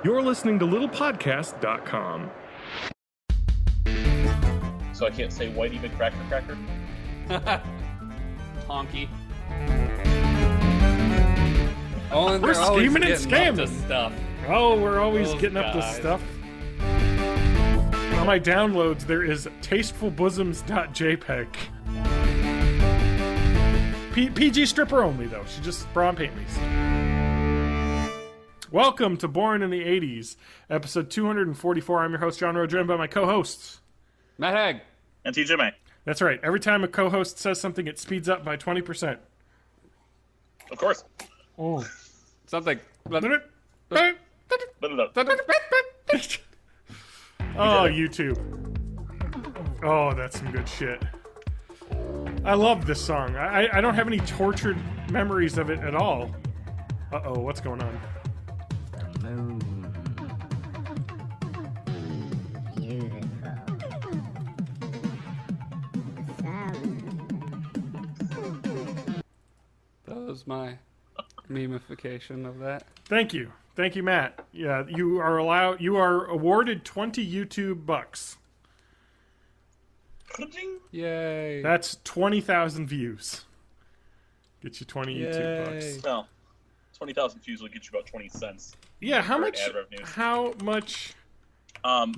You're listening to littlepodcast.com. So I can't say Whitey McCracker. Honky. Oh, and We're they're always scheming and getting scamming. up to stuff. Oh, we're always Those getting up to guys. stuff. On my downloads, there is tastefulbosoms.jpg. PG stripper only, though. She just bra and panties. Welcome to Born in the 80s, episode 244. I'm your host, John Rowe, joined by my co-hosts. Matt Hag. And TJ May. That's right. Every time a co-host says something, it speeds up by 20%. Of course. Oh. Something. Oh, YouTube. Oh, that's some good shit. I love this song. I don't have any tortured memories of it at all. Uh-oh, what's going on? That was my memification of that. Thank you. Thank you, Matt. Yeah, you are awarded 20 YouTube bucks. Yay. That's 20,000 views. Get you 20 Yay. YouTube bucks. No. 20,000 views will get you about 20 cents. Yeah, how For much ad revenues.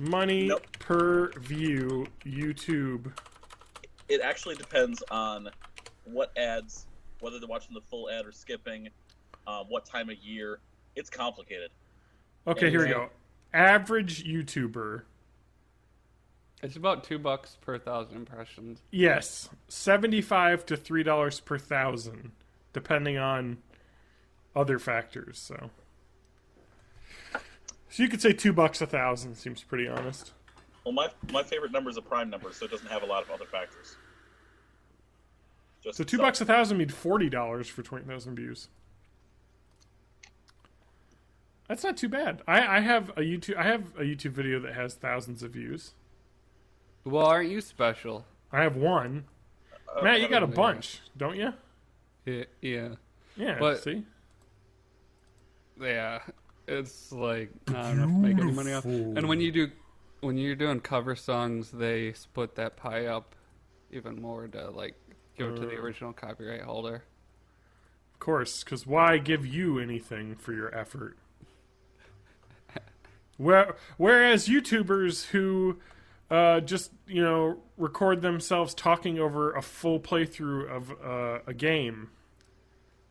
money Nope. per view YouTube? It actually depends on what ads, whether they're watching the full ad or skipping, what time of year. It's complicated. Okay, here we Anyway. go. Average YouTuber. It's about $2 per 1,000 impressions. Yes, $75 to $3 per 1,000, depending on other factors. So you could say $2 1,000 seems pretty honest. Well, my favorite number is a prime number, so it doesn't have a lot of other factors. Just So $2 1,000 means $40 for 20,000 views. That's not too bad. I have a YouTube video that has thousands of views. Well, aren't you special? I have one. Matt, you got a bunch, don't you? Yeah. Yeah. But- see. Yeah. It's like, not enough to make any money off. And when you're doing cover songs, they split that pie up even more to, like, give it to the original copyright holder. Of course, because why give you anything for your effort? Whereas YouTubers who just, record themselves talking over a full playthrough of a game,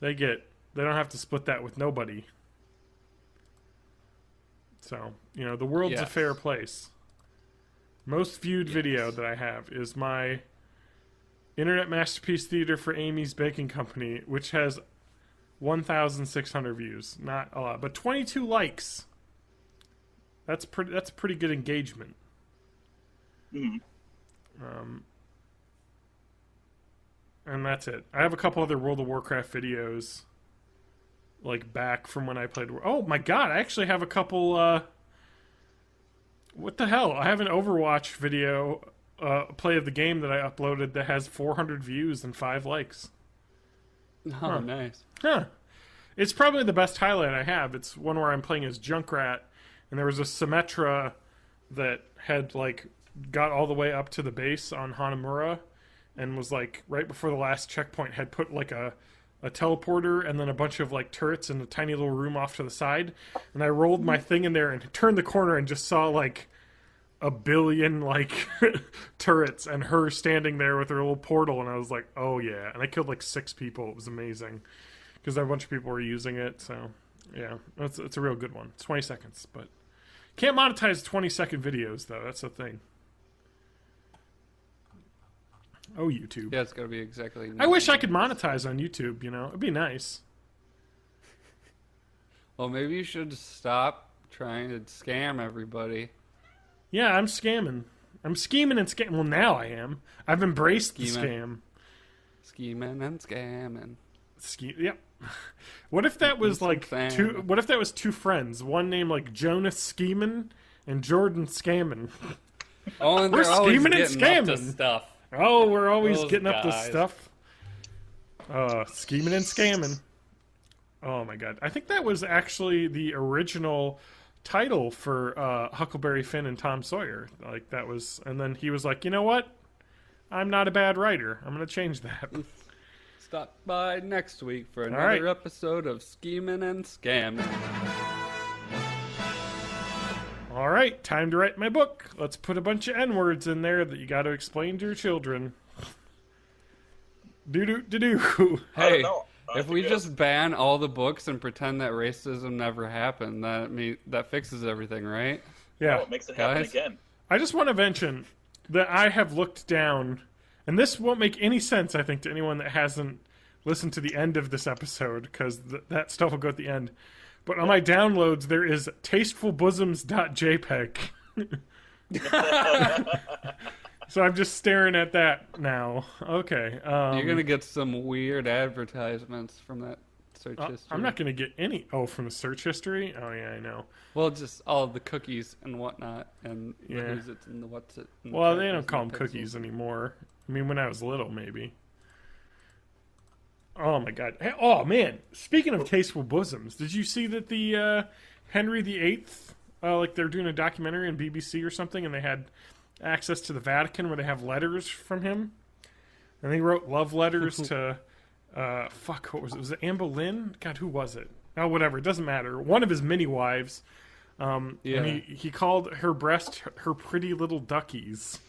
they don't have to split that with nobody. So, the world's a Yes. fair place. Most viewed video that I have is my Internet Masterpiece Theater for Amy's Baking Company, which has 1,600 views. Not a lot, but 22 likes. That's pretty good engagement. Mhm. And that's it. I have a couple other World of Warcraft videos, like back from when I played. Oh my god! I actually have a couple. What the hell? I have an Overwatch video, play of the game that I uploaded that has 400 views and 5 likes. Oh, nice. Huh. It's probably the best highlight I have. It's one where I'm playing as Junkrat, and there was a Symmetra that had, got all the way up to the base on Hanamura, and was, right before the last checkpoint, had put, a teleporter and then a bunch of, turrets in a tiny little room off to the side. And I rolled my thing in there and turned the corner and just saw, a billion, turrets, and her standing there with her little portal, and I was like, oh, yeah. And I killed, 6 people. It was amazing. Because a bunch of people were using it, so... Yeah, it's a real good one. It's 20 seconds, but... Can't monetize 20-second videos, though. That's the thing. Oh, YouTube. Yeah, it's gotta be exactly. I wish I could monetize on YouTube, It'd be nice. Well, maybe you should stop trying to scam everybody. Yeah, I'm scamming. I'm scheming and scamming. Well, now I am. I've embraced the scam. Scheming and scamming. Yep. What if that was Fan. two? What if that was two friends? One named Jonas Schemin and Jordan Scammin. Oh, and We're they're always scheming and getting up to scamming. stuff. Oh, we're always Those getting up to guys. stuff. Scheming and scamming. Oh my god. I think that was actually the original title for Huckleberry Finn and Tom Sawyer. Like that was, and then he was like, you know what? I'm not a bad writer. I'm going to change that. Stop by next week for another episode of Schemin and Scammin. All right, time to write my book. Let's put a bunch of N-words in there that you got to explain to your children. Do-do-do-do. Hey, if we just ban all the books and pretend that racism never happened, that fixes everything, right? Yeah. Oh, it makes it happen Guys? again. I just want to mention that I have looked down, and this won't make any sense, I think, to anyone that hasn't listened to the end of this episode, because that stuff will go at the end. But on my downloads, there is tastefulbosoms.jpg. So I'm just staring at that now. Okay. You're going to get some weird advertisements from that search history. I'm not going to get any. Oh, from the search history? Oh, yeah, I know. Well, just all the cookies and whatnot, and the Yeah. who's it and the what's it. And Well, the they don't and call the them pixels. cookies anymore. I mean, when I was little, maybe. Oh, my God. Hey, oh, man. Speaking of tasteful bosoms, did you see that the Henry VIII, like they're doing a documentary on BBC or something, and they had access to the Vatican where they have letters from him? And they wrote love letters to, what was it? Was it Anne Boleyn? God, who was it? Oh, whatever. It doesn't matter. One of his many wives. Yeah. And he called her breast her pretty little duckies,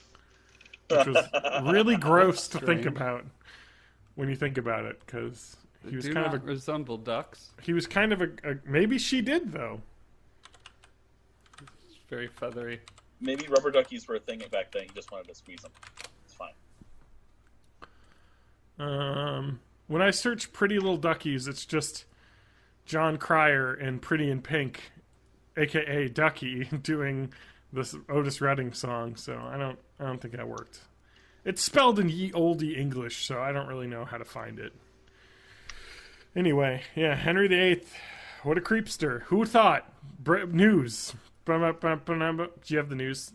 which was really gross to think Strange. about when you think about it, because he was Do kind not of a resemble ducks. he was kind of a maybe she did though. It's very feathery. Maybe rubber duckies were a thing back then. You just wanted to squeeze them. It's fine. When I search pretty little duckies, it's just John Cryer in Pretty in Pink, aka Ducky, doing this Otis Redding song. So I don't think that worked. It's spelled in ye olde English, so I don't really know how to find it. Anyway, yeah, Henry VIII, what a creepster. Who thought? News. Do you have the news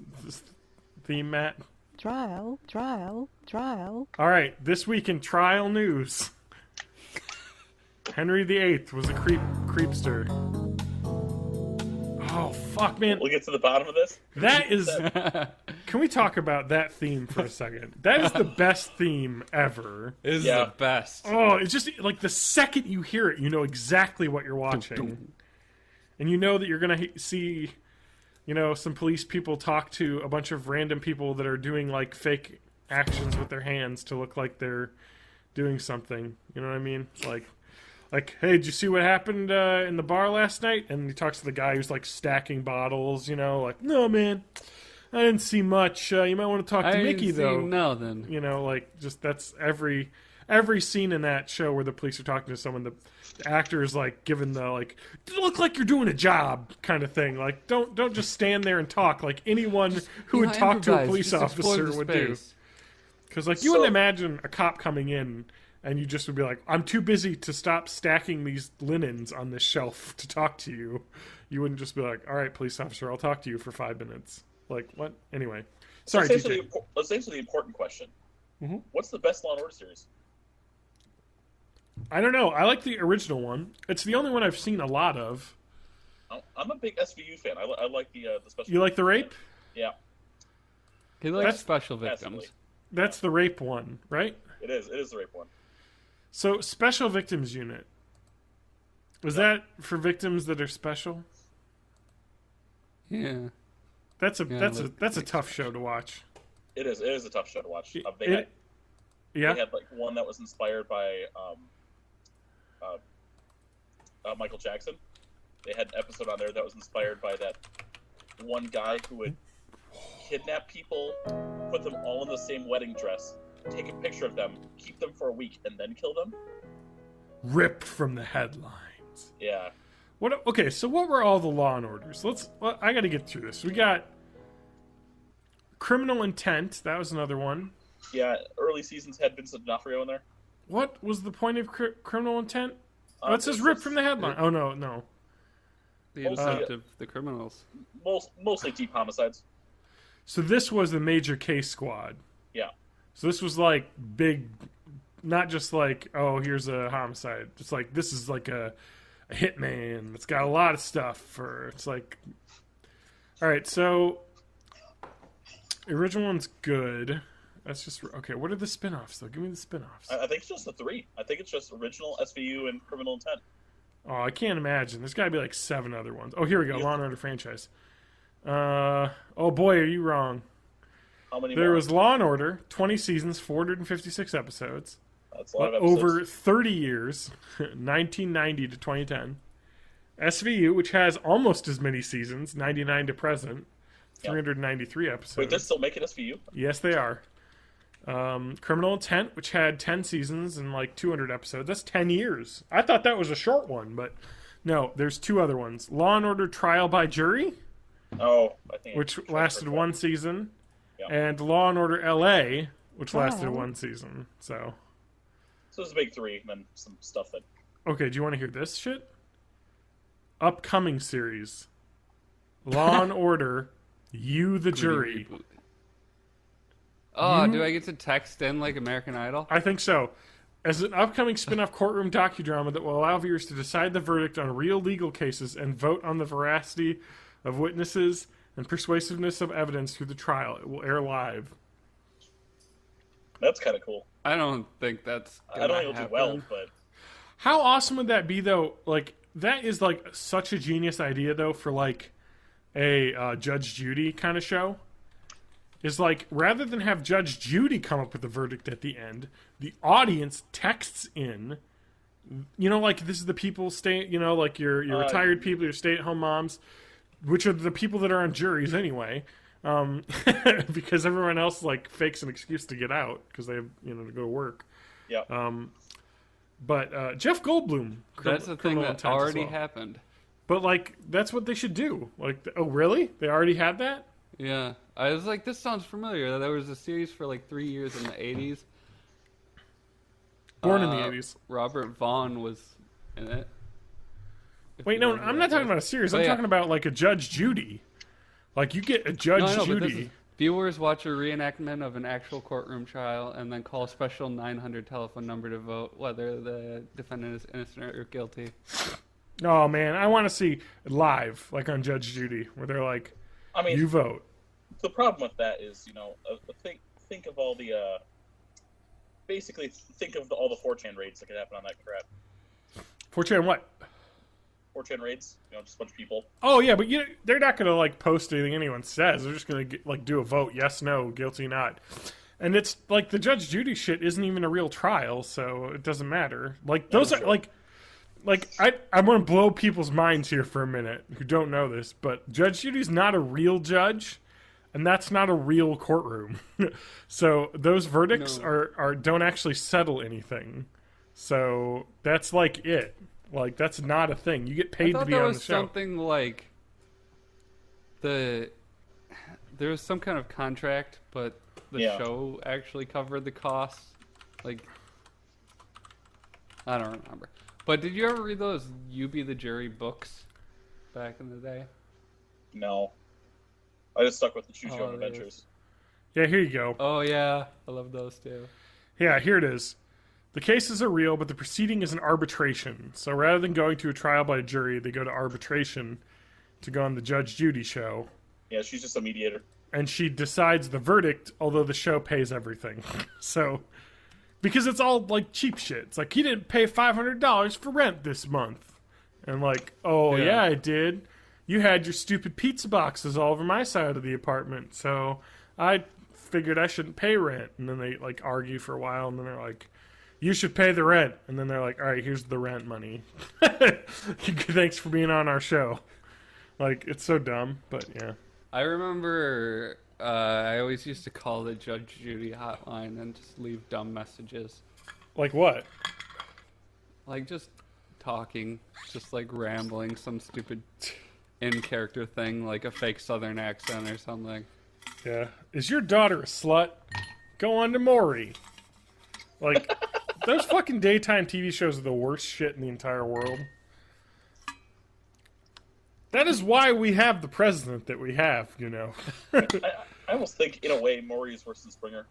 theme, Matt? Trial. All right, this week in trial news. Henry VIII was a creepster. Oh, fuck, man. We'll get to the bottom of this. That is... Can we talk about that theme for a second? That is the best theme ever. Is Yeah. the best. Oh, it's just like the second you hear it, you know exactly what you're watching. And you know that you're going to see, you know, some police people talk to a bunch of random people that are doing like fake actions with their hands to look like they're doing something. You know what I mean? Like, hey, did you see what happened in the bar last night? And he talks to the guy who's like stacking bottles, you know, like, no, man, I didn't see much. You might want to talk to Mickey, though. No, then. You know, like, just that's every scene in that show where the police are talking to someone, the actor is like giving the like, look like you're doing a job kind of thing. Like, don't just stand there and talk like anyone who would talk to a police officer would do. Because like you wouldn't imagine a cop coming in and you just would be like, I'm too busy to stop stacking these linens on this shelf to talk to you. You wouldn't just be like, all right, police officer, I'll talk to you for 5 minutes. Like, what? Anyway. Sorry, DJ. Let's answer the important question. Mm-hmm. What's the best Law & Order series? I don't know. I like the original one. It's the only one I've seen a lot of. I'm a big SVU fan. I like the special. You like the rape? Yeah. He likes That's- special Massively. victims. That's the rape one, right? It is. It is the rape one. So, Special Victims Unit. Was that for victims that are special? Yeah. That's a like tough show to watch. It is. It is a tough show to watch. Yeah. They had like one that was inspired by Michael Jackson. They had an episode on there that was inspired by that one guy who would kidnap people, put them all in the same wedding dress, take a picture of them, keep them for a week, and then kill them. Ripped from the headlines. Yeah. What? Okay, so what were all the Law and Orders? I got to get through this. We got Criminal Intent. That was another one. Yeah, early seasons had Vincent D'Onofrio in there. What was the point of Criminal Intent? Oh, it says ripped from the headline. Oh, no. The intent of the criminals. Mostly deep homicides. So this was the Major Case Squad. Yeah. So this was like big, not just like, oh, here's a homicide. It's like, this is like a a hitman. It's got a lot of stuff for. It's like, all right. So the original one's good. That's just okay. What are the spin-offs though? Give me the spin-offs. I think it's just the 3. I think it's just original, SVU, and Criminal Intent. Oh, I can't imagine. There's got to be like 7 other ones. Oh, here we go. Law and Order franchise. Oh boy, are you wrong? How many There more? was Law and Order, 20 seasons, 456 episodes. That's a lot of episodes. Over 30 years, 1990 to 2010. SVU, which has almost as many seasons, 99 to present, 393 episodes. Wait, they're still making SVU? Yes, they are. Criminal Intent, which had 10 seasons and like 200 episodes. That's 10 years. I thought that was a short one, but no, there's 2 other ones. Law and Order Trial by Jury, Oh, I think. which lasted 1 season, Yeah. and Law and Order LA, which lasted 1 season. So it's a big 3, and then some stuff that. okay, do you want to hear this shit? Upcoming series. Law and Order, You the Jury. Reboot. Oh, do I get to text in like American Idol? I think so. As an upcoming spin-off courtroom docudrama that will allow viewers to decide the verdict on real legal cases and vote on the veracity of witnesses and persuasiveness of evidence through the trial. It will air live. That's kind of cool. I don't think that's I don't gonna think it'll do happen. well, but How awesome would that be, though? Like, that is, like, such a genius idea, though, for, like, a Judge Judy kind of show. Is, like, rather than have Judge Judy come up with the verdict at the end, the audience texts in, you know, like, this is the people staying, you know, like, your retired people, your stay-at-home moms, which are the people that are on juries anyway, because everyone else, like, fakes an excuse to get out because they have, you know, to go to work. yeah. But Jeff Goldblum. That's the thing that already happened. But, like, that's what they should do. Like, oh, really? They already had that? Yeah. I was like, this sounds familiar. There was a series for like 3 years in the 80s. Born in the 80s. Robert Vaughn was in it. If Wait, you no, remember I'm that not talking guy. about a series. But I'm yeah. talking about, like, a Judge Judy. Like, you get a Judge No, I know, but this Judy. is, viewers watch a reenactment of an actual courtroom trial and then call a special 900 telephone number to vote whether the defendant is innocent or guilty. Oh, man, I want to see it live, like on Judge Judy, where they're like, I mean, you vote. the problem with that is, you know, think of all the basically think of all the 4chan raids that could happen on that crap. 4chan what? 4chan raids, you know, just a bunch of people. Oh, yeah, but they're not going to, like, post anything anyone says. They're just going to, like, do a vote, yes, no, guilty, not. And it's, like, the Judge Judy shit isn't even a real trial, so it doesn't matter. Like, those are, like, I want to blow people's minds here for a minute who don't know this, but Judge Judy's not a real judge, and that's not a real courtroom. So those verdicts are don't actually settle anything. So that's like it. Like, that's not a thing. You get paid to be on the show. Something like there was some kind of contract, but the show actually covered the costs. Like, I don't remember. But did you ever read those You Be the Jury books back in the day? No, I just stuck with the Choose Your Own there Adventures. Yeah, here you go. Oh yeah, I love those too. Yeah, here it is. The cases are real, but the proceeding is an arbitration. So rather than going to a trial by a jury, they go to arbitration to go on the Judge Judy show. Yeah, she's just a mediator. And she decides the verdict, although the show pays everything. So, because it's all, like, cheap shit. It's like, he didn't pay $500 for rent this month. And like, oh, yeah, I did. You had your stupid pizza boxes all over my side of the apartment, so I figured I shouldn't pay rent. And then they, like, argue for a while, and then they're like, you should pay the rent. And then they're like, all right, here's the rent money. Thanks for being on our show. Like, it's so dumb, but yeah. I remember I always used to call the Judge Judy hotline and just leave dumb messages. Like what? Like just talking, just like rambling, some stupid in-character thing, like a fake Southern accent or something. Yeah. Is your daughter a slut? Go on to Maury. Like, those fucking daytime TV shows are the worst shit in the entire world. That is why we have the president that we have, you know. I almost think, in a way, Maury is worse than Springer.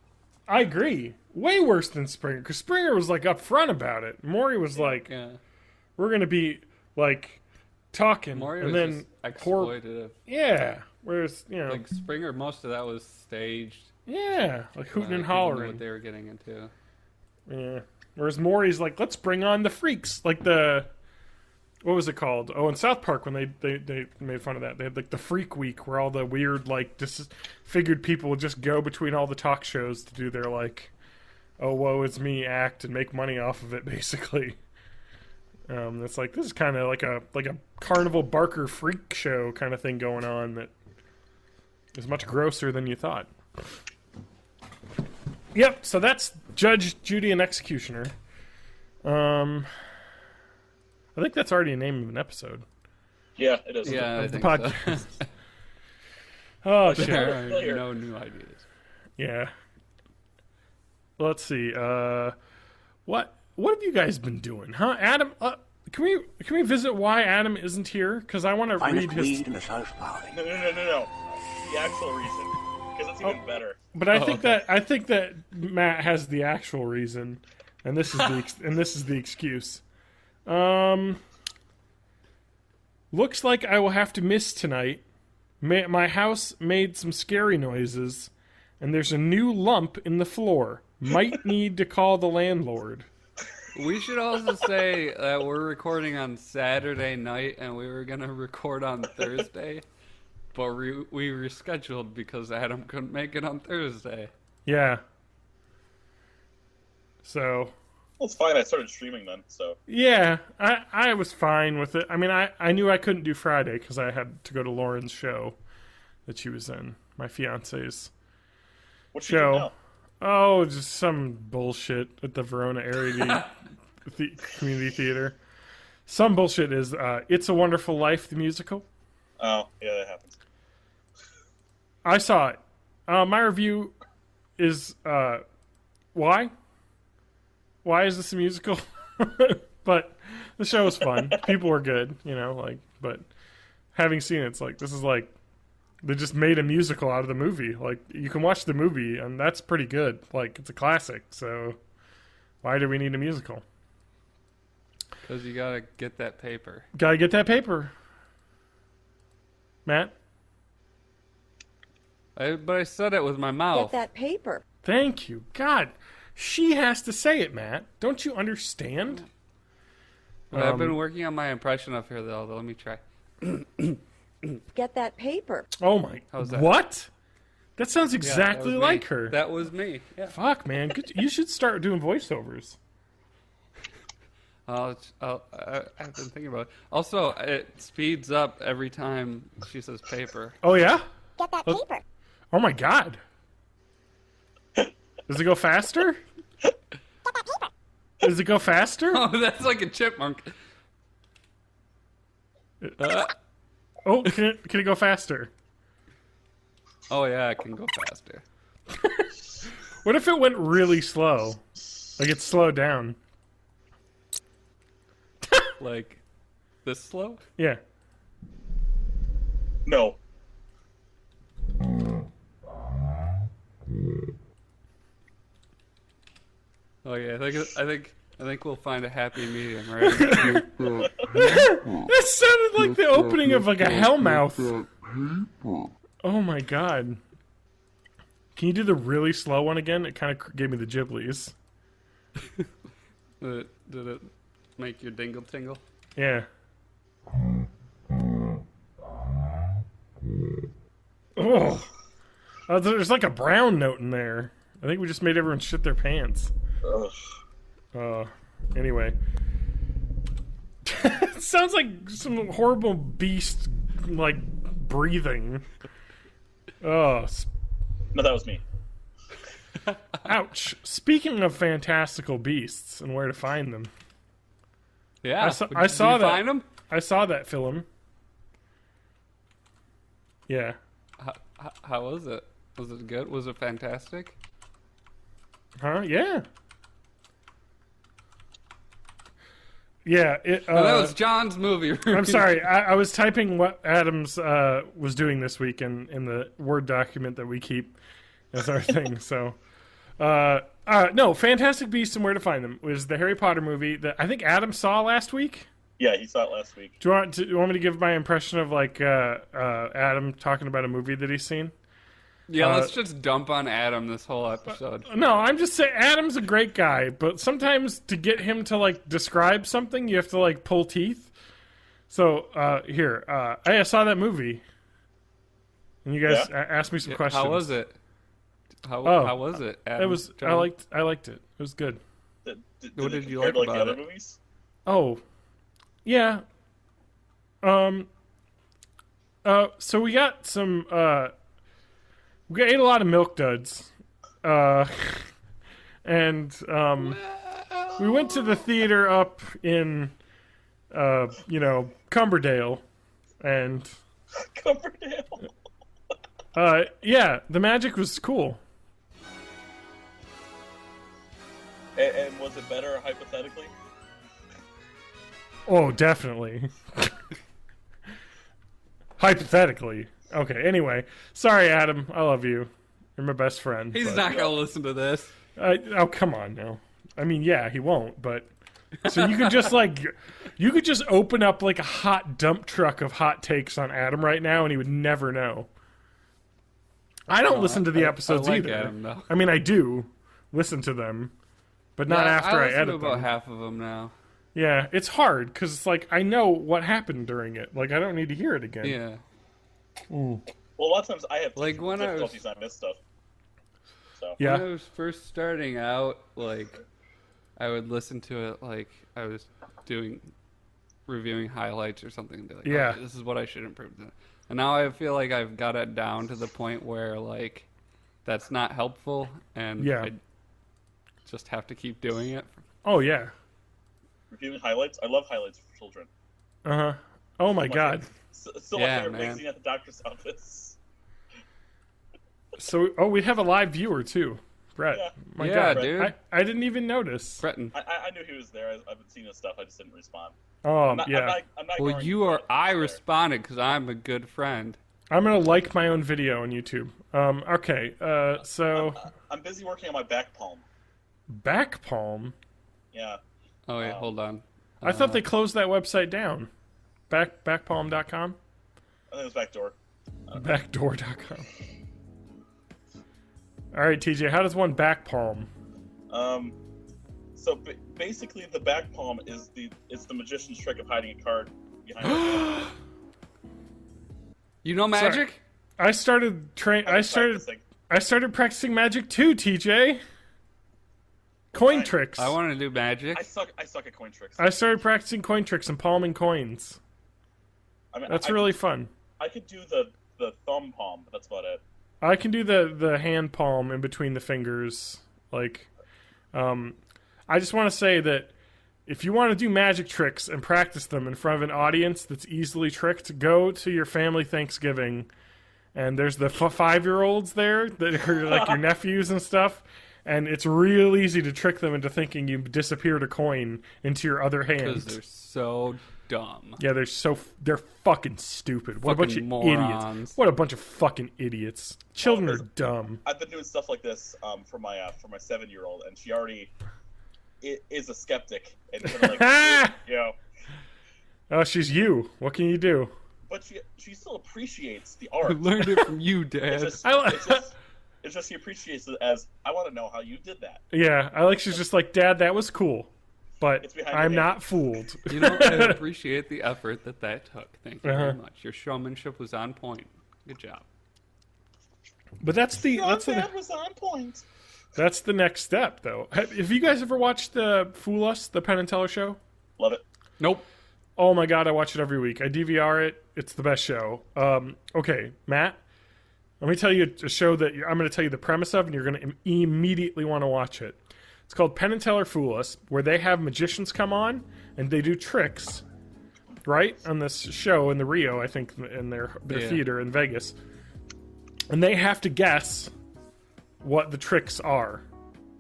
I agree. Way worse than Springer, because Springer was, like, upfront about it. Maury was like, we're going to be like talking, Maury and was then just poor, exploitative. yeah. Whereas Like Springer, most of that was staged. yeah, like hooting and People knew hollering. what they were getting into. Yeah. Whereas Maury's like, let's bring on the freaks, like what was it called? Oh, in South Park when they made fun of that, they had like the Freak Week where all the weird like disfigured people would just go between all the talk shows to do their like, oh woe is me act and make money off of it basically. It's like this is kind of like a Carnival Barker freak show kind of thing going on that is much grosser than you thought. Yep. So that's Judge, Judy, and Executioner. I think that's already a name of an episode. Yeah, it is. Yeah, I Of the think podcast. so. Oh shit. There are no new ideas. Yeah. Let's see. What have you guys been doing, huh? Adam, can we visit why Adam isn't here? Because I want to read his. No. The actual reason, because it's even better. But I think that Matt has the actual reason, and this is the excuse. Looks like I will have to miss tonight. My house made some scary noises, and there's a new lump in the floor. Might need to call the landlord. We should also say that we're recording on Saturday night, and we were going to record on Thursday, but we rescheduled because Adam couldn't make it on Thursday. Yeah. So. Well, it's fine. I started streaming then, so. Yeah, I was fine with it. I mean, I knew I couldn't do Friday because I had to go to Lauren's show that she was in, my fiance's What's she doing show. now? Oh, just some bullshit at the Verona area community theater. Some bullshit is It's a Wonderful Life, the musical. Oh, yeah, that happens. I saw it. My review is why? Why is this a musical? But the show was fun. People were good, but having seen it, it's like, this is like, they just made a musical out of the movie. Like, you can watch the movie, and that's pretty good. Like, it's a classic, so why do we need a musical? Because you gotta get that paper. Gotta get that paper. Matt? But I said it with my mouth. Get that paper. Thank you. God, she has to say it, Matt. Don't you understand? But I've been working on my impression of her, though. Let me try. Get that paper. Oh my. How's that? What? That sounds Yeah, exactly that was like me. her. That was me. Yeah. Fuck, man. You should start doing voiceovers. I've been thinking about it. Also, it speeds up every time she says paper. Oh, yeah? Get that paper. Oh my god. Does it go faster? Does it go faster? Oh, that's like a chipmunk. Oh, can it go faster? Oh, yeah, it can go faster. What if it went really slow? Like it slowed down. Like, this slow? Yeah. No. Oh, yeah, I think we'll find a happy medium, right? That sounded like the opening of like a hellmouth. Oh my god. Can you do the really slow one again? It kind of gave me the Ghiblies. Did it make your dingle tingle? Yeah. Oh. There's like a brown note in there. I think we just made everyone shit their pants. Anyway. It sounds like some horrible beast, like, breathing. Oh. No, that was me. Ouch. Speaking of fantastical beasts and where to find them. Yeah. I saw Did you that. find them? I saw that film. Yeah. How was it? Was it good? Was it fantastic? Huh? Yeah. Yeah. No, that was John's movie. I'm sorry. I was typing what Adams was doing this week in the Word document that we keep as our thing. So, no, Fantastic Beasts and Where to Find Them was the Harry Potter movie that I think Adam saw last week. Yeah, he saw it last week. Do you want me to give my impression of like Adam talking about a movie that he's seen? Yeah, let's just dump on Adam this whole episode. No, I'm just saying Adam's a great guy, but sometimes to get him to like describe something, you have to like pull teeth. So I saw that movie, and you guys asked me some questions. How was it? How was it? Adam, It was. I liked it. It was good. What did you compare like to, about the other it? movies? Oh, yeah. So we got some. We ate a lot of Milk Duds, and we went to the theater up in, Cumberdale, and Cumberdale. yeah, the magic was cool. And was it better hypothetically? Oh, definitely. Hypothetically. Okay, anyway. Sorry, Adam. I love you. You're my best friend. He's not going to listen to this. Oh, come on now. I mean, yeah, he won't, but... So you could just, you could just open up, a hot dump truck of hot takes on Adam right now, and he would never know. I don't listen to the episodes I like either. Adam, though. I mean, I do listen to them, but not after I listen edit to about them. half of them now. Yeah, it's hard, because it's I know what happened during it. I don't need to hear it again. Yeah. Well, a lot of times I have Like, when I was- difficulties on this stuff. So Yeah. When I was first starting out, I would listen to it I was reviewing highlights or something. And be like, Yeah. okay, this is what I should improve. And now I feel like I've got it down to the point where, that's not helpful, and Yeah. I just have to keep doing it. Oh, yeah. reviewing highlights. I love highlights for children. Uh-huh. Oh, my God. Still Yeah, my favorite man. magazine at the doctor's office. So, we have a live viewer, too. Brett. Yeah. My Yeah, God. dude. I didn't even notice. Breton. I knew he was there. I've been seeing his stuff. I just didn't respond. Oh, I'm not, yeah. I'm not Well, ignoring you are. but I he's there. responded because I'm a good friend. I'm going to like my own video on YouTube. Okay. So, I'm busy working on my back palm. back palm? Yeah. Oh wait, hold on. I thought they closed that website down. Backpalm.com? I think it was backdoor. Backdoor.com. All right, TJ, how does one back palm? So basically, the back palm is the magician's trick of hiding a card behind. It. You know magic? I started practicing magic too, TJ. Coin tricks. I want to do magic. I suck at coin tricks. I started practicing coin tricks and palming coins. I mean, That's really fun. I could do the thumb palm, but that's about it. I can do the hand palm in between the fingers. I just want to say that if you want to do magic tricks and practice them in front of an audience that's easily tricked, go to your family Thanksgiving, and there's the 5-year-olds there that are like your nephews and stuff, and it's real easy to trick them into thinking you disappeared a coin into your other hand. Because they're so dumb. Yeah, they're fucking stupid. What a bunch of morons. idiots. What a bunch of fucking idiots. Children are dumb. I've been doing stuff like this for my 7-year-old, and she already is a skeptic and kind of Oh, she's you. What can you do? But she still appreciates the I art. learned it from you, It's Dad. just, it's just she appreciates it as I want to know how you did that. Yeah, I like she's just like, Dad, that was cool, but It's behind I'm your not fooled. You know, I appreciate the effort that took. Thank you very much. Your showmanship was on point. Good job. But that's the Dad was on point. that's the next step, though. Have you guys ever watched the Fool Us, the Penn and Teller show? Love it. Nope. Oh my God, I watch it every week. I DVR it. It's the best show. Okay, Matt, let me tell you a show that I'm going to tell you the premise of, and you're going to immediately want to watch it. It's called Penn and Teller Fool Us, where they have magicians come on and they do tricks, right, on this show in the Rio, I think, in their theater in Vegas. And they have to guess what the tricks are,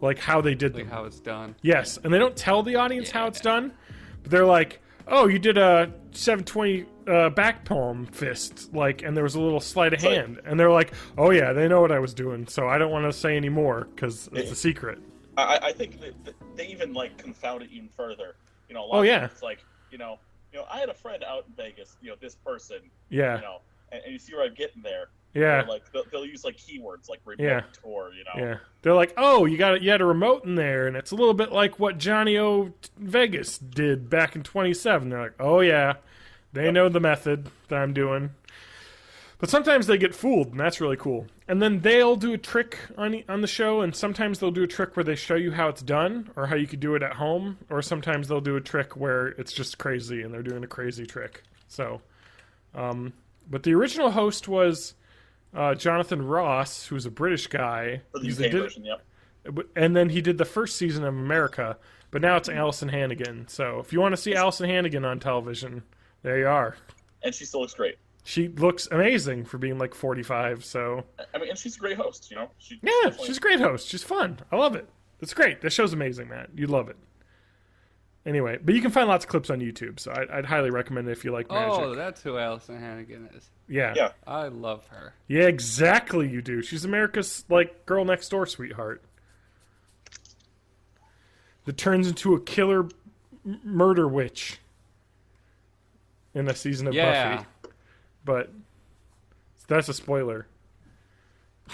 like how they did them. Like how it's done. Yes, and they don't tell the audience how it's done, but they're like, "Oh, you did a 720 back palm fist," and there was a little sleight of hand, and they're like, "Oh yeah, they know what I was doing, so I don't want to say any more because it's a secret." I think that they even confound it even further. A lot Oh, of yeah. times it's I had a friend out in Vegas, this person, Yeah. And you see where I'm getting there. Yeah. Like they'll use like keywords like remote Yeah. tour, Yeah. They're like, oh, you had a remote in there, and it's a little bit like what Johnny O Vegas did back in 27. They're like, oh yeah, they know the method that I'm doing. But sometimes they get fooled, and that's really cool. And then they'll do a trick on the show, and sometimes they'll do a trick where they show you how it's done, or how you could do it at home, or sometimes they'll do a trick where it's just crazy, and they're doing a crazy trick. So, but the original host was Jonathan Ross, who's a British guy. For the UK version, yep. And then he did the first season of America, but now it's Allison Hannigan. So if you want to see Allison Hannigan on television, there you are. And she still looks great. She looks amazing for being like 45, so... I mean, and she's a great host, She's a great host. She's fun. I love it. It's great. This show's amazing, Matt. You'd love it. Anyway, but you can find lots of clips on YouTube, so I'd highly recommend it if you like magic. Oh, that's who Allison Hannigan is. Yeah. Yeah. I love her. Yeah, exactly you do. She's America's, like, girl next door sweetheart. That turns into a killer murder witch in a season of Buffy. But that's a spoiler.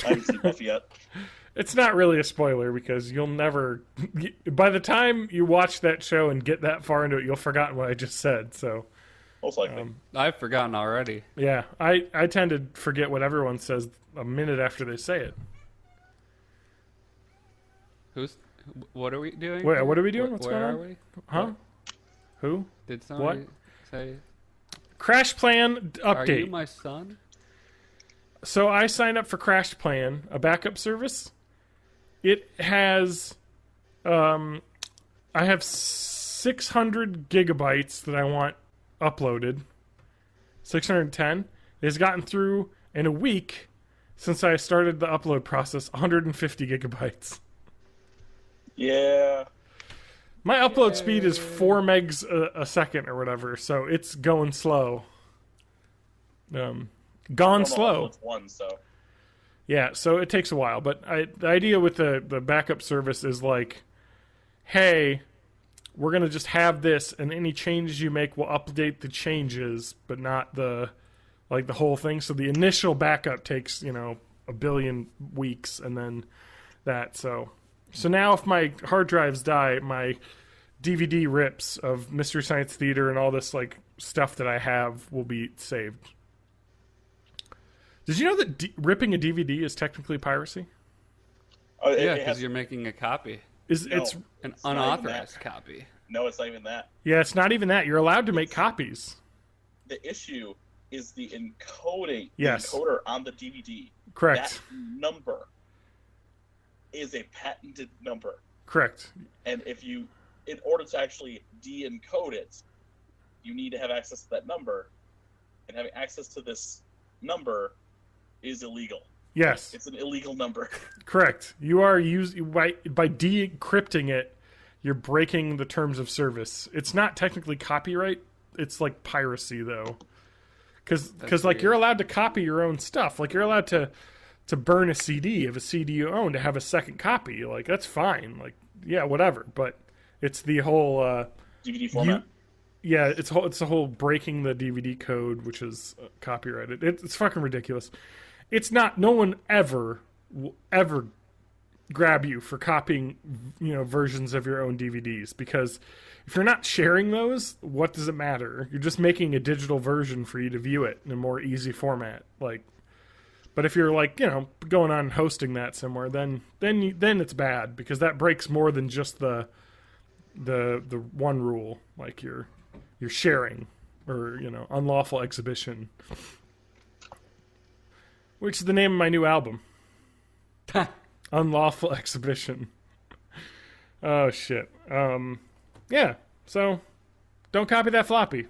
I haven't seen Buffy yet. It's not really a spoiler because you'll never... By the time you watch that show and get that far into it, you'll have forgotten what I just said. So, most likely. I've forgotten already. Yeah, I tend to forget what everyone says a minute after they say it. What are we doing? Wait, what are we doing? What's where going are on? we? Huh? What? Who? Did somebody say... Crash Plan update. Are you my son? So I signed up for Crash Plan, a backup service. It has, I have 600 gigabytes that I want uploaded. 610. It has gotten through in a week since I started the upload process, 150 gigabytes. Yeah. My upload speed is 4 megs a second or whatever, so it's going slow. Gone slow. One, so. Yeah, so it takes a while. But the idea with the backup service is like, hey, we're going to just have this, and any changes you make will update the changes, but not the whole thing. So the initial backup takes, a billion weeks, and then that. So now if my hard drives die, my DVD rips of Mystery Science Theater and all this like stuff that I have will be saved. Did you know that ripping a DVD is technically piracy? Oh, Yeah, because you're making a copy. It's An unauthorized copy. No, it's not even that. Yeah, it's not even that. You're allowed to make copies. The issue is the encoding, Yes. the encoder on the DVD. Correct. That number is a patented number. Correct. And in order to actually de-encode it, you need to have access to that number. And having access to this number is illegal. Yes. It's an illegal number. Correct. You are by decrypting it, you're breaking the terms of service. It's not technically copyright. It's like piracy though. Cuz like you're allowed to copy your own stuff. Like you're allowed to burn a CD of a CD you own to have a second copy. Like that's fine. Like yeah, whatever. But it's the whole DVD format. It's the whole breaking the DVD code, which is copyrighted. It's fucking ridiculous. It's not. No one will ever grab you for copying, versions of your own DVDs, because if you're not sharing those, what does it matter? You're just making a digital version for you to view it in a more easy format. Like, but if you're like, going on and hosting that somewhere, then it's bad, because that breaks more than just the one rule. Like you're sharing, or unlawful exhibition, which is the name of my new album. Unlawful Exhibition. Oh shit. Yeah. So don't copy that floppy.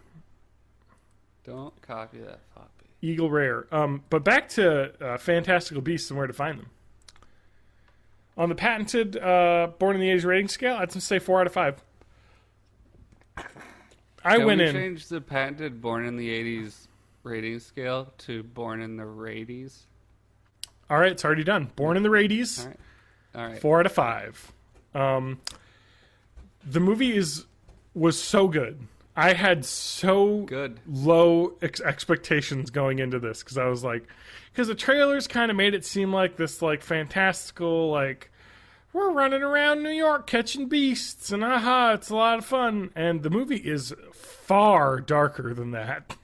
Don't copy that floppy. Eagle Rare. But back to Fantastical Beasts and where to find them. On the patented Born in the 80s rating scale, I'd say 4 out of 5. Can we change the patented Born in the 80s rating scale to Born in the Radies? All right, it's already done. Born in the 80s. All right. 4 out of 5. The movie was so good. I had so Good. low expectations going into this because I was like, because the trailers kind of made it seem like this like fantastical like we're running around New York catching beasts and aha, it's a lot of fun. And the movie is far darker than that.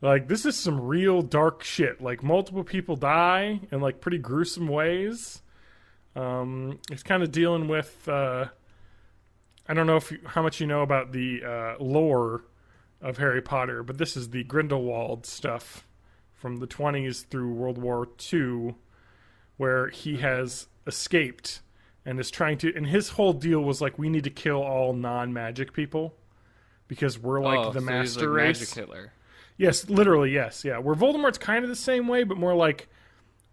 Like this is some real dark shit. Like multiple people die in like pretty gruesome ways. It's kind of dealing with. I don't know how much you know about the lore of Harry Potter, but this is the Grindelwald stuff from the 20s through World War II, where he has escaped and is trying to. And his whole deal was like, we need to kill all non-magic people because we're like the master he's like race. Magic Hitler. Yes, literally, yes, yeah. Where Voldemort's kind of the same way, but more like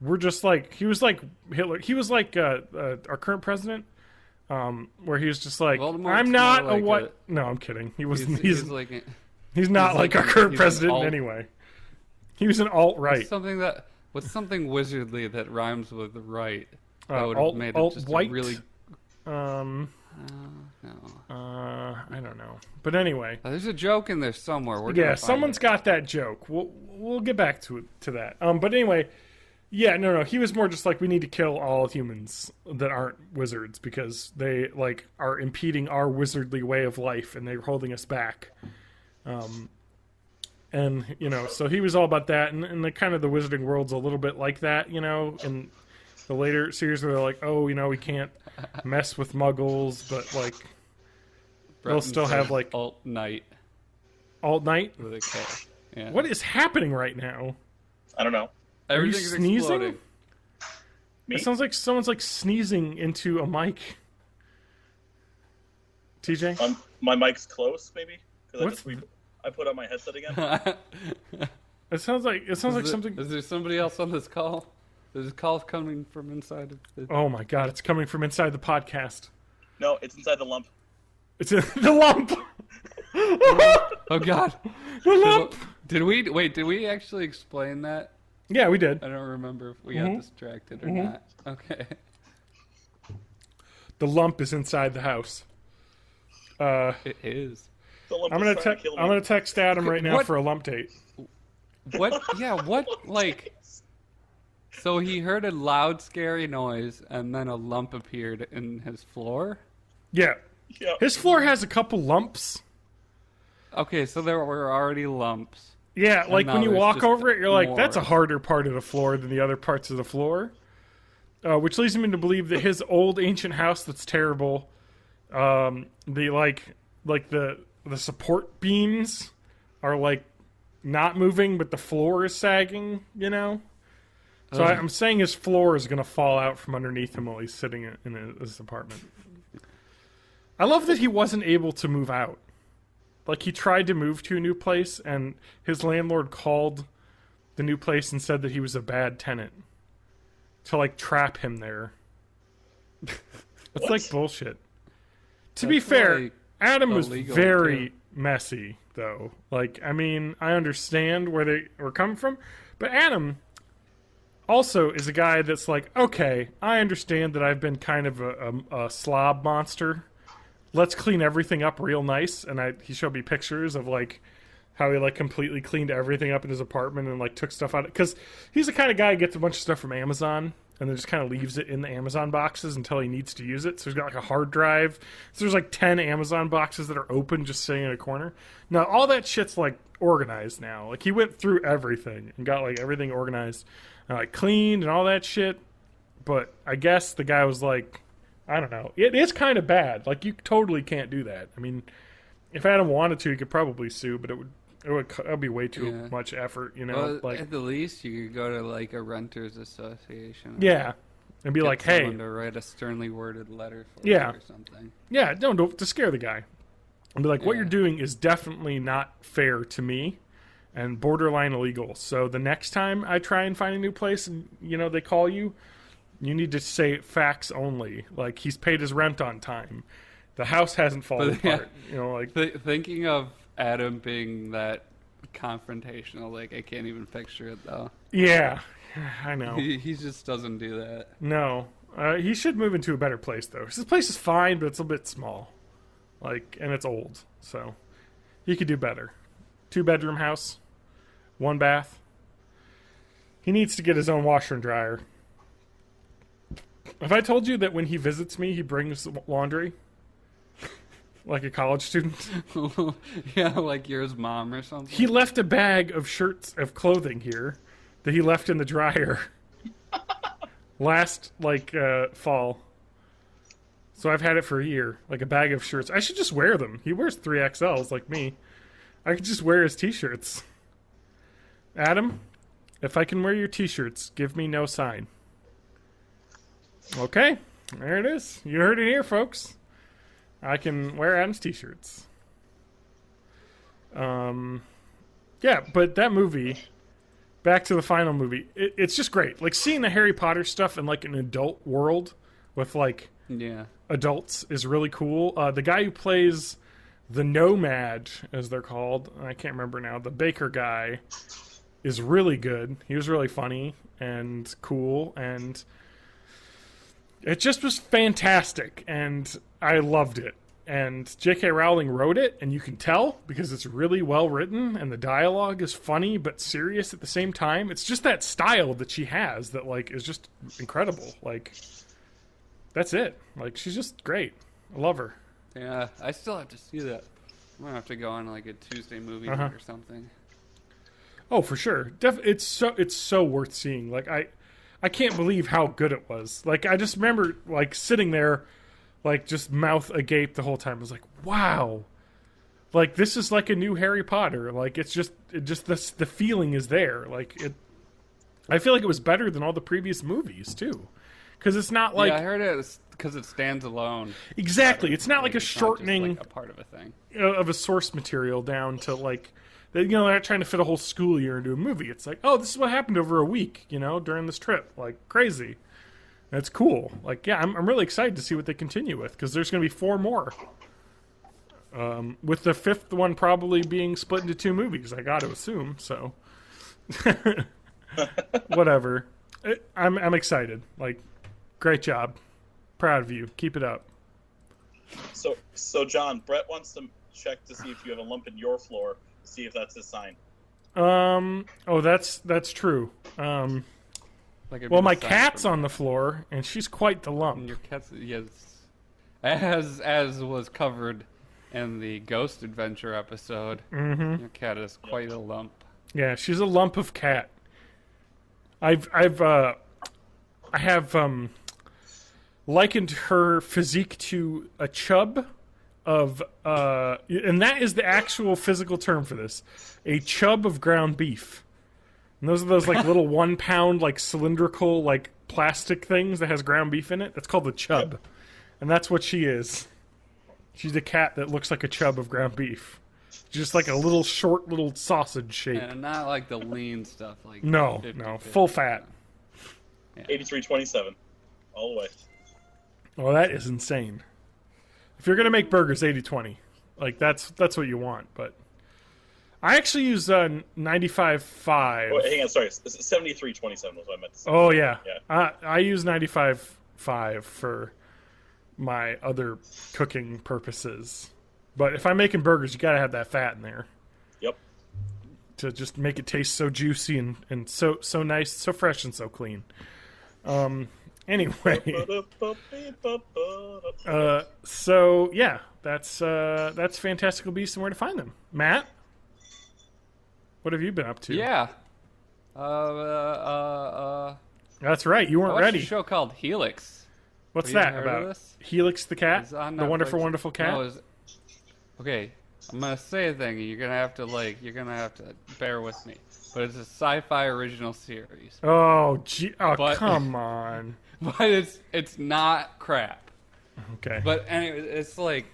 we're just like he was like Hitler. He was like our current president. Where he was just like, Voldemort's I'm not more like a what? No, I'm kidding. He wasn't. He's not like our current he's president an anyway. He was an alt-right. What's something wizardly that rhymes with right? That would have alt made alt it just white. a really. No. I don't know. But anyway. There's a joke in there somewhere. Yeah, someone's got that joke. We'll get back to that. But anyway. Yeah, no. He was more just like we need to kill all humans that aren't wizards because they like are impeding our wizardly way of life and they're holding us back. And so he was all about that, and the kind of the wizarding world's a little bit like that, in the later series where they're like, oh, we can't mess with Muggles, but like they'll still have like alt night with a K. Yeah. What is happening right now? I don't know. Everything's Are you sneezing? exploding. Me? It sounds like someone's like sneezing into a mic. TJ? My mic's close, maybe? What's- Because I put on my headset again. It sounds like something. Is there somebody else on this call? There's a call coming from inside of the... Oh my god! It's coming from inside the podcast. No, it's inside the lump. It's in the lump. Oh god! The lump. Did we actually explain that? Yeah, we did. I don't remember if we got distracted or not. Okay. The lump is inside the house. It is. The lump I'm is gonna trying to kill me. I'm gonna text Adam right now What? for a lump date. What? Yeah, what? Like... So he heard a loud, scary noise, and then a lump appeared in his floor? Yeah, Yeah. his floor has a couple lumps. Okay, so there were already lumps. Yeah, like now when you there's walk just over it, you're like, more. that's a harder part of the floor than the other parts of the floor. Which leads me to believe that his old ancient house that's terrible, the the support beams are like not moving, but the floor is sagging, So I'm saying his floor is going to fall out from underneath him while he's sitting in his apartment. I love that he wasn't able to move out. Like, he tried to move to a new place, and his landlord called the new place and said that he was a bad tenant to, like, trap him there. It's like bullshit. To be fair, like Adam was illegal, very too. messy, though. Like, I mean, I understand where they were coming from, but Adam also is a guy that's like, okay, I understand that I've been kind of a slob monster. Let's clean everything up real nice. And he showed me pictures of like how he like completely cleaned everything up in his apartment and like took stuff out. Because he's the kind of guy who gets a bunch of stuff from Amazon and then just kind of leaves it in the Amazon boxes until he needs to use it. So he's got like a hard drive. So there's like 10 Amazon boxes that are open just sitting in a corner. Now all that shit's like organized now. Like he went through everything and got like everything organized and like cleaned and all that shit. But I guess the guy was like, I don't know. It is kind of bad. Like you totally can't do that. I mean, if Adam wanted to, he could probably sue, but it would be way too much effort, Well, like at the least, you could go to like a renters association. yeah, and be Get like, hey, someone to write a sternly worded letter for Yeah. you or something. yeah, don't to scare the guy, and be like, what Yeah. you're doing is definitely not fair to me, and borderline illegal. So the next time I try and find a new place, and they call you, you need to say facts only. Like he's paid his rent on time, the house hasn't fallen But, yeah. apart. Thinking of Adam being that confrontational, like I can't even picture it though. Yeah, I know. He just doesn't do that. No, he should move into a better place though. This place is fine, but it's a bit small, and it's old. So He could do better. 2-bedroom house, 1 bath. He needs to get his own washer and dryer. Have I told you that when he visits me, he brings laundry? Like a college student? Yeah, like you're his mom or something. He left a bag of shirts, of clothing here, that he left in the dryer last, fall. So I've had it for a year, like a bag of shirts. I should just wear them. He wears 3XLs like me. I could just wear his t-shirts. Adam, if I can wear your t-shirts, give me no sign. Okay, there it is. You heard it here, folks. I can wear Adam's t-shirts. Yeah, but that movie, back to the final movie, it's just great. Like, seeing the Harry Potter stuff in, like, an adult world with, like, adults is really cool. The guy who plays the Nomad, as they're called, I can't remember now, the baker guy, is really good. He was really funny and cool, and it just was fantastic, and I loved it. And J.K. Rowling wrote it, and you can tell, because it's really well written, and the dialogue is funny but serious at the same time. It's just that style that she has that, like, is just incredible. Like, that's it. Like, she's just great. I love her. Yeah, I still have to see that. I'm gonna have to go on like a Tuesday movie night or something. Oh, for sure. It's so worth seeing. Like, I can't believe how good it was. Like, I just remember, like, sitting there, like, just mouth agape the whole time. I was like, wow. Like, this is like a new Harry Potter. Like, the feeling is there. Like, I feel like it was better than all the previous movies, too. Because it's not like... Yeah, I heard it because it stands alone. Exactly. It's not like a shortening... Not just, like, a part of a thing. Of a source material down to, like... You know, they're not trying to fit a whole school year into a movie. It's like, oh, this is what happened over a week, you know, during this trip. Like, crazy. That's cool. Like, yeah, I'm really excited to see what they continue with, because there's going to be 4 more. With the 5th one probably being split into 2 movies, I got to assume, so. Whatever. I'm excited. Like, great job. Proud of you. Keep it up. So John, Brett wants to check to see if you have a lump in your floor, see if that's his sign. Oh, that's true. Well, my cat's on the floor, and she's quite the lump. And your cat's, yes. As was covered in the Ghost Adventure episode, your cat is quite a lump. Yeah, she's a lump of cat. I have likened her physique to a chub of, and that is the actual physical term for this, a chub of ground beef. And those are those, like, little 1 pound, like, cylindrical, like, plastic things that has ground beef in it. That's called the chub. And that's what she is. She's a cat that looks like a chub of ground beef. Just like a little short little sausage shape. And not like the lean stuff. Like no, 50. full fat. Yeah. 83-27. All the way. Well, that is insane. If you're going to make burgers 80-20, like, that's what you want, but... I actually use 95.5. Oh, hang on, sorry. 73-27 was what I meant to say. Oh, yeah. Yeah. I use 95.5 for my other cooking purposes. But if I'm making burgers, you got to have that fat in there. Yep. To just make it taste so juicy and so nice, so fresh and so clean. Anyway. So, yeah. That's Fantastical Beasts and where to find them. Matt? What have you been up to? Yeah. That's right. You weren't I watched ready. a show called Helix. What's Have you that heard about? of this? Helix the cat? It's on The Netflix. wonderful, wonderful cat? No, okay, I'm gonna say a thing. You're gonna have to bear with me. But it's a sci-fi original series. Oh, But- come on. But it's not crap. Okay. But anyway, it's like,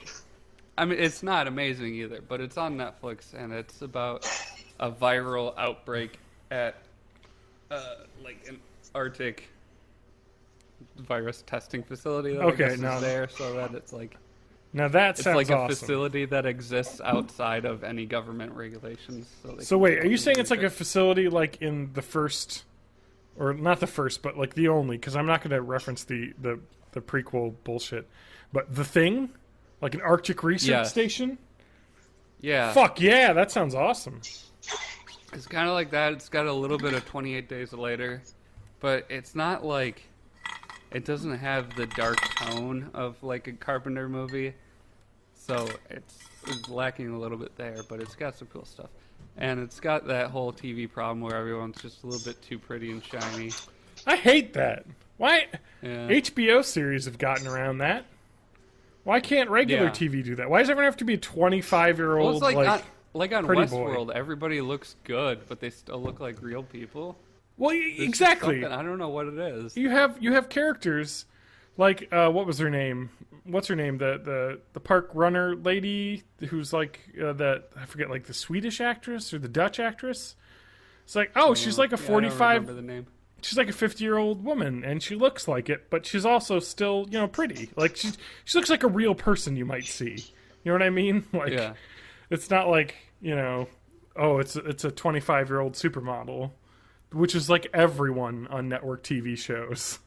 I mean, it's not amazing either. But it's on Netflix, and it's about a viral outbreak at like an Arctic virus testing facility that I guess is there, so that it's like Now that it's sounds like a awesome. facility that exists outside of any government regulations. So wait, are you saying it's like a facility like in the first, or not the first, but like the only? Because I'm not going to reference the prequel bullshit, but The Thing, like an Arctic research Yes. station. Yeah. Fuck yeah, that sounds awesome. It's kind of like that. It's got a little bit of 28 Days Later, but it's not like... It doesn't have the dark tone of like a Carpenter movie, so it's lacking a little bit there, but it's got some cool stuff. And it's got that whole TV problem where everyone's just a little bit too pretty and shiny. I hate that. Why? Yeah. HBO series have gotten around that. Why can't regular TV do that? Why does everyone have to be a 25-year-old Well, it's like on pretty Westworld, boy? Everybody looks good, but they still look like real people. Well, There's exactly. I don't know what it is. You have characters like what was her name? What's her name? The park runner lady who's like I forget, like the Swedish actress or the Dutch actress. It's like, oh, she's like a 45. I don't remember the name. She's like a 50-year-old woman, and she looks like it, but she's also still, pretty. Like she looks like a real person you might see. You know what I mean? Like, Yeah. It's not like oh, it's a 25-year-old supermodel, which is like everyone on network TV shows.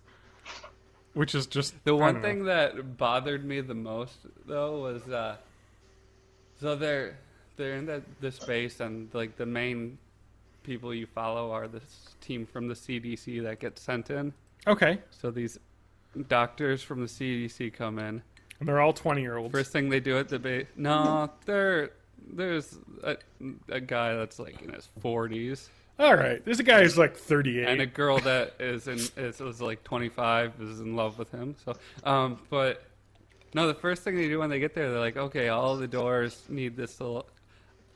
Which is just The one thing that bothered me the most, though, was so they're in this base, and like the main people you follow are this team from the CDC that gets sent in. Okay, So these doctors from the CDC come in. and they're all 20-year-olds. First thing they do at the base, there's a guy that's like in his 40s. All right, there's a guy who's like 38. And a girl that is like 25 is in love with him. So, but no, the first thing they do when they get there, they're like, okay, all the doors need this little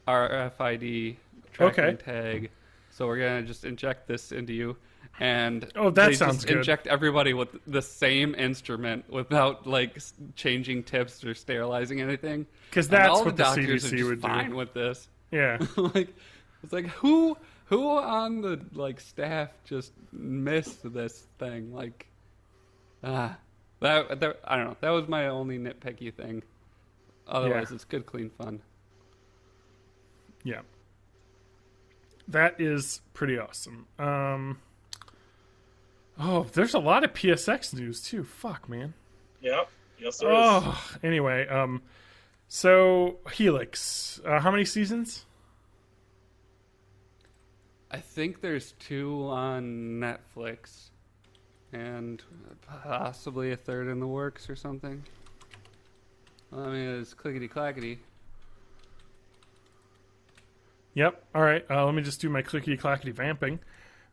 RFID tracking tag, so we're gonna just inject this into you. And that they sounds just good. inject everybody with the same instrument without like changing tips or sterilizing anything. Because And that's all what the doctors are CDC just would fine do. with this. Yeah. Like, it's like who on the like staff just missed this thing? Like, that I don't know. That was my only nitpicky thing. Otherwise, it's good, clean fun. Yeah. That is pretty awesome. Oh, there's a lot of PSX news too. Fuck, man. Yeah. Yes, there is. Anyway, so Helix, how many seasons? I think there's 2 on Netflix, and possibly a 3rd in the works or something. I mean, it's clickety clackety. Yep. All right. Let me just do my clickety clackety vamping.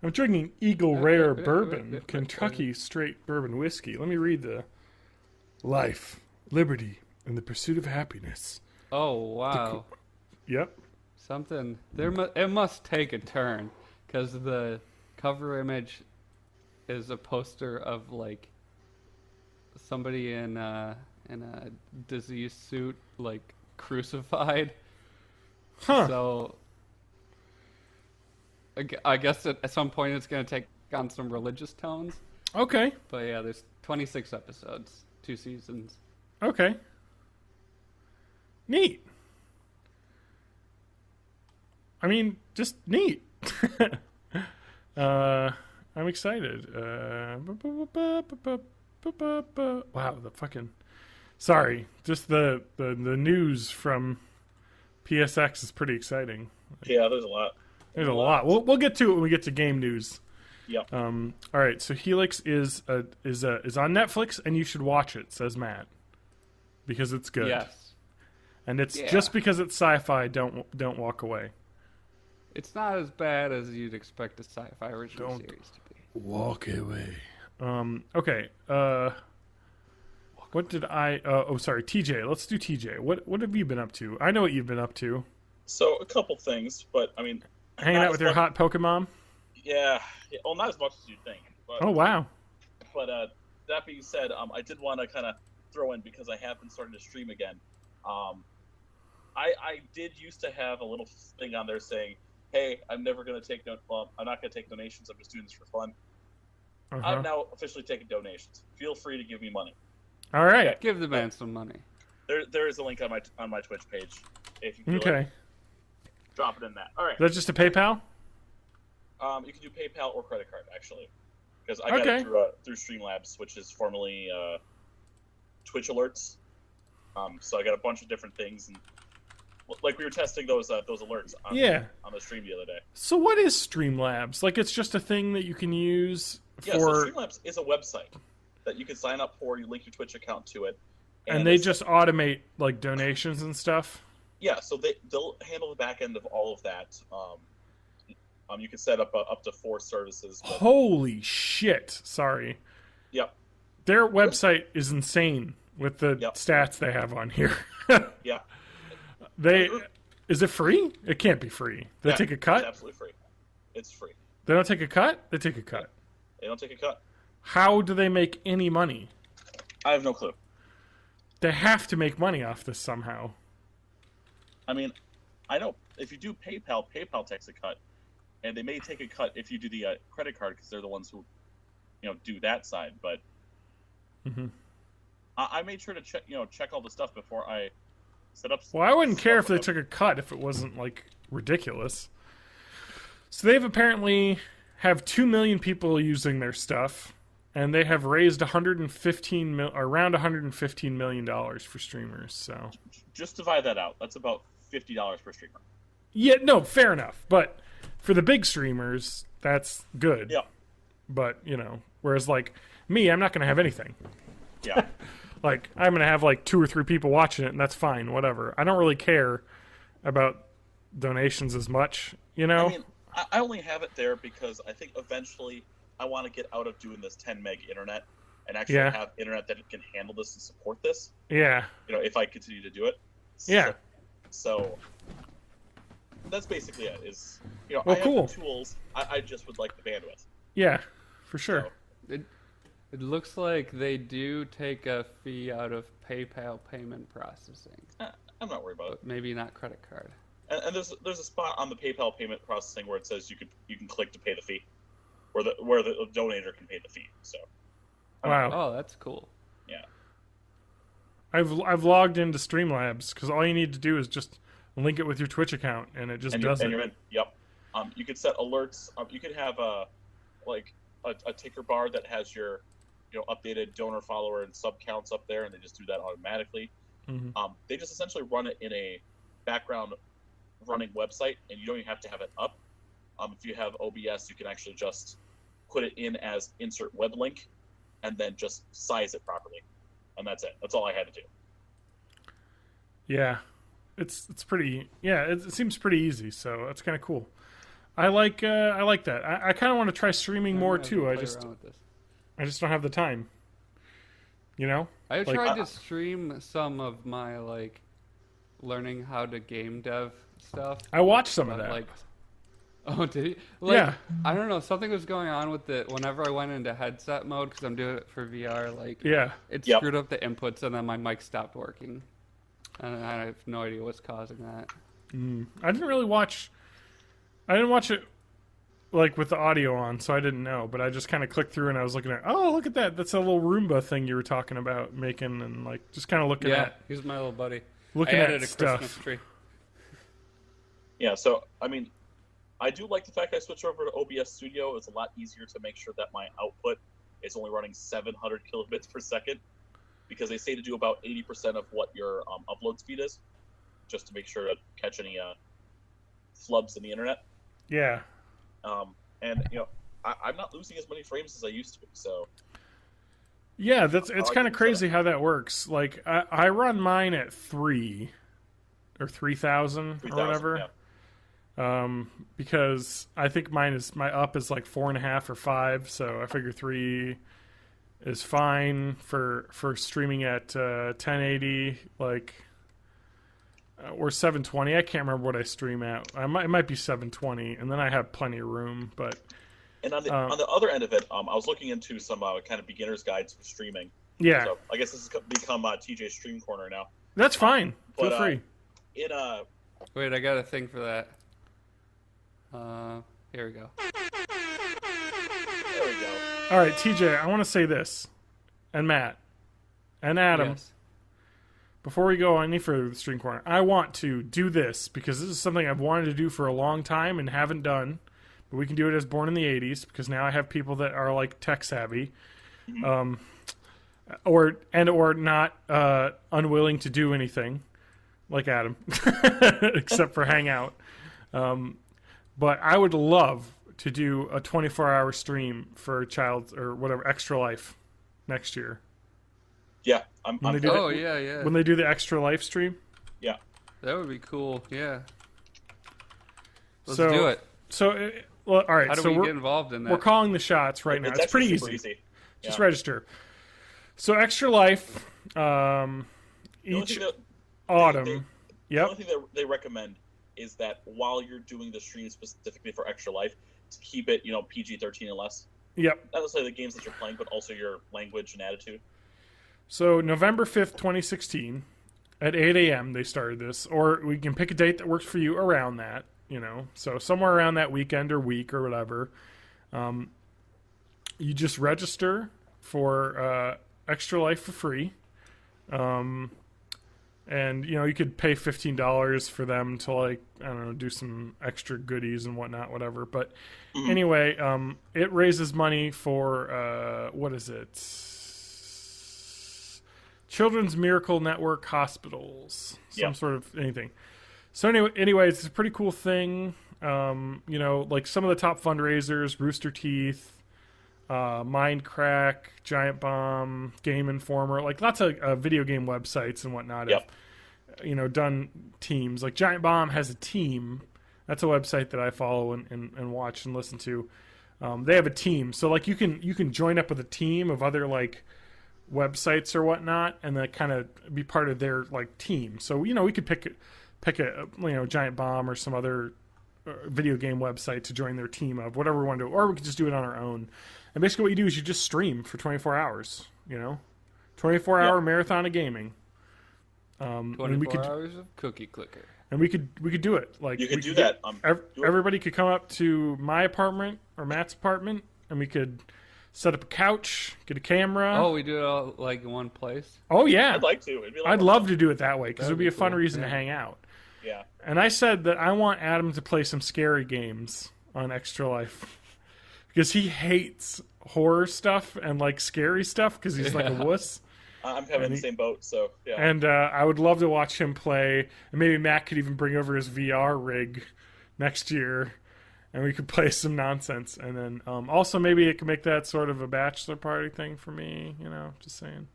I'm drinking Eagle Rare Bourbon, Kentucky Straight Bourbon Whiskey. Let me read the life, liberty, and the pursuit of happiness. Oh wow! Yep. Something there. It must take a turn, because the cover image is a poster of like somebody in a disease suit, like crucified. Huh. So I guess at some point it's going to take on some religious tones. Okay. But yeah, there's 26 episodes, 2 seasons. Okay. Neat. I mean, just neat. I'm excited. Wow, the fucking... Sorry, just the news from PSX is pretty exciting. Yeah, there's a lot. There's a lot. We'll get to it when we get to game news. Yep. All right. So Helix is on Netflix, and you should watch it. Says Matt, because it's good. Yes. And it's just because it's sci-fi. Don't walk away. It's not as bad as you'd expect a sci-fi original series to be. Walk away. Okay. What did I? Sorry, TJ. Let's do TJ. What have you been up to? I know what you've been up to. So a couple things, but I mean, Hanging out with your hot Pokemon. Yeah. Well, not as much as you think. But, Oh wow. But that being said, I did want to kind of throw in, because I have been starting to stream again. I did used to have a little thing on there saying, "Hey, I'm never going to take I'm not going to take donations. I'm just doing this for fun." I'm now officially taking donations. Feel free to give me money. All right. Give the man some money. There is a link on my Twitch page. If you feel like drop it in that. All right. That's just a PayPal. You can do PayPal or credit card, actually, because I got it through Streamlabs, which is formerly Twitch Alerts. So I got a bunch of different things, and Like we were testing those alerts on, Yeah. on the stream the other day. So what is Streamlabs? Like, it's just a thing that you can use Yeah, so for... Streamlabs is a website that you can sign up for. You link your Twitch account to it. And they just automate, like, donations and stuff? Yeah, so they'll handle the back end of all of that. You can set up to 4 services. But... Holy shit. Sorry. Yep. Their website is insane with the stats they have on here. Yeah. Is it free? It can't be free. They take a cut? It's absolutely free. It's free. They don't take a cut? They take a cut. They don't take a cut. How do they make any money? I have no clue. They have to make money off this somehow. I mean, I know if you do PayPal, PayPal takes a cut, and they may take a cut if you do the credit card because they're the ones who, do that side. But I made sure to check all the stuff before I set up. Well, I wouldn't care if they took a cut if it wasn't like ridiculous. So they've apparently have 2 million people using their stuff, and they have raised around $115 million for streamers. So just divide that out. That's about $50 per streamer. Yeah, no, fair enough. But for the big streamers, that's good. Yeah. But whereas like me, I'm not going to have anything. Yeah. Like I'm going to have like 2 or 3 people watching it, and that's fine. Whatever. I don't really care about donations as much. I mean, I only have it there because I think eventually I want to get out of doing this 10 meg internet and actually have internet that can handle this and support this. Yeah. If I continue to do it. Yeah. So that's basically it. Well, I have cool. the tools. I just would like the bandwidth. Yeah, for sure. So, It looks like they do take a fee out of PayPal payment processing. I'm not worried about it. But maybe not credit card. And there's a spot on the PayPal payment processing where it says you can click to pay the fee, where the donator can pay the fee. So. Wow. Oh, that's cool. Yeah. I've logged into Streamlabs because all you need to do is just link it with your Twitch account, and it just does it. And you're in. Yep. You could set alerts. You could have a ticker bar that has your updated donor, follower, and sub counts up there, and they just do that automatically. Mm-hmm. They just essentially run it in a background running website, and you don't even have to have it up. If you have OBS, you can actually just put it in as insert web link, and then just size it properly, and that's it. That's all I had to do. Yeah, it's pretty. Yeah, it seems pretty easy, so that's kind of cool. I like that. I kind of want to try streaming more too. I just don't have the time. I tried to stream some of my learning how to game dev stuff. I watched some of that. Oh, did you? Yeah. I don't know. Something was going on with it whenever I went into headset mode because I'm doing it for VR. It screwed up the inputs, and then my mic stopped working. And I have no idea what's causing that. I didn't really watch. I didn't watch it with the audio on, so I didn't know. But I just kind of clicked through, and I was looking at. Oh, look at that! That's a little Roomba thing you were talking about making, and just kind of looking at. Yeah, he's my little buddy. Looking I at added a stuff. Christmas tree. Yeah, so I mean, I do like the fact I switched over to OBS Studio. It's a lot easier to make sure that my output is only running 700 kilobits per second, because they say to do about 80% of what your upload speed is, just to make sure to catch any flubs in the internet. Yeah. And I'm not losing as many frames as I used to. So. Yeah, it's kind of crazy how that works. I run mine at 3 or 3,000 or whatever. Yeah. Because I think my up is 4.5 or 5, so I figure 3 is fine for streaming at 1080 or 720. I can't remember what I stream at. It might be 720, and then I have plenty of room. But and on the other end of it, I was looking into some kind of beginner's guides for streaming. Yeah. So I guess this has become TJ's Stream Corner now. That's fine. Feel free. Wait, I got a thing for that. Here we go. There we go. All right, TJ, I want to say this, and Matt, and Adam. Yes. Before we go any further with the Stream Corner, I want to do this because this is something I've wanted to do for a long time and haven't done. But we can do it as Born in the 80s because now I have people that are tech savvy, or not unwilling to do anything. like Adam, except for Hangout. But I would love to do a 24-hour stream for Child or whatever Extra Life next year. Yeah, When they do Oh, yeah. when they do the Extra Life stream. Yeah. That would be cool. Yeah. Let's So- do it. So, well, all right. How do so we we're, get involved in that? we're calling the shots right now. It's actually pretty super easy. Yeah. Just register. So Extra Life, The only each thing that- autumn. The Yep. only thing that they recommend is that while you're doing the stream specifically for Extra Life, to keep it, PG-13 and less. Yep. Not necessarily the games that you're playing, but also your language and attitude. So November 5th, 2016, at 8 a.m. they started this, or we can pick a date that works for you around that. So somewhere around that weekend or week or whatever. You just register for Extra Life for free. And, you could pay $15 for them to, like, I don't know, do some extra goodies and whatnot, whatever. But anyway, it raises money for, what is it? Children's Miracle Network Hospitals. Some sort of anything. So anyway, it's a pretty cool thing. Like some of the top fundraisers, Rooster Teeth, Mindcrack, Giant Bomb, Game Informer, like lots of video game websites and whatnot Yep. have, done teams. Like Giant Bomb has a team. That's a website that I follow and watch and listen to. They have a team. So like you can join up with a team of other like websites or whatnot and then kind of be part of their like team. So, we could pick a Giant Bomb or some other video game website to join their team of, whatever we want to do, or we could just do it on our own. And basically what you do is you just stream for 24 hours, 24-hour marathon of gaming. 24 hours of cookie clicker. And we could do it. Like You could we do get- that. everybody could come up to my apartment or Matt's apartment, and we could set up a couch, get a camera. Oh, we do it all like in one place? Oh, yeah. I'd like to. It'd be a lot I'd more love fun. to do it that way because it would That'd be be a fun cool, reason to yeah. hang out. Yeah. And I said that I want Adam to play some scary games on Extra Life because he hates horror stuff and like scary stuff because he's like a wuss. I'm kind of in the same boat, so yeah. And I would love to watch him play. And maybe Matt could even bring over his VR rig next year, and we could play some nonsense. And then also maybe it could make that sort of a bachelor party thing for me. Just saying.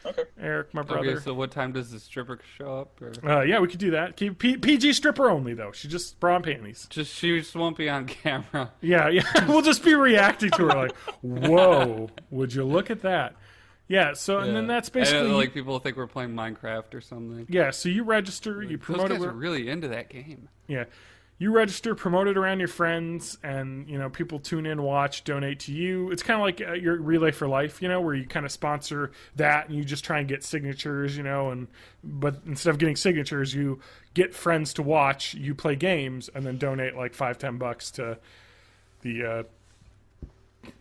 Okay. Eric, my brother. Okay, so what time does the stripper show up? Or? Yeah, we could do that. PG stripper only though. She just bra and panties. She just won't be on camera. Yeah. We'll just be reacting to her like, "Whoa, would you look at that?" Yeah. So and then that's basically And, like people think we're playing Minecraft or something. yeah. So you register, you promote Those it. guys are really into that game. Yeah. You register, promote it around your friends, and people tune in, watch, donate to you. It's kind of like your Relay for Life, where you kind of sponsor that, and you just try and get signatures, but instead of getting signatures, you get friends to watch. You play games, and then donate like $5-10 to the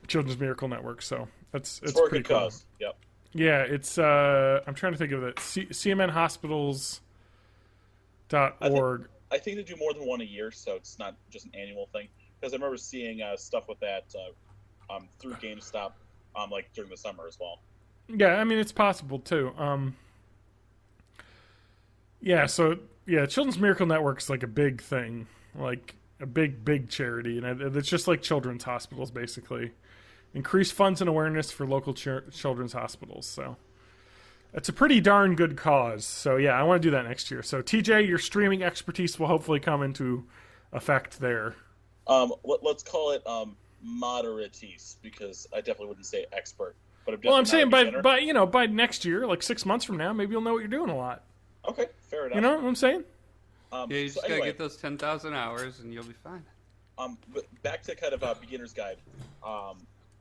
Children's Miracle Network. So it's It's for a pretty good cool. cause. Yep. Yeah, it's I'm trying to think of it. CMNhospitals.org. I think they do more than one a year, so it's not just an annual thing. Because I remember seeing stuff with that through GameStop, like during the summer as well. Yeah, I mean it's possible too. Children's Miracle Network is like a big thing, like a big charity, and it's just like children's hospitals basically. Increase funds and awareness for local children's hospitals. So it's a pretty darn good cause. So yeah, I want to do that next year. So TJ, your streaming expertise will hopefully come into effect there. Let's call it moderateese, because I definitely wouldn't say expert. But Well, I'm saying by by next year, like 6 months from now, maybe you'll know what you're doing a lot. Okay, fair enough. You know what I'm saying? Yeah, you just gotta get those 10,000 hours and you'll be fine. But back to kind of beginner's guide.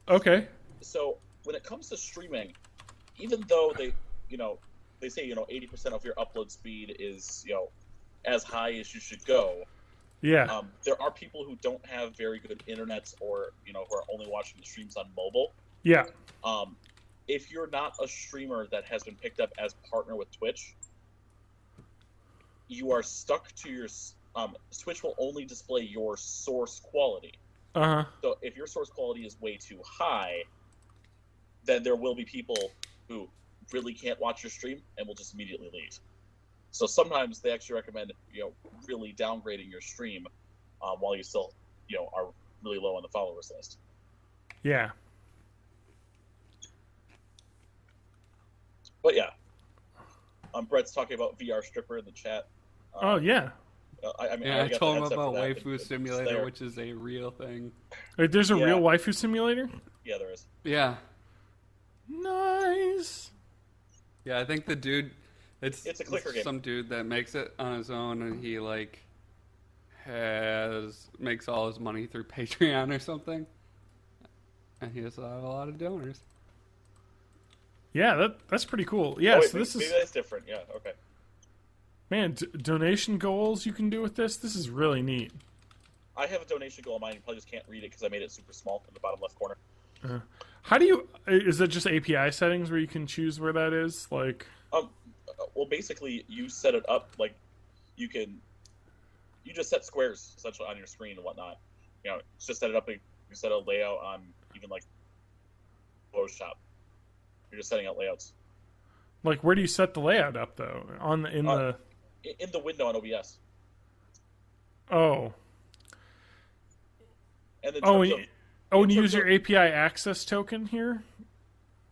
Okay. So when it comes to streaming, even though they say 80% of your upload speed is as high as you should go. Yeah. There are people who don't have very good internets, or who are only watching the streams on mobile. Yeah. If you're not a streamer that has been picked up as partner with Twitch, you are stuck to your Twitch will only display your source quality. Uh-huh. So if your source quality is way too high, then there will be people who really can't watch your stream and will just immediately leave. So sometimes they actually recommend, really downgrading your stream while you still, are really low on the followers list. Yeah. But yeah, Brett's talking about VR stripper in the chat. Oh yeah. I told him about Waifu Simulator, which is a real thing. Wait, there's a real waifu simulator? Yeah, there is. Yeah. Nice. Yeah, I think the dude, it's a clicker game. Some dude that makes it on his own, and he makes all his money through Patreon or something, and he has a lot of donors. Yeah, that's pretty cool. Yeah, so this maybe that's different. Yeah, okay. Man, donation goals you can do with this. This is really neat. I have a donation goal of mine. You probably just can't read it because I made it super small in the bottom left corner. How do you? Is it just API settings where you can choose where that is? Like, well, basically, you set it up like you just set squares essentially on your screen and whatnot. Just set it up. You set a layout on even like Photoshop. You're just setting out layouts. Like, where do you set the layout up though? In the window on OBS. Oh. And and you use your API access token here?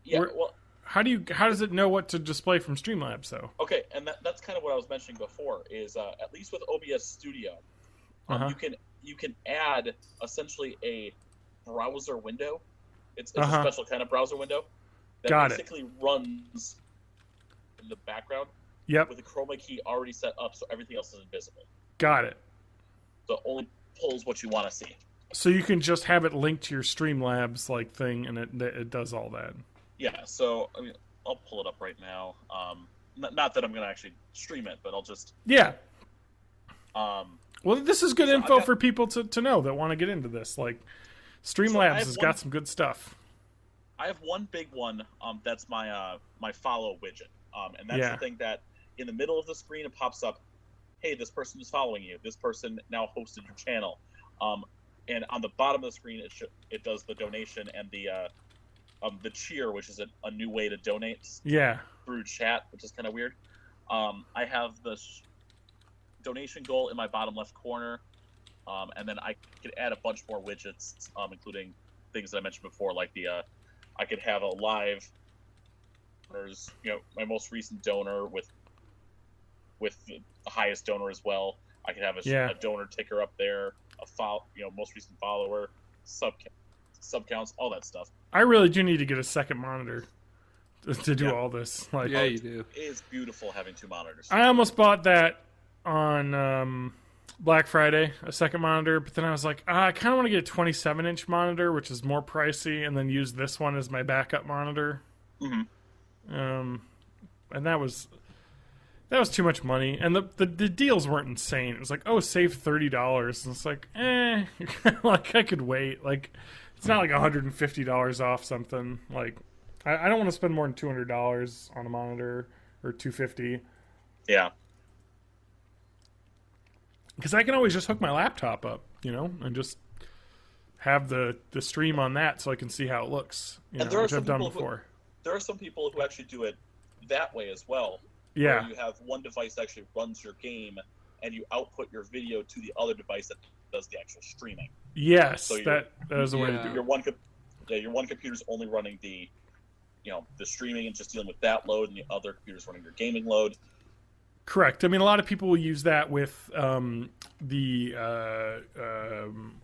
Yeah. How does it know what to display from Streamlabs though? Okay, and that's kind of what I was mentioning before. Is at least with OBS Studio, you can add essentially a browser window. It's a special kind of browser window that basically runs in the background. Yep. With the chroma key already set up, so everything else is invisible. Got it. So it only pulls what you want to see. So you can just have it linked to your Streamlabs thing, and it does all that. Yeah. So I'll pull it up right now. Not that I'm going to actually stream it, but I'll just. Yeah. Well, this is good info for people to know that want to get into this. Like, Streamlabs has got some good stuff. I have one big one. That's my my follow widget, and that's the thing that in the middle of the screen it pops up. Hey, this person is following you. This person now hosted your channel. And on the bottom of the screen, it does the donation and the cheer, which is a new way to donate. Yeah. Through chat, which is kind of weird. I have the donation goal in my bottom left corner, and then I could add a bunch more widgets, including things that I mentioned before, like I could have a live donors, my most recent donor with the highest donor as well. I could have a donor ticker up there, most recent follower, sub counts, all that stuff. I really do need to get a second monitor to do all this. You do. It is beautiful having two monitors. I almost bought that on Black Friday, a second monitor, but then I was like, I kind of want to get a 27-inch monitor, which is more pricey, and then use this one as my backup monitor. Mm-hmm. And that was too much money, and the deals weren't insane. It was like, save $30, and it's like, like I could wait. Like, it's not like $150 off something. Like, I don't want to spend more than $200 on a monitor or $250. Yeah. Because I can always just hook my laptop up, and just have the stream on that so I can see how it looks, which I've done before. There are some people who actually do it that way as well. Yeah. Where you have one device that actually runs your game, and you output your video to the other device that does the actual streaming. Yes, so that is a way to do it. Your one computer's only running the streaming and just dealing with that load, and the other computer's running your gaming load. Correct. I mean, a lot of people will use that with the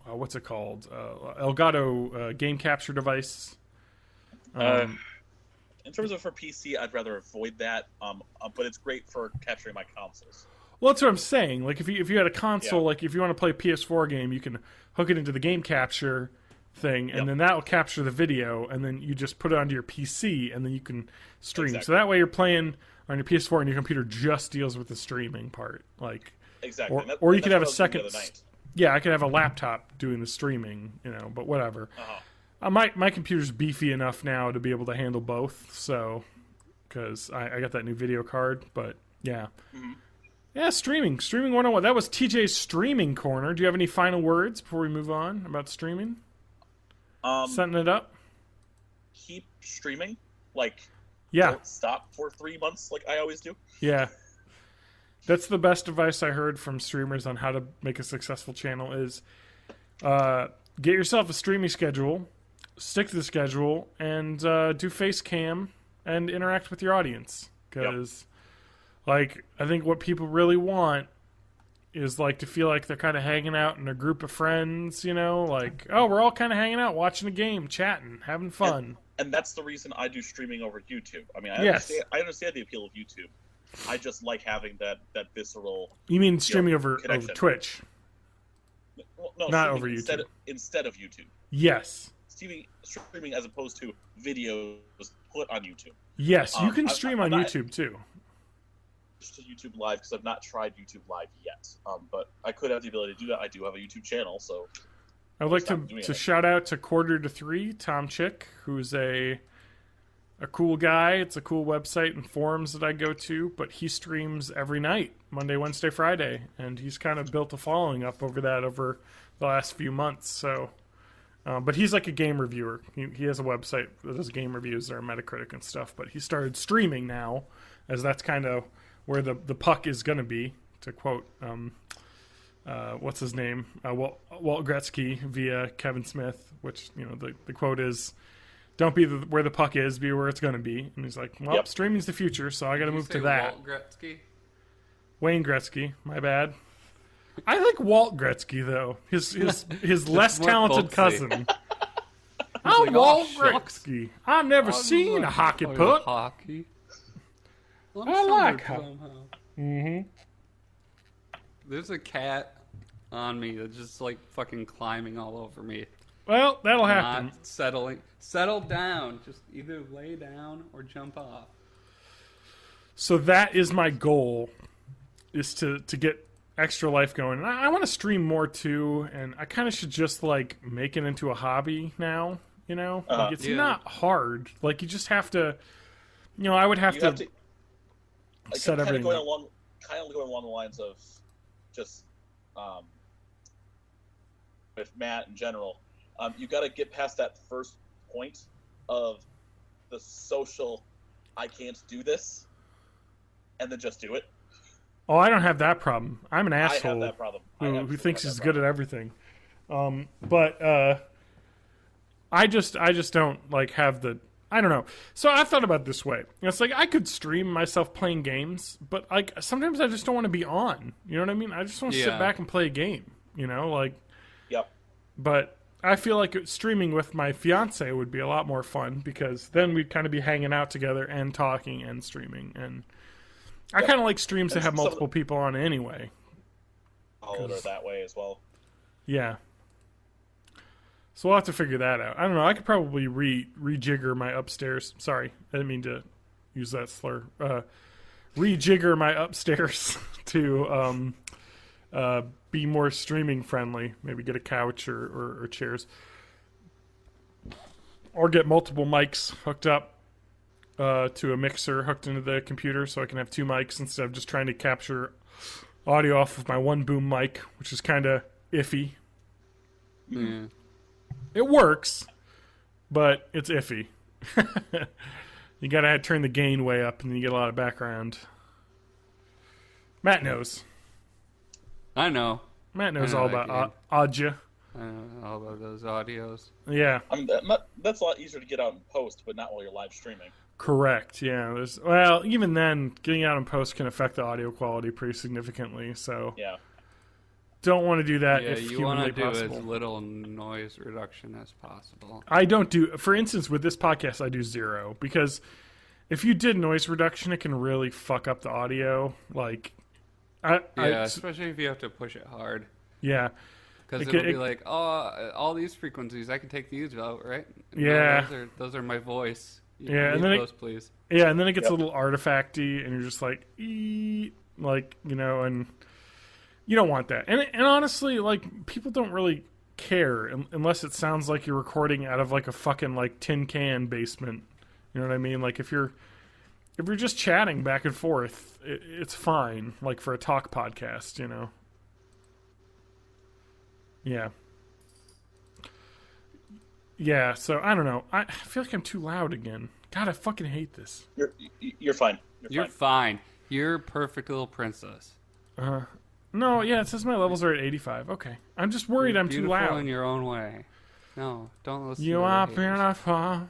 what's it called? Elgato game capture device. In terms of for PC, I'd rather avoid that. But it's great for capturing my consoles. Well, that's what I'm saying. Like, if you had a console, like if you want to play a PS4 game, you can hook it into the game capture thing, and then that will capture the video, and then you just put it onto your PC, and then you can stream. Exactly. So that way you're playing on your PS4, and your computer just deals with the streaming part. Like, exactly. Or you could have a second. Yeah, I could have a laptop doing the streaming, but whatever. My computer's beefy enough now to be able to handle both, so because I got that new video card, but yeah. Mm-hmm. Yeah, streaming 101. That was TJ's streaming corner. Do you have any final words before we move on about streaming? Setting it up? Keep streaming. Yeah. Don't stop for 3 months like I always do. Yeah. That's the best advice I heard from streamers on how to make a successful channel is get yourself a streaming schedule, stick to the schedule, and do face cam and interact with your audience. Because, like, I think what people really want is, like, to feel like they're kind of hanging out in a group of friends, you know? Like, oh, we're all kind of hanging out, watching a game, chatting, having fun. And that's the reason I do streaming over YouTube. I mean, I understand the appeal of YouTube. I just like having that visceral. You mean streaming over Twitch? Well, no, not over YouTube. Instead of YouTube. Yes. Streaming as opposed to videos put on YouTube. Yes, you can stream on YouTube too. To YouTube Live because I've not tried YouTube Live yet, but I could have the ability to do that. I do have a YouTube channel, so I'd like to shout out to Quarter to Three, Tom Chick, who's a cool guy. It's a cool website and forums that I go to, but he streams every night, Monday, Wednesday, Friday, and he's kind of built a following up over the last few months. So, but he's like a game reviewer. He has a website that does game reviews or Metacritic and stuff, but he started streaming now, as that's kind of where the puck is going to be, to quote, what's his name? Walt Gretzky via Kevin Smith, which, you know, the quote is, don't be where the puck is, be where it's going to be. And he's like, well, streaming's the future, so I got to move to that. Walt Gretzky? Wayne Gretzky, my bad. I like Walt Gretzky, though. His less talented cousin. I'm like, Walt Gretzky. I've never seen a hockey puck. Hockey. I like how. Mm-hmm. There's a cat on me that's just like fucking climbing all over me. Well, that'll happen. Not settling. Settle down. Just either lay down or jump off. So that is my goal, is to get Extra Life going. And I want to stream more too, and I kind of should just like make it into a hobby now. You know, like, it's not hard. Like, you just have to. You know, I would have to set everything. Kind of going along the lines of just with Matt in general. You got to get past that first point of the social, I can't do this, and then just do it. Oh, I don't have that problem. I'm an asshole. I have that problem. Who thinks he's good at everything. But I just don't like have the. I don't know. So I thought about it this way. It's like I could stream myself playing games, but like sometimes I just don't want to be on. You know what I mean? I just want to sit back and play a game. You know, like. Yep. But I feel like streaming with my fiance would be a lot more fun because then we'd kind of be hanging out together and talking and streaming. And I kind of like streams that have multiple people on anyway. All are that way as well. Yeah. So we'll have to figure that out. I don't know. I could probably rejigger my upstairs. Sorry, I didn't mean to use that slur. Rejigger my upstairs to be more streaming friendly. Maybe get a couch or chairs. Or get multiple mics hooked up to a mixer hooked into the computer so I can have two mics instead of just trying to capture audio off of my one boom mic, which is kind of iffy. Yeah. It works, but it's iffy. You gotta turn the gain way up, and then you get a lot of background. Matt knows. I know. Matt knows all about audio. I know all about those audios. Yeah. I mean, that's a lot easier to get out in post, but not while you're live streaming. Correct. Yeah. Well, even then, getting out in post can affect the audio quality pretty significantly. So. Yeah. Don't want to do that if you humanly want to do possible. as little noise reduction as possible. I don't do, for instance, with this podcast, I do 0 because if you did noise reduction, it can really fuck up the audio. Like, especially if you have to push it hard. Yeah, because it'll be like, oh, all these frequencies, I can take these out, right? Yeah, no, those are my voice. And then please. Yeah, and then it gets a little artifacty, and you're just like, like, you know, and. You don't want that. And honestly, like, people don't really care unless it sounds like you're recording out of, like, a fucking, like, tin can basement. You know what I mean? Like, if you're just chatting back and forth, it's fine, like, for a talk podcast, you know? Yeah. Yeah, so, I don't know. I feel like I'm too loud again. God, I fucking hate this. You're fine. You're fine. You're a perfect little princess. No, yeah, it says my levels are at 85. Okay. I'm just worried I'm too Beautiful loud. in your own way. No, don't listen to You the are haters. beautiful.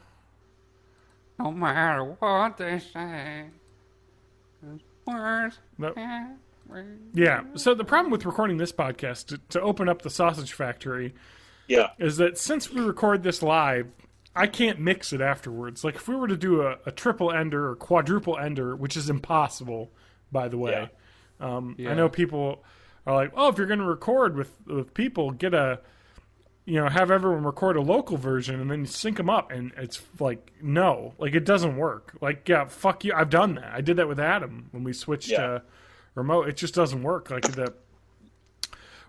No matter what they say. Words. Nope. Yeah, so the problem with recording this podcast, to open up the sausage factory, is that since we record this live, I can't mix it afterwards. Like, if we were to do a triple ender or quadruple ender, which is impossible, by the way. I know people are like, oh, if you're going to record with people, get have everyone record a local version and then sync them up. And it's like, no, like, it doesn't work. Like, yeah, fuck you. I've done that. I did that with Adam when we switched to remote. It just doesn't work. Like,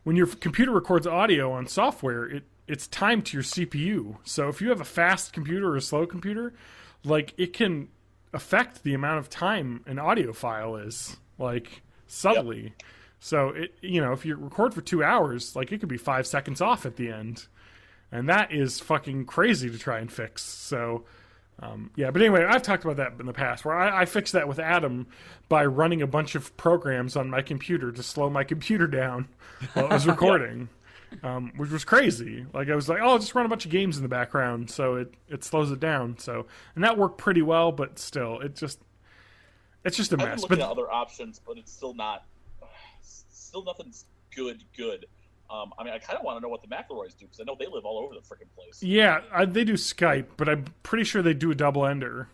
when your computer records audio on software, it's timed to your CPU. So if you have a fast computer or a slow computer, like, it can affect the amount of time an audio file is, like, subtly. Yep. So if you record for 2 hours, like, it could be 5 seconds off at the end, and that is fucking crazy to try and fix. So, but anyway, I've talked about that in the past, where I fixed that with Adam by running a bunch of programs on my computer to slow my computer down while it was recording, which was crazy. Like, I was like, oh, I'll just run a bunch of games in the background, so it slows it down. So, and that worked pretty well, but still, it's just a mess. I've been looking at other options, but it's still not. Still nothing's good. I mean, I kind of want to know what the McElroys do, because I know they live all over the freaking place. Yeah, they do Skype, but I'm pretty sure they do a double ender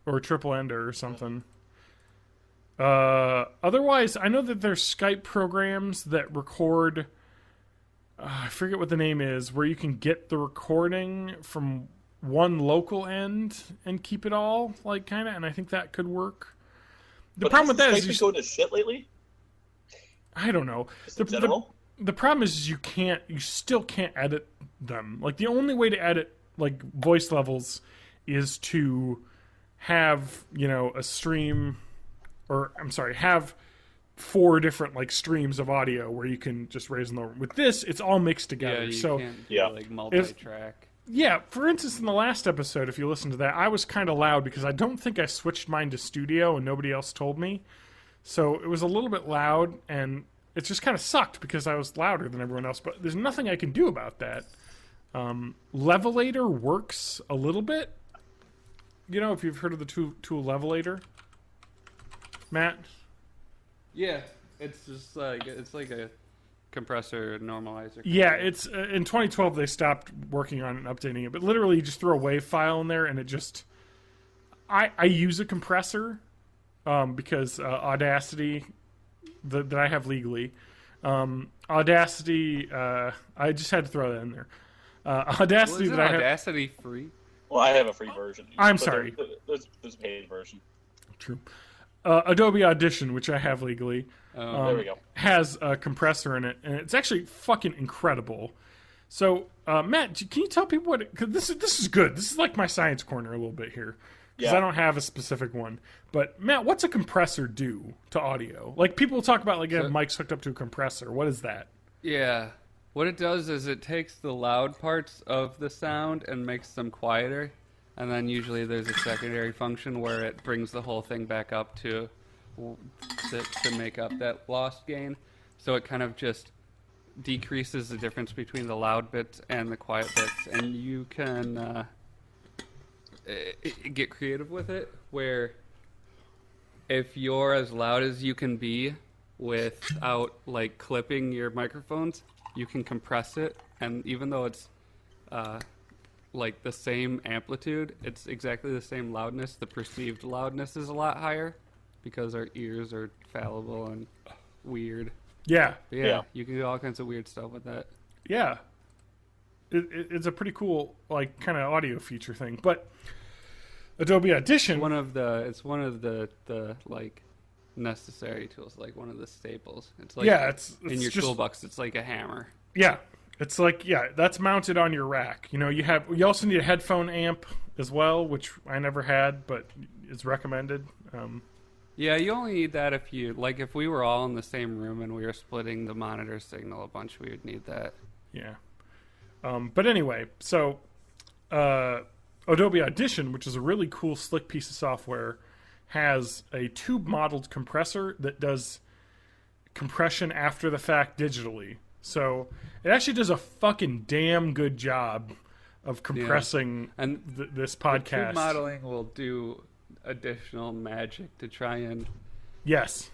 or a triple ender or something. Otherwise, I know that there's Skype programs that record. I forget what the name is, where you can get the recording from one local end and keep it all, like, kind of, and I think that could work. The problem with that is you going to shit lately. I don't know. The problem is you still can't edit them. Like, the only way to edit, like, voice levels is to have, a stream, or I'm sorry, have 4 different, like, streams of audio where you can just raise and lower. With this, it's all mixed together. You so can't do, like, multi-track. Yeah, for instance, in the last episode, if you listen to that, I was kind of loud because I don't think I switched mine to studio and nobody else told me. So it was a little bit loud, and it just kind of sucked because I was louder than everyone else. But there's nothing I can do about that. Levelator works a little bit. If you've heard of the tool Levelator, Matt. Yeah, it's just like a compressor normalizer. Yeah, it's in 2012 they stopped working on it and updating it. But literally, you just throw a WAV file in there, and it just. I use a compressor. Because Audacity, that I have legally, Audacity, I just had to throw that in there. Audacity that I have. Audacity free? Well, I have a free version. I'm sorry. There's a paid version. True. Adobe Audition, which I have legally, there we go. has a compressor in it, and it's actually fucking incredible. So, Matt, can you tell people what? Because this is good. This is like my science corner a little bit here. Because I don't have a specific one. But, Matt, what's a compressor do to audio? Like, people talk about, like, have mics hooked up to a compressor. What is that? Yeah. What it does is it takes the loud parts of the sound and makes them quieter. And then usually there's a secondary function where it brings the whole thing back up to make up that lost gain. So it kind of just decreases the difference between the loud bits and the quiet bits. And you can... get creative with it, where if you're as loud as you can be without, like, clipping your microphones, you can compress it, and even though it's like the same amplitude, it's exactly the same loudness. The perceived loudness is a lot higher because our ears are fallible and weird. Yeah. Yeah, you can do all kinds of weird stuff with that. Yeah. It's a pretty cool, like, kind of audio feature thing, but Adobe Audition. It's one of the like necessary tools, like one of the staples. It's like it's in your just, toolbox. It's like a hammer. Yeah, it's like that's mounted on your rack. You also need a headphone amp as well, which I never had, but it's recommended. Yeah, you only need that if we were all in the same room and we were splitting the monitor signal a bunch, we would need that. Yeah. But anyway, so Adobe Audition, which is a really cool, slick piece of software, has a tube modeled compressor that does compression after the fact digitally. So it actually does a fucking damn good job of compressing And this Tube podcast. modeling will do additional magic to try and Yes.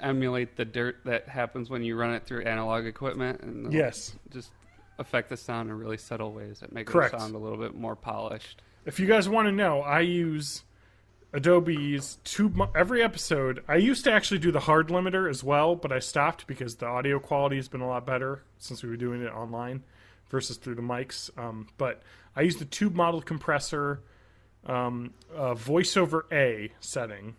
emulate the dirt that happens when you run it through analog equipment, and Yes. just affect the sound in really subtle ways that make Correct. it sound a little bit more polished. If you guys want to know, I use Adobe's every episode. I used to actually do the hard limiter as well, but I stopped because the audio quality has been a lot better since we were doing it online versus through the mics. But I use the tube model compressor voiceover A setting,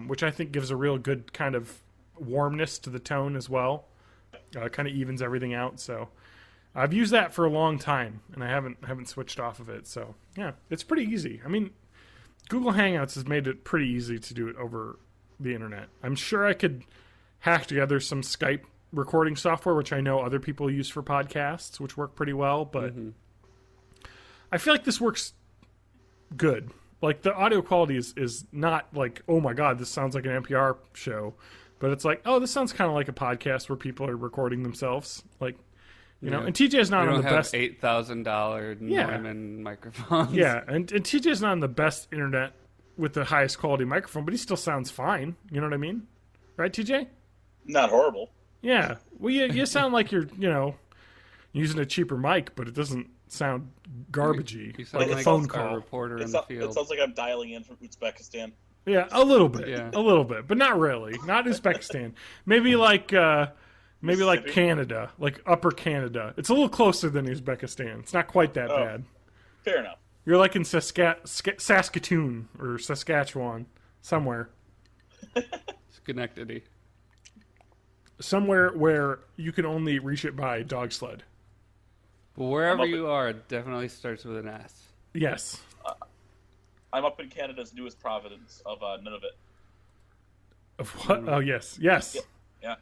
which I think gives a real good kind of warmness to the tone as well. Kind of evens everything out. So I've used that for a long time, and I haven't switched off of it. So yeah, it's pretty easy. I mean, Google Hangouts has made it pretty easy to do it over the internet. I'm sure I could hack together some Skype recording software, which I know other people use for podcasts, which work pretty well, but I feel like this works good. Like, the audio quality is not like, oh my god, this sounds like an NPR show, but it's like, oh, this sounds kind of like a podcast where people are recording themselves. Like, you know, and TJ's not We on don't the have best $8,000 Neumann microphones. Yeah, and TJ's not on the best internet with the highest quality microphone, but he still sounds fine. You know what I mean? Right, TJ? Not horrible. Yeah. Well, you sound like you're, using a cheaper mic, but it doesn't sound garbagey. You sound like a like phone a call. reporter in It the field. sounds like I'm dialing in from Uzbekistan. Yeah, a little bit. Yeah. A little bit, but not really. Not Uzbekistan. Maybe like Mississippi? Canada, like Upper Canada. It's a little closer than Uzbekistan. It's not quite that bad. Fair enough. You're like in Saskatoon or Saskatchewan, somewhere. Schenectady. Somewhere where you can only reach it by dog sled. But wherever up you are, it definitely starts with an S. Yes. I'm up in Canada's newest province of Nunavut. Of what? Oh, yes. Yes. Yeah.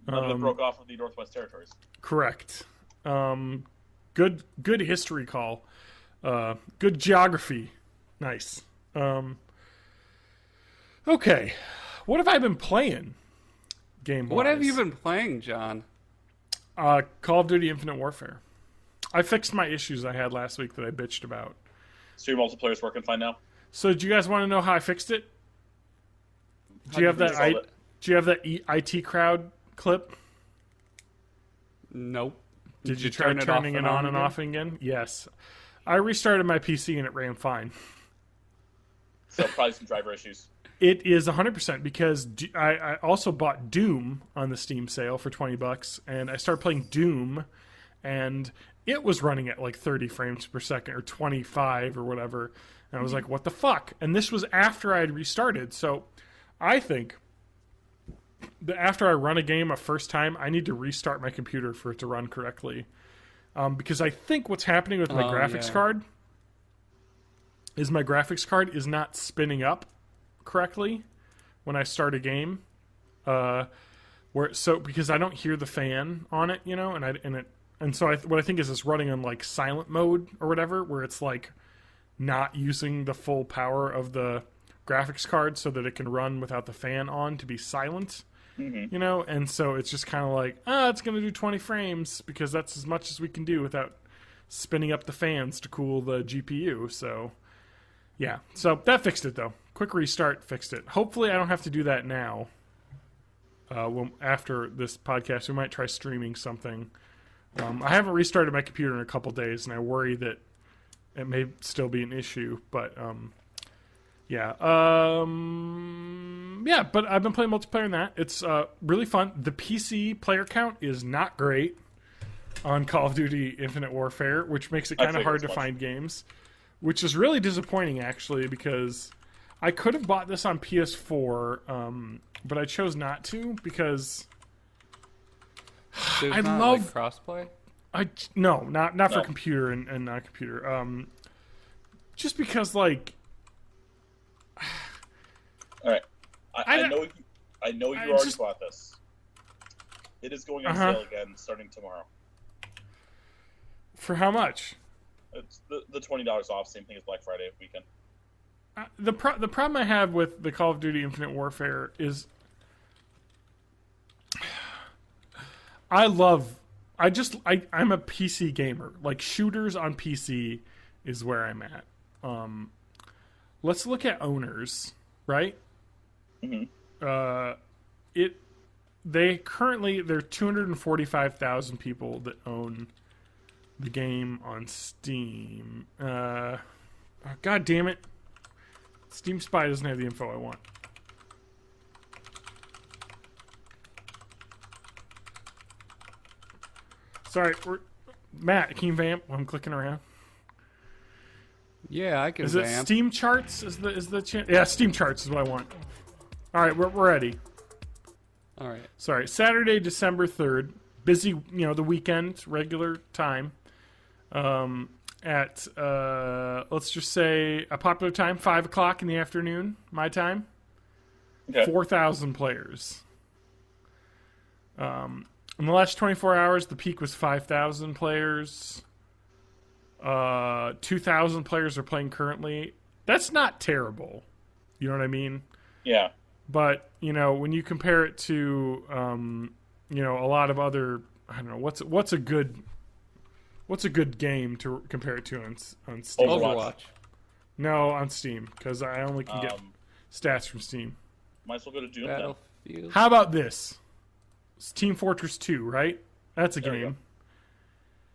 Nunavut broke off of the Northwest Territories. Correct. Good history call. Good geography. Nice. Okay. What have I been playing? Game-wise? What have you been playing, John? Call of Duty Infinite Warfare. I fixed my issues I had last week that I bitched about. So your multiplayer's working fine now? So, do you guys want to know how I fixed it? Do you have that? Do you have that IT crowd clip? Nope. Did you try turning it on and off again? Yes. I restarted my PC and it ran fine. So probably some driver issues. It is 100% because I also bought Doom on the Steam sale for $20, and I started playing Doom, and it was running at like 30 frames per second or 25 or whatever. And I was like, what the fuck? And this was after I had restarted. So I think that after I run a game a first time, I need to restart my computer for it to run correctly. Because I think what's happening with my graphics card is my graphics card is not spinning up correctly when I start a game. Because I don't hear the fan on it, and so what I think is it's running on like silent mode or whatever, where it's like not using the full power of the graphics card so that it can run without the fan on to be silent. And so it's just kind of like, it's going to do 20 frames because that's as much as we can do without spinning up the fans to cool the GPU. So, yeah. So that fixed it, though. Quick restart fixed it. Hopefully I don't have to do that now. After this podcast, we might try streaming something. I haven't restarted my computer in a couple days, and I worry that it may still be an issue. But, yeah. But I've been playing multiplayer in that. It's really fun. The PC player count is not great on Call of Duty Infinite Warfare, which makes it kind of hard to find games, which is really disappointing, actually, because I could have bought this on PS4, but I chose not to because There's I not, love crossplay. Not for computer and not computer. Just because, like, all right, I know you already bought this. It is going on sale again starting tomorrow. For how much? It's the $20 off, same thing as Black Friday weekend. the problem I have with the Call of Duty Infinite Warfare is I'm a PC gamer. Like, shooters on PC is where I'm at. Let's look at owners, right? Mm-hmm. There are 245,000 people that own the game on Steam. God damn it. Steam Spy doesn't have the info I want. Sorry, Matt, can you vamp while I'm clicking around? Yeah, I can Is it vamp. Steam Charts? Yeah, Steam Charts is what I want. All right, we're ready. All right. Sorry, Saturday, December 3rd. Busy, the weekend, regular time. At, let's just say, a popular time, 5 o'clock in the afternoon, my time. Okay. 4,000 players. In the last 24 hours, the peak was 5,000 players. 2,000 players are playing currently. That's not terrible. You know what I mean? Yeah. But, when you compare it to, a lot of other, I don't know, what's a good game to compare it to on Steam? Overwatch. No, on Steam, because I only can get stats from Steam. Might as well go to Doom then. Battlefield. How about this? It's Team Fortress 2, right? That's a There we game. go.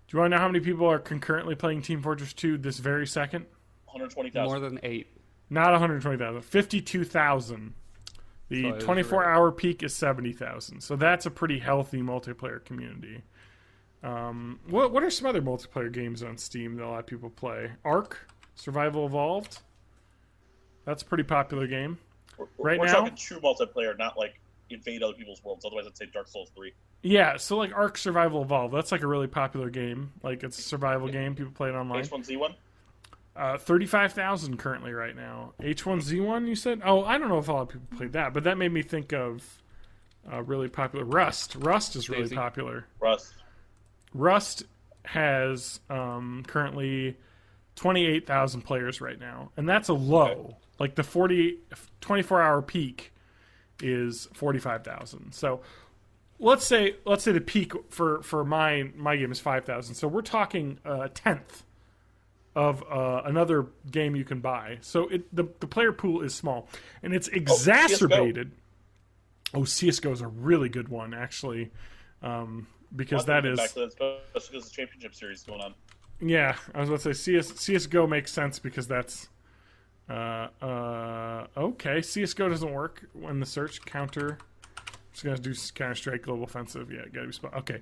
Do you want to know how many people are concurrently playing Team Fortress 2 this very second? 120,000. More than 8. Not 120,000. 52,000. The So I was 24-hour peak is 70,000. So that's a pretty healthy multiplayer community. What are some other multiplayer games on Steam that a lot of people play? Ark? Survival Evolved? That's a pretty popular game. We're now? talking true multiplayer, not like invade other people's worlds. Otherwise, I'd say Dark Souls 3. Yeah, so like Ark Survival Evolved, that's like a really popular game. Like, it's a survival game. People play it online. H1Z1? 35,000 currently right now. H1Z1, you said? Oh, I don't know if a lot of people played that, but that made me think of really popular Rust. Rust is really Daisy. popular. Rust has currently 28,000 players right now, and that's a low. Okay. Like the 24-hour peak is 45,000. So let's say the peak for my game is 5,000. So we're talking a tenth of another game you can buy. So the player pool is small, and it's exacerbated. CSGO is a really good one, actually, because that is back to that, especially because the championship series is going on. Yeah, I was about to say CSGO makes sense because that's okay. CSGO doesn't work when the search counter. I'm just gonna do Counter-Strike Global Offensive. Yeah, gotta be spot. Okay,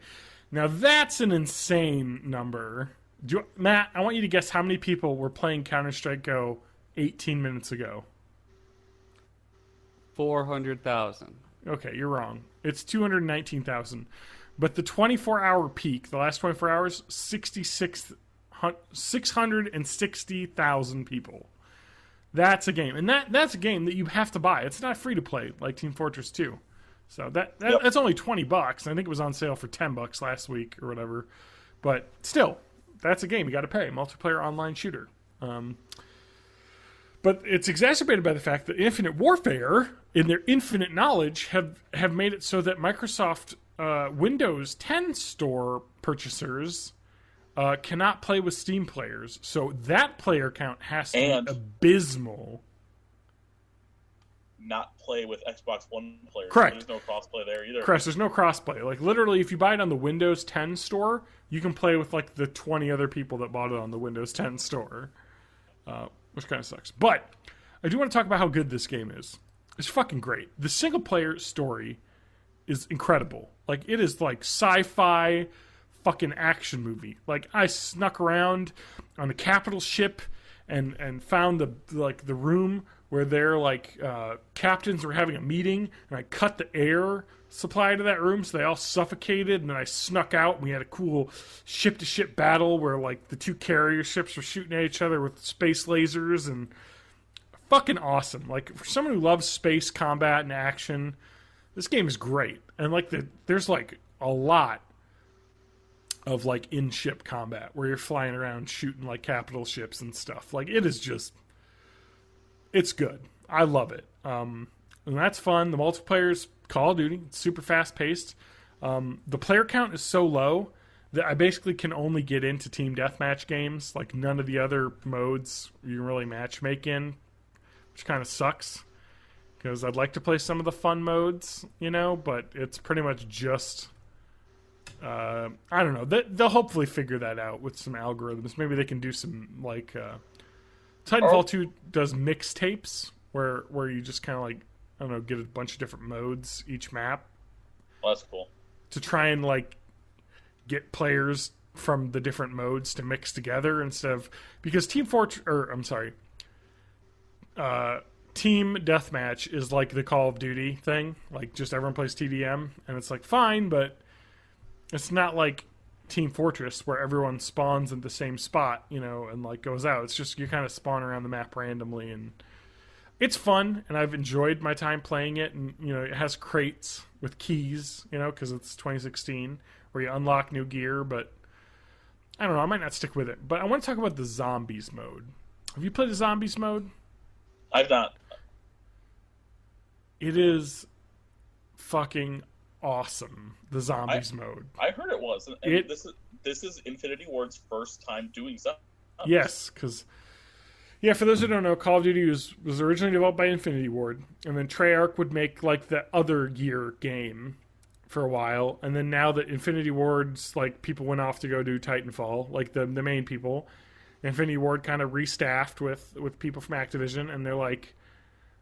now that's an insane number. Matt, I want you to guess how many people were playing Counter-Strike Go 18 minutes ago. 400,000. Okay, you're wrong. It's 219,000. But the 24-hour peak, the last 24 hours, 660,000 people. That's a game. And that's a game that you have to buy. It's not free to play like Team Fortress 2. So that's only $20. I think it was on sale for $10 last week or whatever. But still, that's a game you got to pay. Multiplayer online shooter. But it's exacerbated by the fact that Infinite Warfare, in their infinite knowledge, have made it so that Microsoft Windows 10 store purchasers cannot play with Steam players. So that player count has to be abysmal. Not play with Xbox One players. Correct. There's no crossplay there either. Correct. There's no crossplay. Like, literally, if you buy it on the Windows 10 store, you can play with, like, the 20 other people that bought it on the Windows 10 store. Which kind of sucks. But I do want to talk about how good this game is. It's fucking great. The single-player story is incredible. Like, it is, like, sci-fi fucking action movie. Like, I snuck around on the capital ship and found the room where their captains were having a meeting, and I cut the air supply to that room so they all suffocated, and then I snuck out and we had a cool ship to ship battle where like the two carrier ships were shooting at each other with space lasers, and fucking awesome. Like, for someone who loves space combat and action, this game is great. And like there's like a lot of like in-ship combat where you're flying around shooting like capital ships and stuff. Like, it is just it's good. I love it. And that's fun. The multiplayer's Call of Duty. It's super fast paced. The player count is so low that I basically can only get into team deathmatch games. Like none of the other modes you can really matchmake in, which kind of sucks. Because I'd like to play some of the fun modes, but it's pretty much just... I don't know. They'll hopefully figure that out with some algorithms. Maybe they can do some, like... Titanfall 2 does mixtapes, where you just kind of, like, I don't know, get a bunch of different modes each map. Well, that's cool. To try and, like, get players from the different modes to mix together instead of... Because Team Deathmatch is like the Call of Duty thing. Like, just everyone plays TDM, and it's, like, fine, but it's not like Team Fortress where everyone spawns in the same spot, and, like, goes out. It's just you kind of spawn around the map randomly, and it's fun, and I've enjoyed my time playing it, and, it has crates with keys, because it's 2016, where you unlock new gear, but I don't know, I might not stick with it. But I want to talk about the Zombies mode. Have you played the Zombies mode? I've not. It is fucking awesome, the Zombies mode. I heard it was. And this is Infinity Ward's first time doing Zombies. Yes, because... Yeah, for those who don't know, Call of Duty was originally developed by Infinity Ward, and then Treyarch would make, like, the other gear game for a while, and then now that Infinity Ward's, like, people went off to go do Titanfall, like, the main people, Infinity Ward kind of restaffed with people from Activision, and they're like,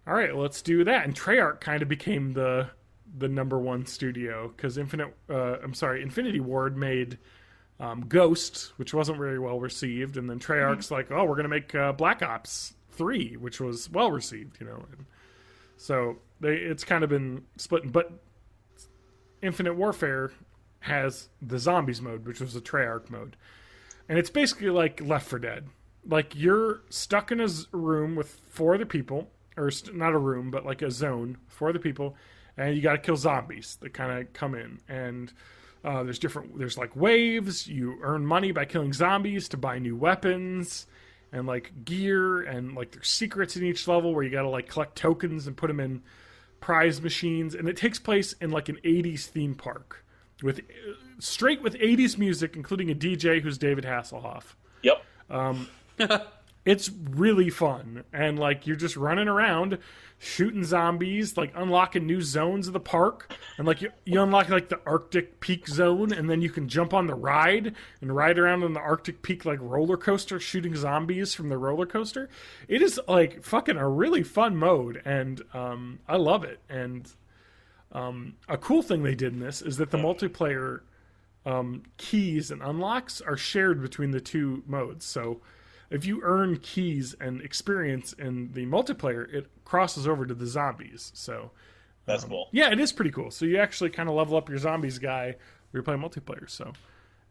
all right, let's do that. And Treyarch kind of became the number one studio, because Infinity Ward made Ghost, which wasn't very well received, and then Treyarch's like, oh, we're going to make Black Ops 3, which was well received, And so it's kind of been split. But Infinite Warfare has the Zombies mode, which was the Treyarch mode. And it's basically like Left 4 Dead. Like, you're stuck in a room with 4 other people, or not a room, but like a zone, 4 other people, and you got to kill zombies that kind of come in. And there's like waves. You earn money by killing zombies to buy new weapons and like gear, and like there's secrets in each level where you got to like collect tokens and put them in prize machines. And it takes place in like an 80s theme park with 80s music, including a DJ who's David Hasselhoff. Yep. It's really fun, and like you're just running around shooting zombies, like unlocking new zones of the park, and like you unlock like the Arctic Peak zone, and then you can jump on the ride and ride around on the Arctic Peak like roller coaster, shooting zombies from the roller coaster. It is like fucking a really fun mode, and I love it. And a cool thing they did in this is that the multiplayer keys and unlocks are shared between the two modes. So if you earn keys and experience in the multiplayer, it crosses over to the zombies. So that's cool. Yeah, it is pretty cool. So you actually kind of level up your zombies guy when you're playing multiplayer. So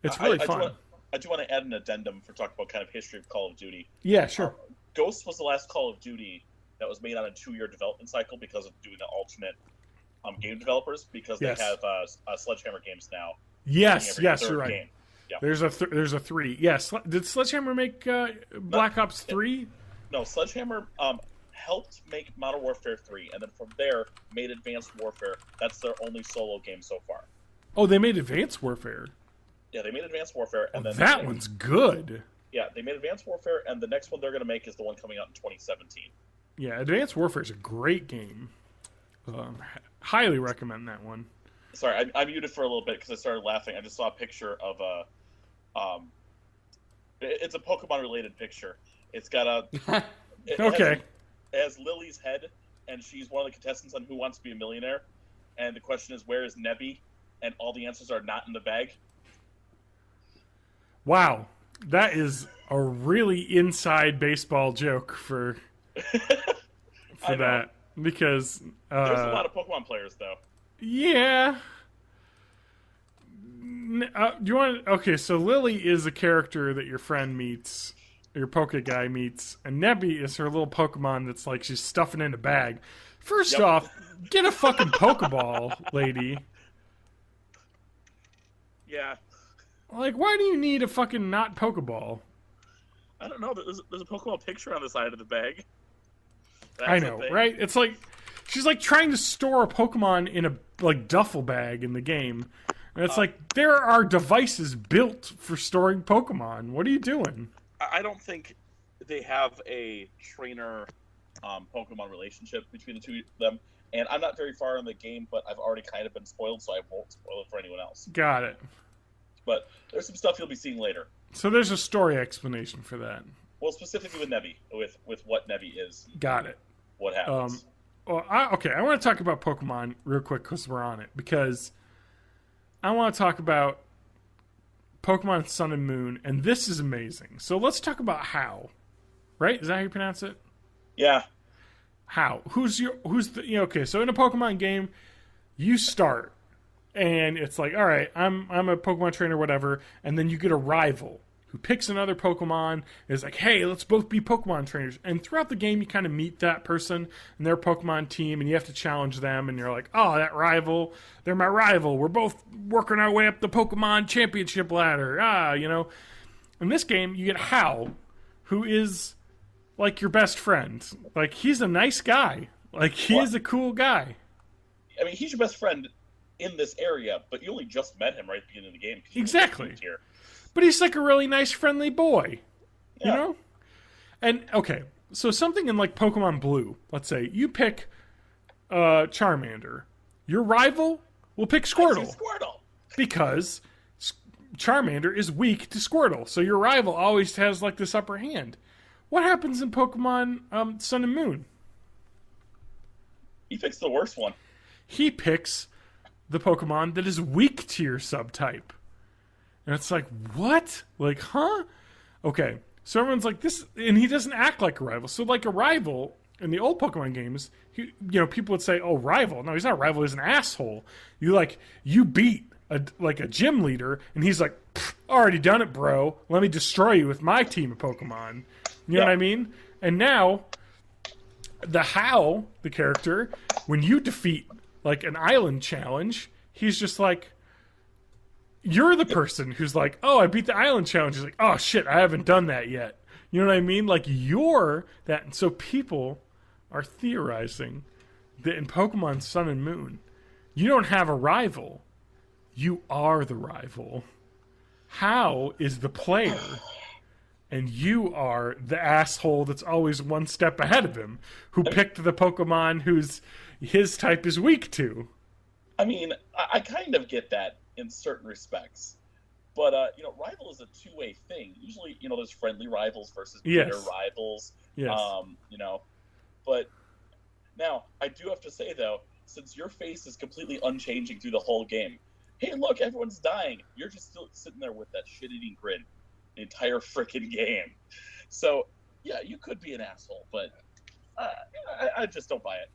it's really fun. I do want to add an addendum for talking about kind of history of Call of Duty. Yeah, sure. Ghost was the last Call of Duty that was made on a 2-year development cycle because of doing the alternate game developers, because they have Sledgehammer games now. Yes, you're right. Game. Yeah. There's a 3. Yes. Did Sledgehammer make Black Ops 3? No, Sledgehammer helped make Modern Warfare 3, and then from there made Advanced Warfare. That's their only solo game so far. Oh, they made Advanced Warfare. Yeah, they made Advanced Warfare, and then that one's good. Yeah, they made Advanced Warfare, and the next one they're going to make is the one coming out in 2017. Yeah, Advanced Warfare is a great game. Highly recommend that one. Sorry, I muted for a little bit because I started laughing. I just saw a picture of it's a Pokemon-related picture. It's got a... It has Lily's head, and she's one of the contestants on Who Wants to Be a Millionaire. And the question is, where is Nebby? And all the answers are not in the bag. Wow. That is a really inside baseball joke for that. Because... there's a lot of Pokemon players, though. Yeah. Do you want? Okay, so Lily is a character that your friend meets, your Poke guy meets, and Nebby is her little Pokemon that's like she's stuffing in a bag. First off, get a fucking Pokeball, lady. Yeah. Like, why do you need a fucking not Pokeball? I don't know. There's a Pokeball picture on the side of the bag. That's I the know, thing. right? It's like she's like trying to store a Pokemon in a like duffel bag in the game, and it's like there are devices built for storing Pokemon. What are you doing? I don't think they have a trainer Pokemon relationship between the two of them. And I'm not very far in the game, but I've already kind of been spoiled, so I won't spoil it for anyone else. Got it. But there's some stuff you'll be seeing later. So there's a story explanation for that. Well, specifically with Nebby, with what Nebby is. Got it. What happens. Well, I want to talk about Pokemon real quick because we're on it. Because I want to talk about Pokemon Sun and Moon, and this is amazing. So let's talk about how. Right? Is that how you pronounce it? Yeah. How? Okay, so in a Pokemon game, you start, and it's like, all right, I'm a Pokemon trainer, whatever, and then you get a rival who picks another Pokemon, and is like, hey, let's both be Pokemon trainers. And throughout the game, you kind of meet that person and their Pokemon team, and you have to challenge them, and you're like, oh, that rival, they're my rival. We're both working our way up the Pokemon championship ladder. In this game, you get Hal, who is like your best friend. Like, he's a nice guy. Like, he is a cool guy. I mean, he's your best friend in this area, but you only just met him right at the beginning of the game. Exactly. But he's like a really nice, friendly boy. Yeah. You know? And, okay, so something in, like, Pokemon Blue, let's say, you pick Charmander. Your rival will pick Squirtle. Because Charmander is weak to Squirtle. So your rival always has, like, this upper hand. What happens in Pokemon Sun and Moon? He picks the worst one. He picks the Pokemon that is weak to your subtype. And it's like, what? Like, huh? Okay, so everyone's like, this, and he doesn't act like a rival. So, like, a rival in the old Pokemon games, people would say, oh, rival. No, he's not a rival, he's an asshole. You beat a gym leader, and he's like, already done it, bro. Let me destroy you with my team of Pokemon. You know what I mean? And now, the character, when you defeat, like, an island challenge, he's just like, you're the person who's like, oh, I beat the island challenge. He's like, oh, shit, I haven't done that yet. You know what I mean? Like, you're that. And so people are theorizing that in Pokemon Sun and Moon, you don't have a rival. You are the rival. How is the player? And you are the asshole that's always one step ahead of him, who picked the Pokemon whose his type is weak to. I mean, I kind of get that in certain respects. But, rival is a two-way thing. Usually, there's friendly rivals versus bitter rivals. Yes. But now, I do have to say, though, since your face is completely unchanging through the whole game, hey, look, everyone's dying. You're just still sitting there with that shit-eating grin the entire freaking game. So, yeah, you could be an asshole, but I just don't buy it.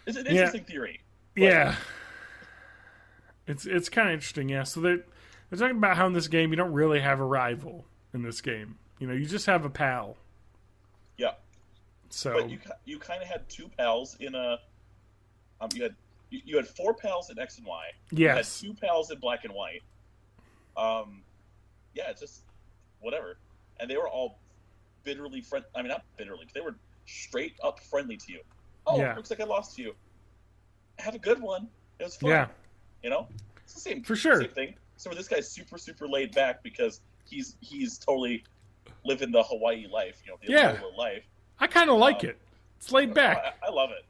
It's an interesting theory. But... Yeah. It's kind of interesting, yeah. So they're talking about how in this game you don't really have a rival in this game. You just have a pal. Yeah. So, but you kind of had two pals in a. You had four pals in X and Y. Yes. You had two pals in Black and White. Yeah, it's just whatever, and they were all bitterly friend. I mean, not bitterly, but they were straight up friendly to you. Oh, looks like I lost to you. Have a good one. It was fun. Yeah. It's the same for sure. Same thing. So this guy's super, super laid back because he's totally living the Hawaii life. The Alola life. I kind of like it. It's laid back. I love it.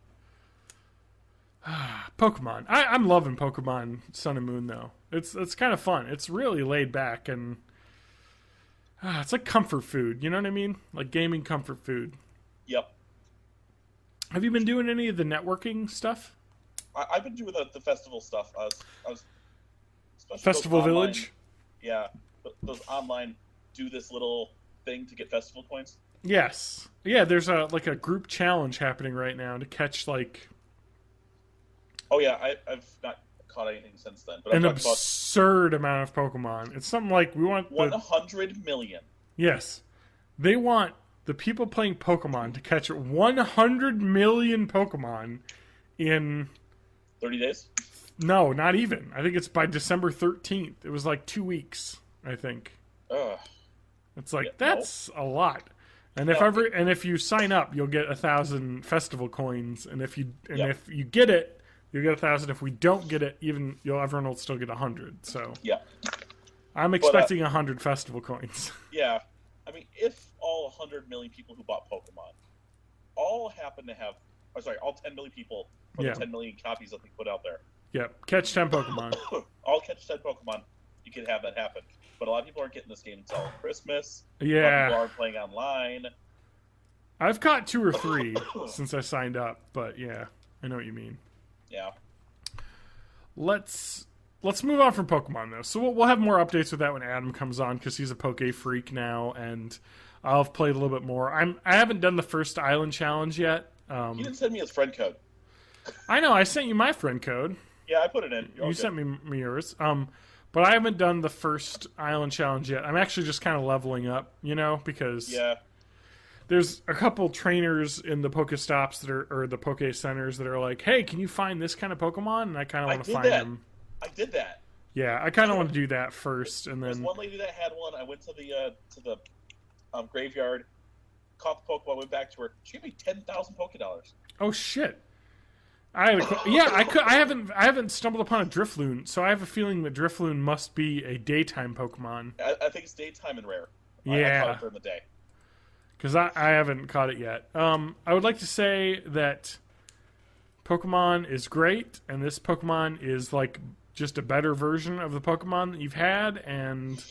Pokemon. I'm loving Pokemon Sun and Moon though. It's kind of fun. It's really laid back and it's like comfort food. You know what I mean? Like gaming comfort food. Yep. Have you been doing any of the networking stuff? I've been doing the festival stuff. I was Festival Village. Yeah, those online do this little thing to get festival coins. Yes. Yeah. There's a group challenge happening right now to catch like. Oh yeah, I've not caught anything since then. But an absurd amount of Pokemon. It's something like we want 100 million. Yes, they want the people playing Pokemon to catch 100 million Pokemon in 30 days. No, not even. I think it's by December 13th. It was like 2 weeks. I think. Ugh. It's like that's a lot. And No. if you sign up, you'll get 1,000 festival coins. And if you Yep. if you get it, you'll get 1,000. If we don't get it, everyone will still get 100. So Yeah. I'm expecting 100 festival coins. Yeah. I mean, if all 100 million people who bought Pokemon all happen to have, all 10 million people from Yeah. the 10 million copies that they put out there, Yep, catch 10 Pokemon. all catch 10 Pokemon, you could have that happen. But a lot of people aren't getting this game until Christmas. A lot of people Yeah, aren't playing online. I've caught 2 or 3 since I signed up, but yeah, I know what you mean. Yeah. Let's move on from Pokemon though. So we'll have more updates with that when Adam comes on because he's a Poke freak now, and I'll have played a little bit more. I haven't done the first Island Challenge yet. He didn't send me his friend code. I know I sent you my friend code. Yeah, I put it in. You sent me yours. But I haven't done the first Island Challenge yet. I'm actually just kind of leveling up, because Yeah. there's a couple trainers in the Pokestops or the Poke Centers that are like, "Hey, can you find this kind of Pokemon?" And I kind of want to find them. I did that. Yeah, I kind of want to do that first, and There's then one lady that had one. I went to the graveyard, caught the Pokemon, went back to her. She gave me 10,000 Pokédollars. oh shit. I haven't stumbled upon a Drifloon, so I have a feeling that Drifloon must be a daytime Pokemon. I think it's daytime and rare. I Yeah. caught it during the day. Because I haven't caught it yet. I would like to say that Pokemon is great, and this Pokemon is like just a better version of the Pokemon that you've had, and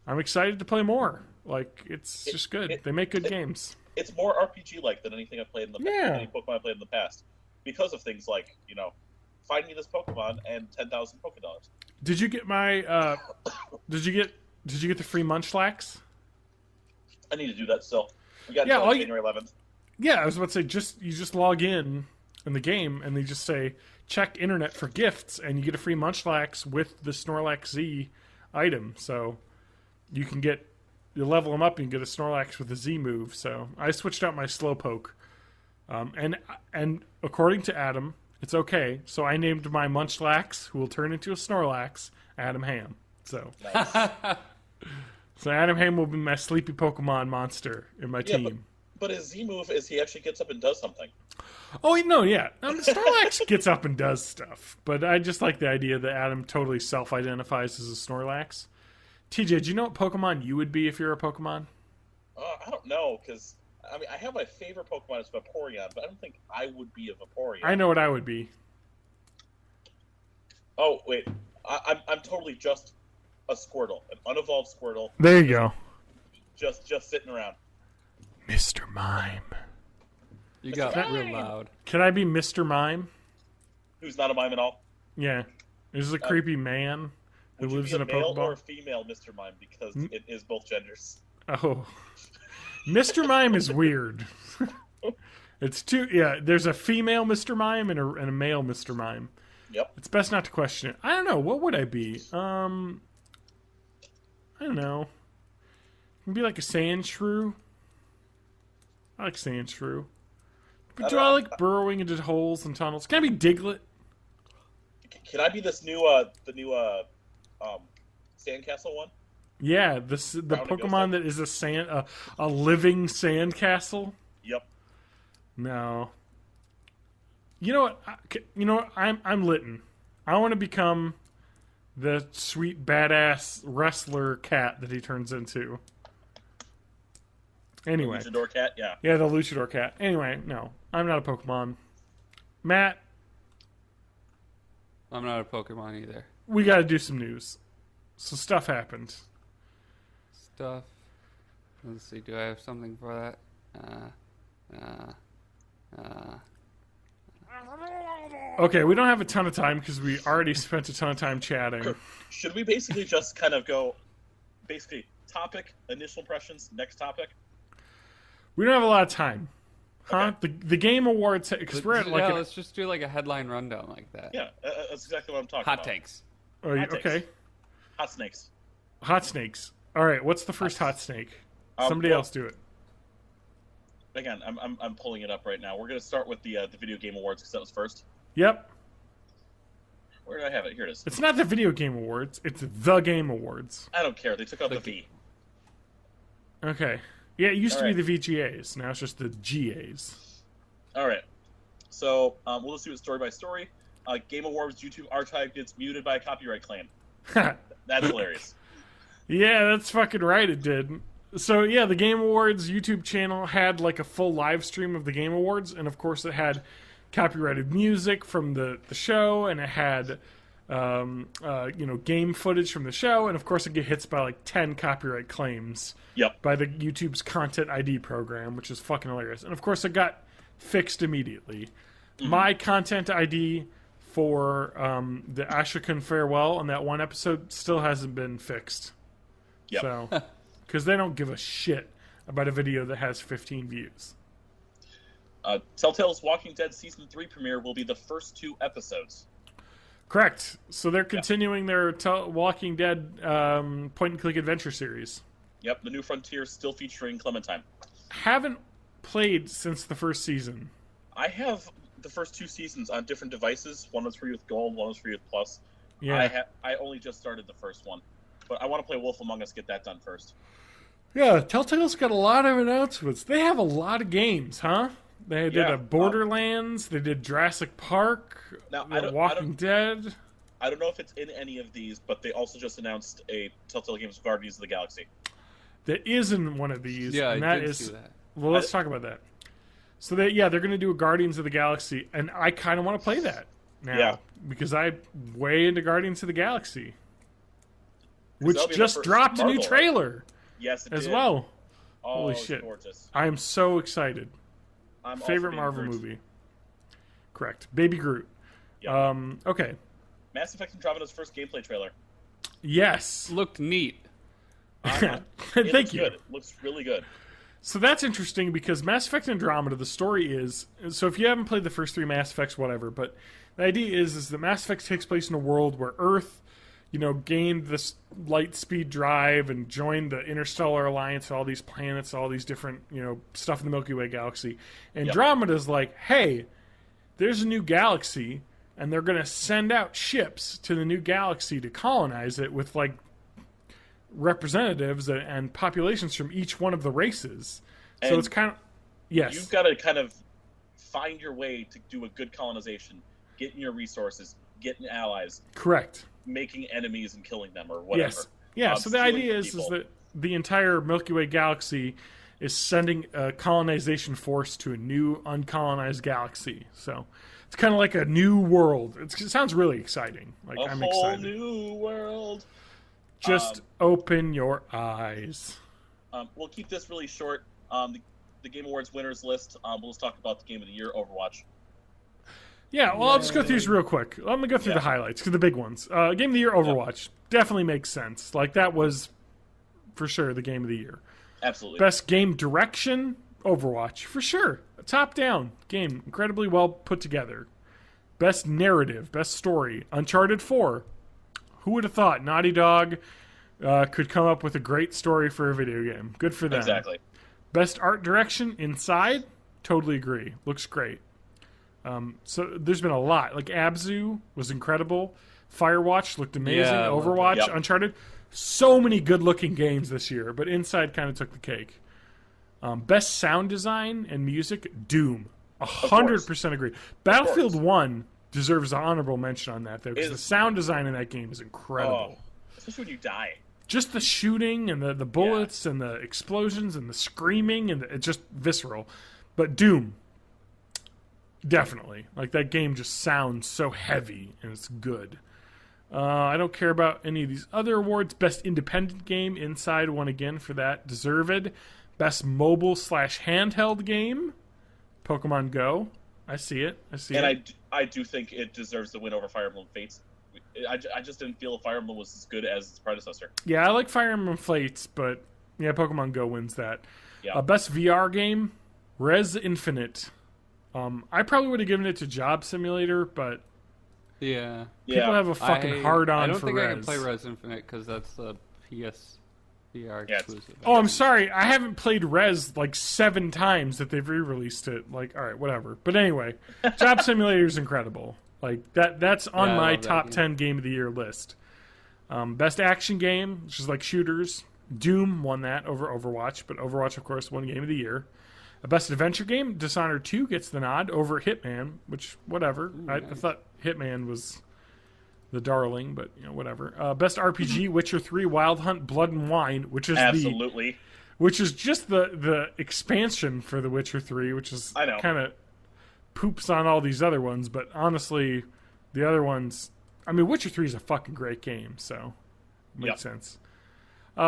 I'm excited to play more. Like, it's just good. They make good games. It's more RPG-like than anything I've played in the past. Yeah. Any Pokemon I've played in the past. Because of things like, find me this Pokemon and 10,000 Pokédollars. Did you get my? Did you get the free Munchlax? I need to do that still. We got Yeah, until all you- January 11th. Yeah, I was about to say you just log in the game and they just say check internet for gifts and you get a free Munchlax with the Snorlax Z item. So you level them up and you get a Snorlax with a Z move. So I switched out my Slowpoke, and according to Adam, it's okay. So I named my Munchlax, who will turn into a Snorlax, Adam Ham. So. Nice. So Adam Ham will be my sleepy Pokemon monster in my Yeah, team. but his Z move is he actually gets up and does something. Oh, no, yeah. Snorlax gets up and does stuff. But I just like the idea that Adam totally self-identifies as a Snorlax. TJ, do you know what Pokemon you would be if you're a Pokemon? I don't know, because, I have my favorite Pokemon is Vaporeon, but I don't think I would be a Vaporeon. I know what I would be. Oh, wait. I'm totally just a Squirtle. An unevolved Squirtle. There you go. Just sitting around. Mr. Mime. You got real loud. Can I be Mr. Mime? Who's not a mime at all. Yeah. This is a creepy man who Would you lives be in a a male or a Pokeball. female Mr. Mime? Because it is both genders. Oh. Mr. Mime is weird. It's there's a female Mr. Mime and a male Mr. Mime. Yep. It's best not to question it. I don't know. What would I be? I don't know. Maybe like a sand shrew. I like sand shrew. But do I like burrowing into holes and tunnels? Can I be Diglett? Can I be this new sandcastle one? Yeah, the Pokemon that is a living sandcastle. Yep. No. You know what? I'm Litten. I want to become the sweet badass wrestler cat that he turns into. Anyway. Luchador cat, yeah. Yeah, the Luchador cat. Anyway, no. I'm not a Pokemon. Matt, I'm not a Pokemon either. we got to do some news. So stuff happened. Stuff. Let's see. Do I have something for that? Okay, we don't have a ton of time because we already spent a ton of time chatting. Should we basically just kind of go, topic, initial impressions, next topic? We don't have a lot of time. Huh? Okay. The Game Awards, because we're at like... let's just do like a headline rundown like that. Yeah, that's exactly what I'm talking Hot about. takes. Hot takes. Okay. Hot snakes. Hot snakes. All right, what's the first hot snake? Somebody else do it. Again, I'm pulling it up right now. We're going to start with the Video Game Awards because that was first. Yep. Where did I have it? Here it is. It's not the Video Game Awards. It's the Game Awards. I don't care. They took out the V. Okay. Yeah, it used All to right. be the VGAs. Now it's just the GAs. All right. So we'll just do it story by story. Game Awards YouTube archive gets muted by a copyright claim. That's hilarious. Yeah, that's fucking right, it did. So, yeah, the Game Awards YouTube channel had, like, a full live stream of the Game Awards, and, of course, it had copyrighted music from the show, and it had, game footage from the show, and, of course, it get hits by, like, 10 copyright claims Yep. by the YouTube's Content ID program, which is fucking hilarious. And, of course, it got fixed immediately. My Content ID for the Ashokun Farewell on that one episode still hasn't been fixed. Yep. So, because they don't give a shit about a video that has 15 views. Telltale's Walking Dead Season 3 premiere will be the first 2 episodes. Correct. So they're continuing their Walking Dead point-and-click adventure series. Yep, the New Frontier still featuring Clementine. Haven't played since the first season. I have the first 2 seasons on different devices. One was free with Gold, one was free with Plus. Yeah. I only just started the first one. But I want to play Wolf Among Us, get that done first. Yeah, Telltale's got a lot of announcements. They have a lot of games, huh? They did a Borderlands. They did Jurassic Park. Now, Walking Dead. I don't know if it's in any of these, but they also just announced a Telltale Games Guardians of the Galaxy. That is in one of these. Yeah, and I that did is, see that. Well, let's talk about that. So, they're going to do a Guardians of the Galaxy, and I kind of want to play that now because I'm way into Guardians of the Galaxy, which that'll be the just first dropped a new Marvel. trailer Yes, it as did. well. Oh, Holy it's shit. gorgeous. I am so excited. I'm all Favorite for Baby Marvel Groot. movie. Correct. Baby Groot. Yep. Okay. Mass Effect Andromeda's first gameplay trailer. Yes. Looked neat. It Thank looks you. good. It looks really good. So that's interesting because Mass Effect Andromeda, the story is... So if you haven't played the first 3 Mass Effects, whatever, but the idea is that Mass Effect takes place in a world where Earth, gained this light speed drive and joined the Interstellar Alliance, all these planets, all these different, stuff in the Milky Way galaxy. Andromeda's like, hey, there's a new galaxy, and they're going to send out ships to the new galaxy to colonize it with, like, representatives and populations from each one of the races. So And it's kind of... Yes. You've got to kind of find your way to do a good colonization, getting your resources, getting allies, Correct. making enemies and killing them or whatever. Yes. Yeah, so the stealing idea is people. that the entire Milky Way galaxy is sending a colonization force to a new uncolonized galaxy. So it's kind of like a new world. It sounds really exciting. Like, a I'm whole excited. new world. Just open your eyes. We'll keep this really short. The Game Awards winners list. We'll just talk about the Game of the Year, Overwatch. Yeah, well, I'll just go through these real quick. I'm going to go through the highlights, because the big ones. Game of the Year, Overwatch. Definitely makes sense. Like, that was, for sure, the Game of the Year. Absolutely. Best game direction, Overwatch. For sure. A top-down game. Incredibly well put together. Best narrative, best story. Uncharted 4. Who would have thought Naughty Dog could come up with a great story for a video game? Good for them. Exactly. Best art direction, Inside. Totally agree. Looks great. So there's been a lot. Like Abzu was incredible. Firewatch looked amazing. Yeah, I love Overwatch, it. Yep. Uncharted. So many good-looking games this year, but Inside kind of took the cake. Best sound design and music, Doom. 100% agree. Battlefield 1 deserves an honorable mention on that, though, because the sound design in that game is incredible. Especially when you die. Just the shooting and the bullets and the explosions and the screaming and it's just visceral. But Doom, definitely. Like, that game just sounds so heavy and it's good. I don't care about any of these other awards. Best independent game, Inside won again for that. Deserved. Best mobile/handheld game, Pokemon Go. I see it. And I do think it deserves the win over Fire Emblem Fates. I just didn't feel Fire Emblem was as good as its predecessor. Yeah, I like Fire Emblem Fates, but yeah, Pokemon Go wins that. Yeah. Best VR game, Res Infinite. I probably would have given it to Job Simulator, but Yeah. people have a fucking hard-on I don't for think Res. I can play Res Infinite because that's the PSVR Yeah, exclusive. Oh, I'm sorry. I haven't played Res like 7 times that they've re-released it. Like, all right, whatever. But anyway, Job Simulator is incredible. Like that's on Yeah, I my love that top game. 10 game of the year list. Best action game, which is like shooters, Doom won that over Overwatch, but Overwatch, of course, won Game of the Year. A Best Adventure Game, Dishonored 2 gets the nod over Hitman, which, whatever. I thought Hitman was the darling, but, whatever. Best RPG, Witcher 3, Wild Hunt, Blood and Wine, which is Absolutely. which is just the expansion for The Witcher 3, which is kind of poops on all these other ones, but honestly, the other ones... I mean, Witcher 3 is a fucking great game, so it makes sense.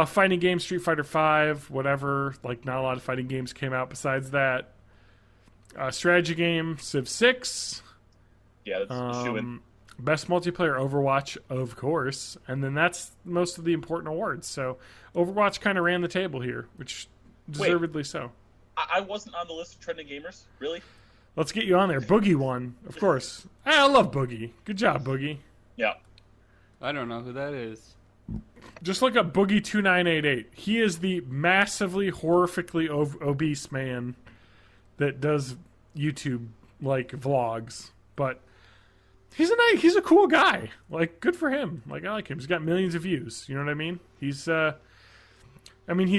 Fighting game, Street Fighter 5, whatever. Like, not a lot of fighting games came out besides that. Strategy game, Civ 6. Yeah, that's a shoe-in. Best multiplayer, Overwatch, of course. And then that's most of the important awards. So Overwatch kind of ran the table here, which deservedly so. I wasn't on the list of trending gamers, really? Let's get you on there. Boogie won, of course. I love Boogie. Good job, Boogie. Yeah. I don't know who that is. Just look up Boogie2988. He is the massively, horrifically obese man that does YouTube, like, vlogs. But he's a cool guy. Like, good for him. Like, I like him. He's got millions of views. You know what I mean? He's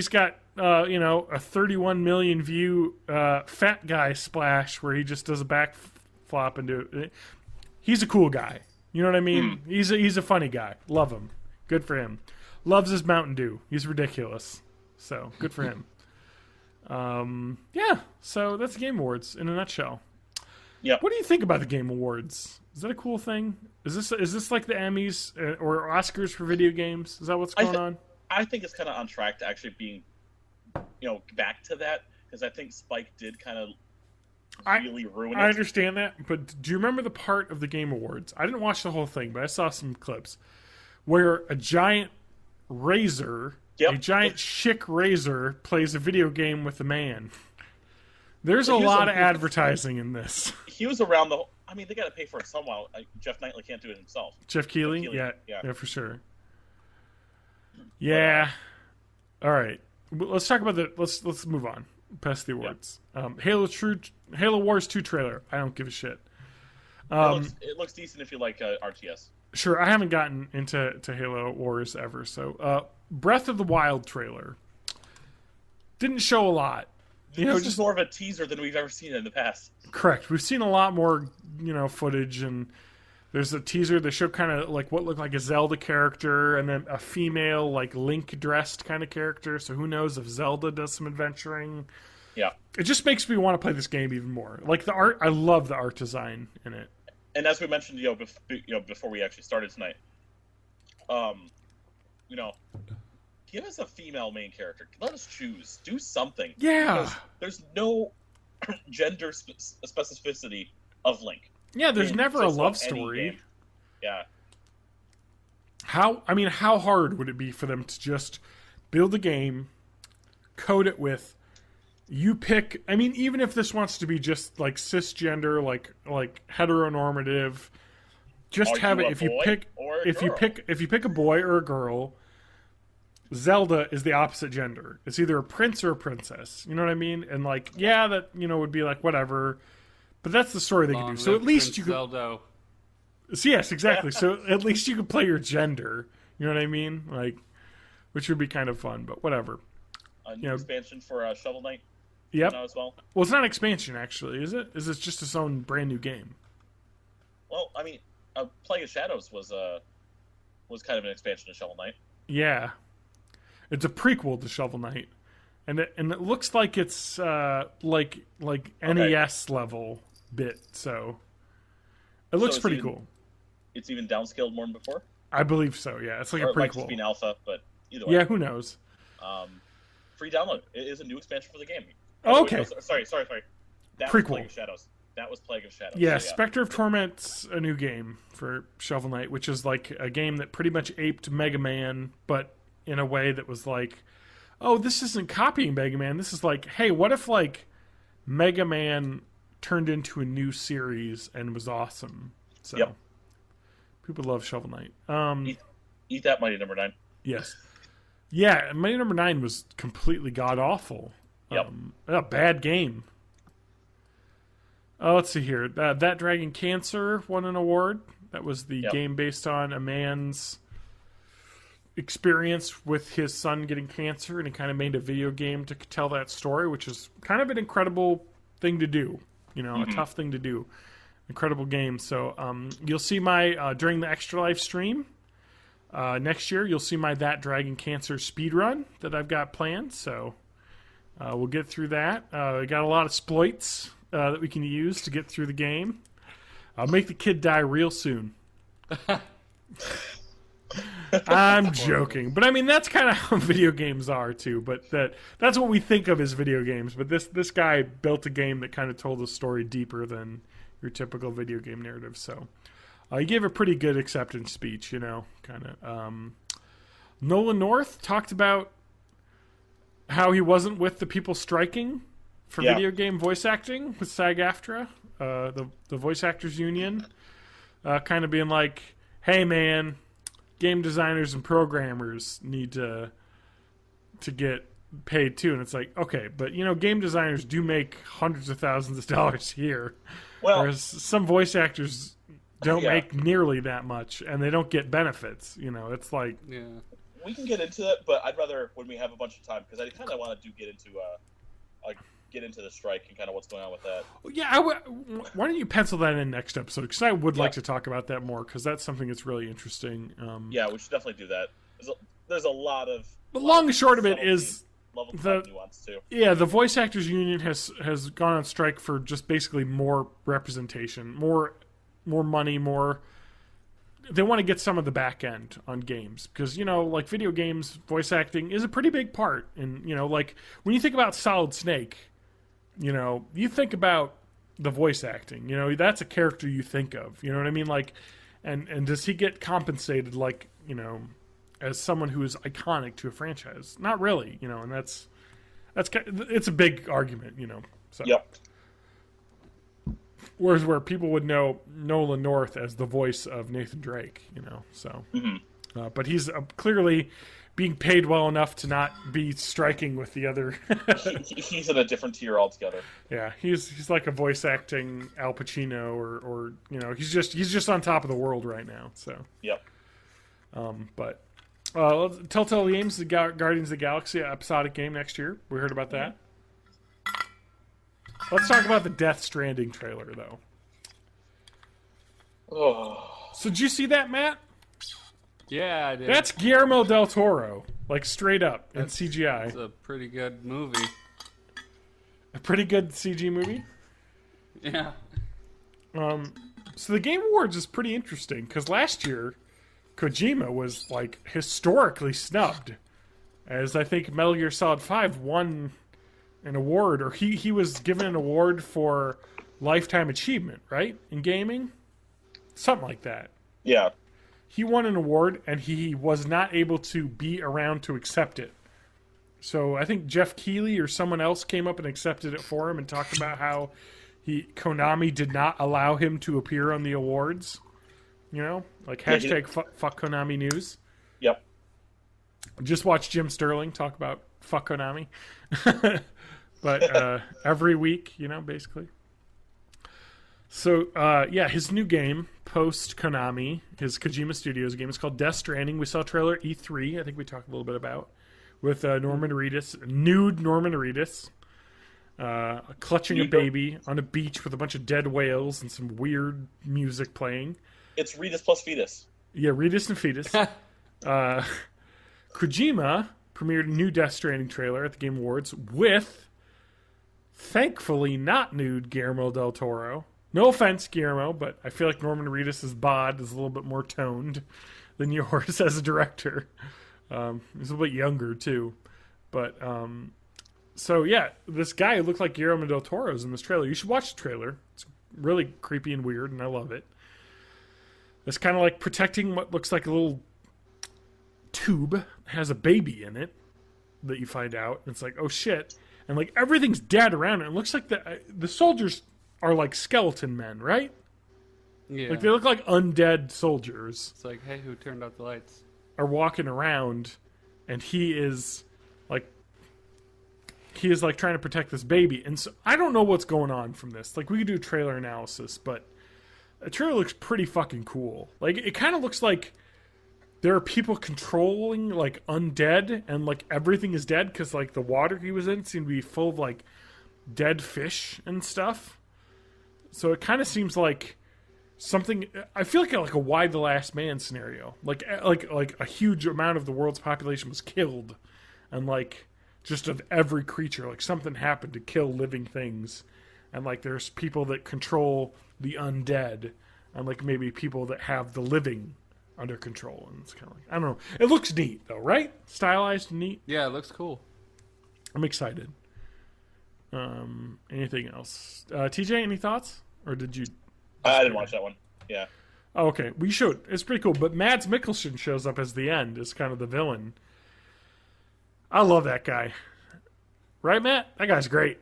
got, a 31 million view fat guy splash where he just does a backflop and do it. He's a cool guy. You know what I mean? He's a funny guy. Love him. Good for him. Loves his Mountain Dew. He's ridiculous. So, good for him. So that's the Game Awards in a nutshell. Yeah. What do you think about the Game Awards? Is that a cool thing? Is this like the Emmys or Oscars for video games? Is that what's going on? I think it's kind of on track to actually being, back to that, because I think Spike did kind of really ruin it. I understand that, but do you remember the part of the Game Awards? I didn't watch the whole thing, but I saw some clips where a giant razor, a giant chic razor, plays a video game with a man. There's a lot of advertising in this. He was around the... I mean, they got to pay for it somehow. Jeff Knightley can't do it himself. Jeff Keighley? Yeah, for sure. Yeah. All right. Let's talk about the... Let's move on past the awards. Halo Wars 2 trailer. I don't give a shit. It looks decent if you like RTS. Sure, I haven't gotten into Halo Wars ever. So, Breath of the Wild trailer didn't show a lot. This is more of a teaser than we've ever seen in the past. Correct. We've seen a lot more, footage, and there's a teaser that showed kind of like what looked like a Zelda character, and then a female like Link dressed kind of character. So who knows if Zelda does some adventuring? Yeah. It just makes me want to play this game even more. Like the art, I love the art design in it. And as we mentioned, before we actually started tonight, give us a female main character. Let us choose. Do something. Yeah. Because there's no gender specificity of Link. Yeah, there's never a love story. Yeah. How hard would it be for them to just build a game, code it with, you pick, even if this wants to be just like cisgender, like heteronormative, just have it if you pick a boy or a girl, Zelda is the opposite gender. It's either a prince or a princess. You know what I mean? And that would be like whatever. But that's the story they can do. So at least you could. Zelda. So yes, exactly. So at least you could play your gender. You know what I mean? Which would be kind of fun. But whatever. A new expansion for Shovel Knight. Yep. As well. Well, it's not an expansion actually, is it? Is it just its own brand new game? Well, Plague of Shadows was kind of an expansion of Shovel Knight. Yeah. It's a prequel to Shovel Knight, and it looks like it's like NES level bit. So it looks pretty cool. It's even downscaled more than before. I believe so. Yeah, it's like or a prequel. It might just be an alpha, but either way. Yeah, who knows? Free download. It is a new expansion for the game. Oh, okay. Sorry. That prequel. Was Plague of Shadows. That was Plague of Shadows. Yeah, so, Spectre of Torment's a new game for Shovel Knight, which is like a game that pretty much aped Mega Man, but in a way that was like, oh, this isn't copying Mega Man. This is like, hey, what if Mega Man turned into a new series and was awesome? So people love Shovel Knight. Eat that, Mighty Number 9. Yes. Yeah, Mighty Number 9 was completely god-awful. Yep. A bad game. Let's see here. That Dragon Cancer won an award. That was the game based on a man's experience with his son getting cancer, and he kind of made a video game to tell that story, which is kind of an incredible thing to do. A tough thing to do. Incredible game. So you'll see my during the Extra Life stream next year. You'll see my That Dragon Cancer speedrun that I've got planned. So we'll get through that. We got a lot of exploits that we can use to get through the game. I'll make the kid die real soon. I'm joking, but I mean that's kind of how video games are too. But that's what we think of as video games. But this guy built a game that kind of told a story deeper than your typical video game narrative. So he gave a pretty good acceptance speech, kind of. Nolan North talked about how he wasn't with the people striking for video game voice acting with SAG-AFTRA, the voice actors union, kind of being like, "Hey, man, game designers and programmers need to get paid too." And it's like, okay, but game designers do make hundreds of thousands of dollars a year, whereas some voice actors don't make nearly that much, and they don't get benefits. It's like, we can get into that, but I'd rather when we have a bunch of time, because I kind of want to get into the strike and kind of what's going on with that. Yeah, why don't you pencil that in next episode? Because I would like to talk about that more, because that's something that's really interesting. Yeah, we should definitely do that. There's a lot of... The long and short of it is... the nuance too. Yeah, the voice actors union has gone on strike for just basically more representation, more money, more... They want to get some of the back end on games because, like video games, voice acting is a pretty big part. And, like when you think about Solid Snake, you think about the voice acting, that's a character you think of, you know what I mean? Like, and does he get compensated like, as someone who is iconic to a franchise? Not really, and that's it's a big argument, so. Yep. Whereas where people would know Nolan North as the voice of Nathan Drake, so. Mm-hmm. But he's clearly being paid well enough to not be striking with the other. He's in a different tier altogether. Yeah, he's like a voice acting Al Pacino, or he's just on top of the world right now. So. Yep. But Telltale Games, the Guardians of the Galaxy episodic game next year. We heard about that. Let's talk about the Death Stranding trailer, though. Oh. So did you see that, Matt? Yeah, I did. That's Guillermo del Toro, like straight up in CGI. It's a pretty good movie. A pretty good CG movie? Yeah. So the Game Awards is pretty interesting, because last year, Kojima was, like, historically snubbed, as I think Metal Gear Solid 5 won an award, or he was given an award for Lifetime Achievement, right? In gaming? Something like that. Yeah. He won an award, and he was not able to be around to accept it. So I think Jeff Keighley or someone else came up and accepted it for him and talked about how Konami did not allow him to appear on the awards. Like hashtag fuck Konami news. Yep. Just watch Jim Sterling talk about fuck Konami. But every week, basically. So, his new game, post Konami, his Kojima Studios game, is called Death Stranding. We saw a trailer at E3, I think we talked a little bit about, with Norman Reedus, nude Norman Reedus, clutching a baby on a beach with a bunch of dead whales and some weird music playing. It's Reedus plus Fetus. Yeah, Reedus and Fetus. Kojima premiered a new Death Stranding trailer at the Game Awards with, thankfully, not nude Guillermo del Toro. No offense, Guillermo, but I feel like Norman Reedus' bod is a little bit more toned than yours as a director. He's a little bit younger, too. But, this guy who looked like Guillermo del Toro is in this trailer. You should watch the trailer. It's really creepy and weird, and I love it. It's kind of like protecting what looks like a little tube, has a baby in it that you find out. And it's like, oh, shit. And, like, everything's dead around it. It looks like the soldiers are like skeleton men, right? Yeah. Like they look like undead soldiers. It's like, hey, who turned out the lights? Are walking around, and he is like trying to protect this baby. And so I don't know what's going on from this. Like we could do a trailer analysis, but the trailer looks pretty fucking cool. Like it kind of looks like there are people controlling like undead, and like everything is dead because like the water he was in seemed to be full of like dead fish and stuff. So it kind of seems like something. I feel like a Why the Last Man scenario. Like a huge amount of the world's population was killed, and like just of every creature, like something happened to kill living things, and like there's people that control the undead, and like maybe people that have the living under control. And it's kind of like, I don't know. It looks neat though, right? Stylized and neat. Yeah, it looks cool. I'm excited. Anything else? TJ, any thoughts? Or did you? I didn't watch that one. Yeah. Oh, okay, we should. It's pretty cool. But Mads Mikkelsen shows up as the end, as kind of the villain. I love that guy. Right, Matt? That guy's great.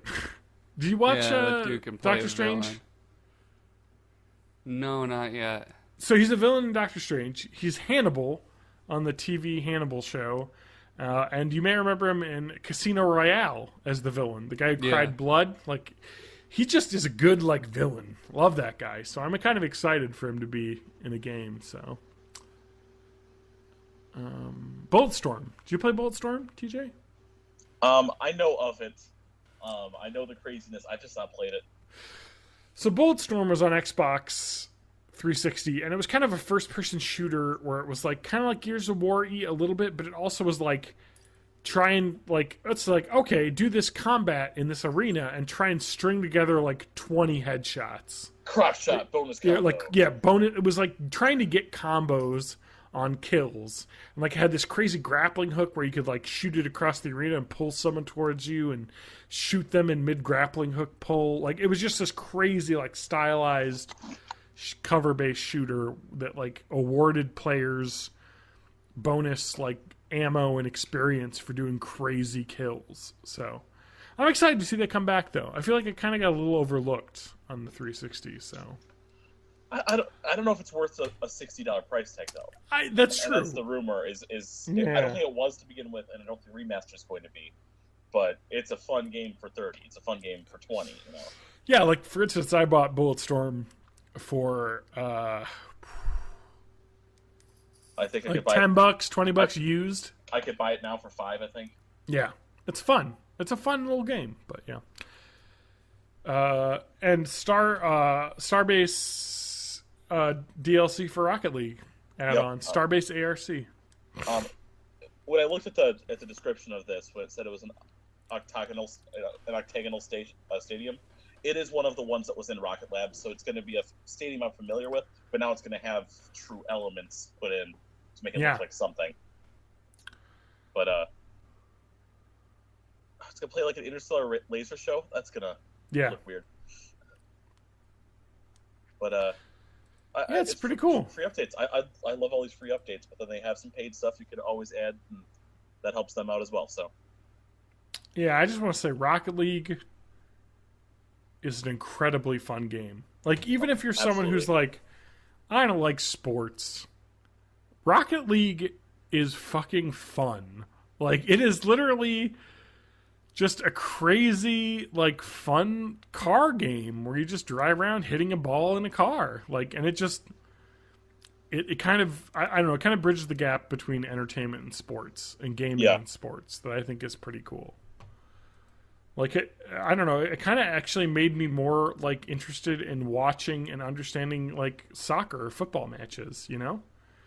Did you watch that dude can play Doctor a Strange? villain. No, not yet. So he's a villain in Doctor Strange. He's Hannibal on the TV Hannibal show. And you may remember him in Casino Royale as the villain. The guy who cried blood. Like, he just is a good, like, villain. Love that guy. So I'm kind of excited for him to be in a game, so. Bulletstorm. Did you play Bulletstorm, TJ? I know of it. I know the craziness. I've just not played it. So Bulletstorm was on Xbox 360, and it was kind of a first-person shooter where it was like kind of like Gears of War-y a little bit, but it also was like try and like it's like okay, do this combat in this arena and try and string together like 20 headshots. Crop shot, bonus combo. Bonus. It was like trying to get combos on kills, and like it had this crazy grappling hook where you could like shoot it across the arena and pull someone towards you and shoot them in mid grappling hook pull. Like it was just this crazy like stylized cover-based shooter that like awarded players bonus like ammo and experience for doing crazy kills. So I'm excited to see that come back though. I feel like it kind of got a little overlooked on the 360. So I don't know if it's worth a $60 price tag though. That's true. That's the rumor. I don't think it was to begin with, and I don't think remaster is going to be. But it's a fun game for 30. It's a fun game for 20. You know. Yeah, like for instance, I bought Bulletstorm for I think I like could buy $10, $20 used. I could buy it now for $5. I think. Yeah, it's fun. It's a fun little game, but yeah. And Starbase DLC for Rocket League add-on. Starbase ARC. When I looked at the description of this, when it said it was an octagonal stadium, it is one of the ones that was in Rocket Lab, so it's going to be a stadium I'm familiar with, but now it's going to have true elements put in to make it look like something. But it's going to play like an interstellar laser show. That's going to look weird. But it's pretty cool. Free updates. I love all these free updates, but then they have some paid stuff you can always add, and that helps them out as well. So, yeah, I just want to say Rocket League is an incredibly fun game. Like, even if you're someone who's like, I don't like sports, Rocket League is fucking fun. Like, it is literally just a crazy, like, fun car game where you just drive around hitting a ball in a car. Like, and it just, it kind of, I don't know, it kind of bridges the gap between entertainment and sports and gaming and sports that I think is pretty cool. Like, I don't know, it kind of actually made me more, like, interested in watching and understanding, like, soccer or football matches, you know?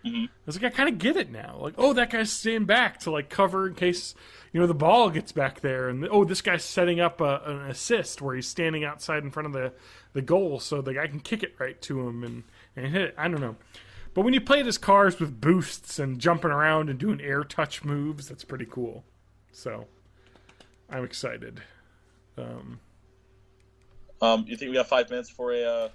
Mm-hmm. I was like, I kind of get it now. Like, oh, that guy's staying back to, like, cover in case, you know, the ball gets back there. And, oh, this guy's setting up an assist where he's standing outside in front of the goal so the guy can kick it right to him and hit it. I don't know. But when you play it as cars with boosts and jumping around and doing air touch moves, that's pretty cool. So, I'm excited. You think we got 5 minutes for a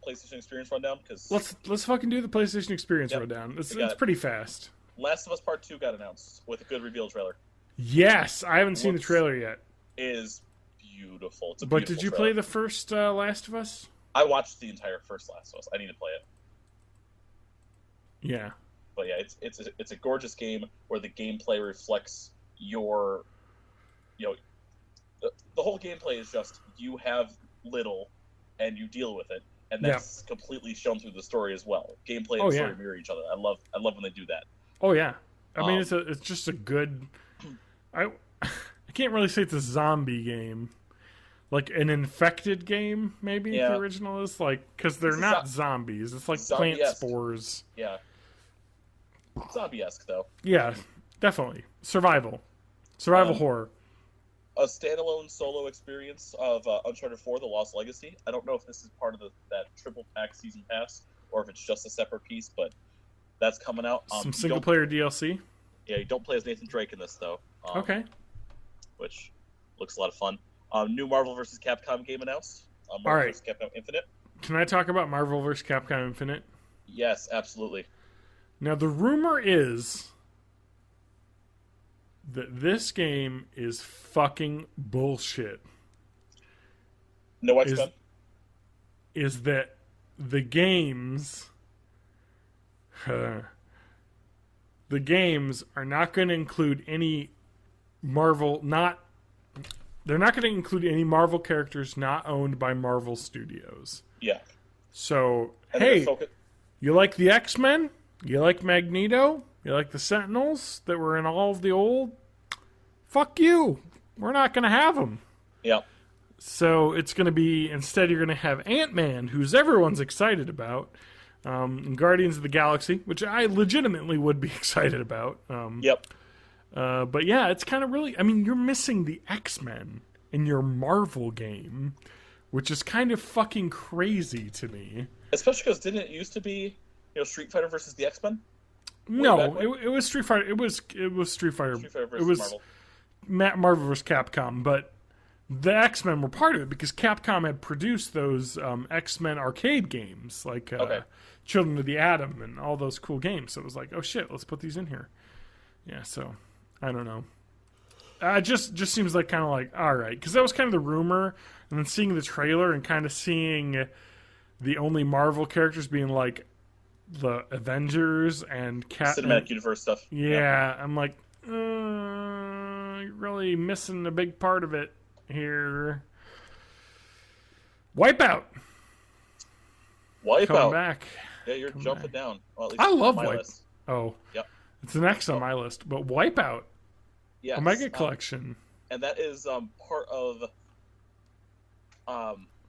PlayStation Experience rundown? Because let's fucking do the PlayStation Experience rundown. It's pretty fast. Last of Us Part 2 got announced with a good reveal trailer. Yes, I haven't seen the trailer yet. It is beautiful. It's a but beautiful did you trailer. play the first Last of Us? I watched the entire first Last of Us. I need to play it. Yeah. But yeah, it's a gorgeous game where the gameplay reflects your, you know, the whole gameplay is just you have little and you deal with it. and that's completely shown through the story as well. Gameplay and story mirror each other. I love when they do that. Oh yeah, I mean it's just a good. I can't really say it's a zombie game, like an infected game. Maybe the original is like because they're not zombies. It's like plant spores. Yeah, zombie-esque though. Yeah, definitely survival horror. A standalone solo experience of Uncharted 4: The Lost Legacy. I don't know if this is part of that triple pack season pass or if it's just a separate piece, but that's coming out. Some single player DLC. Yeah, you don't play as Nathan Drake in this though. Okay. Which looks a lot of fun. New Marvel vs. Capcom game announced. All right. Vs. Capcom Infinite. Can I talk about Marvel vs. Capcom Infinite? Yes, absolutely. Now the rumor is that this game is fucking bullshit. No X-Men? Is that the games are not going to include any Marvel they're not going to include any Marvel characters not owned by Marvel Studios. Yeah. So, hey, you like the X-Men? You like Magneto? You like the Sentinels that were in all of the old? Fuck you. We're not going to have them. Yeah. So it's going to be, instead you're going to have Ant-Man, who's everyone's excited about, and Guardians of the Galaxy, which I legitimately would be excited about. Yep. But yeah, it's kind of really, I mean, you're missing the X-Men in your Marvel game, which is kind of fucking crazy to me. Especially because didn't it used to be, Street Fighter versus the X-Men? No, it was Street Fighter. It was Street Fighter. Street Fighter versus it was Marvel. Marvel vs. Capcom, but the X-Men were part of it because Capcom had produced those X-Men arcade games, like Children of the Atom and all those cool games. So it was like, oh shit, let's put these in here. Yeah, so I don't know. It just seems like kind of like, all right, because that was kind of the rumor, and then seeing the trailer and kind of seeing the only Marvel characters being like the Avengers and Cinematic Universe stuff. Yeah, I'm like, you're really missing a big part of it here. Wipeout. Coming back. Yeah, you're jumping down. Well, at least I love Wipeout. List. Oh, yep. It's next on my list, but Wipeout. Yes. Omega Collection. And that is part of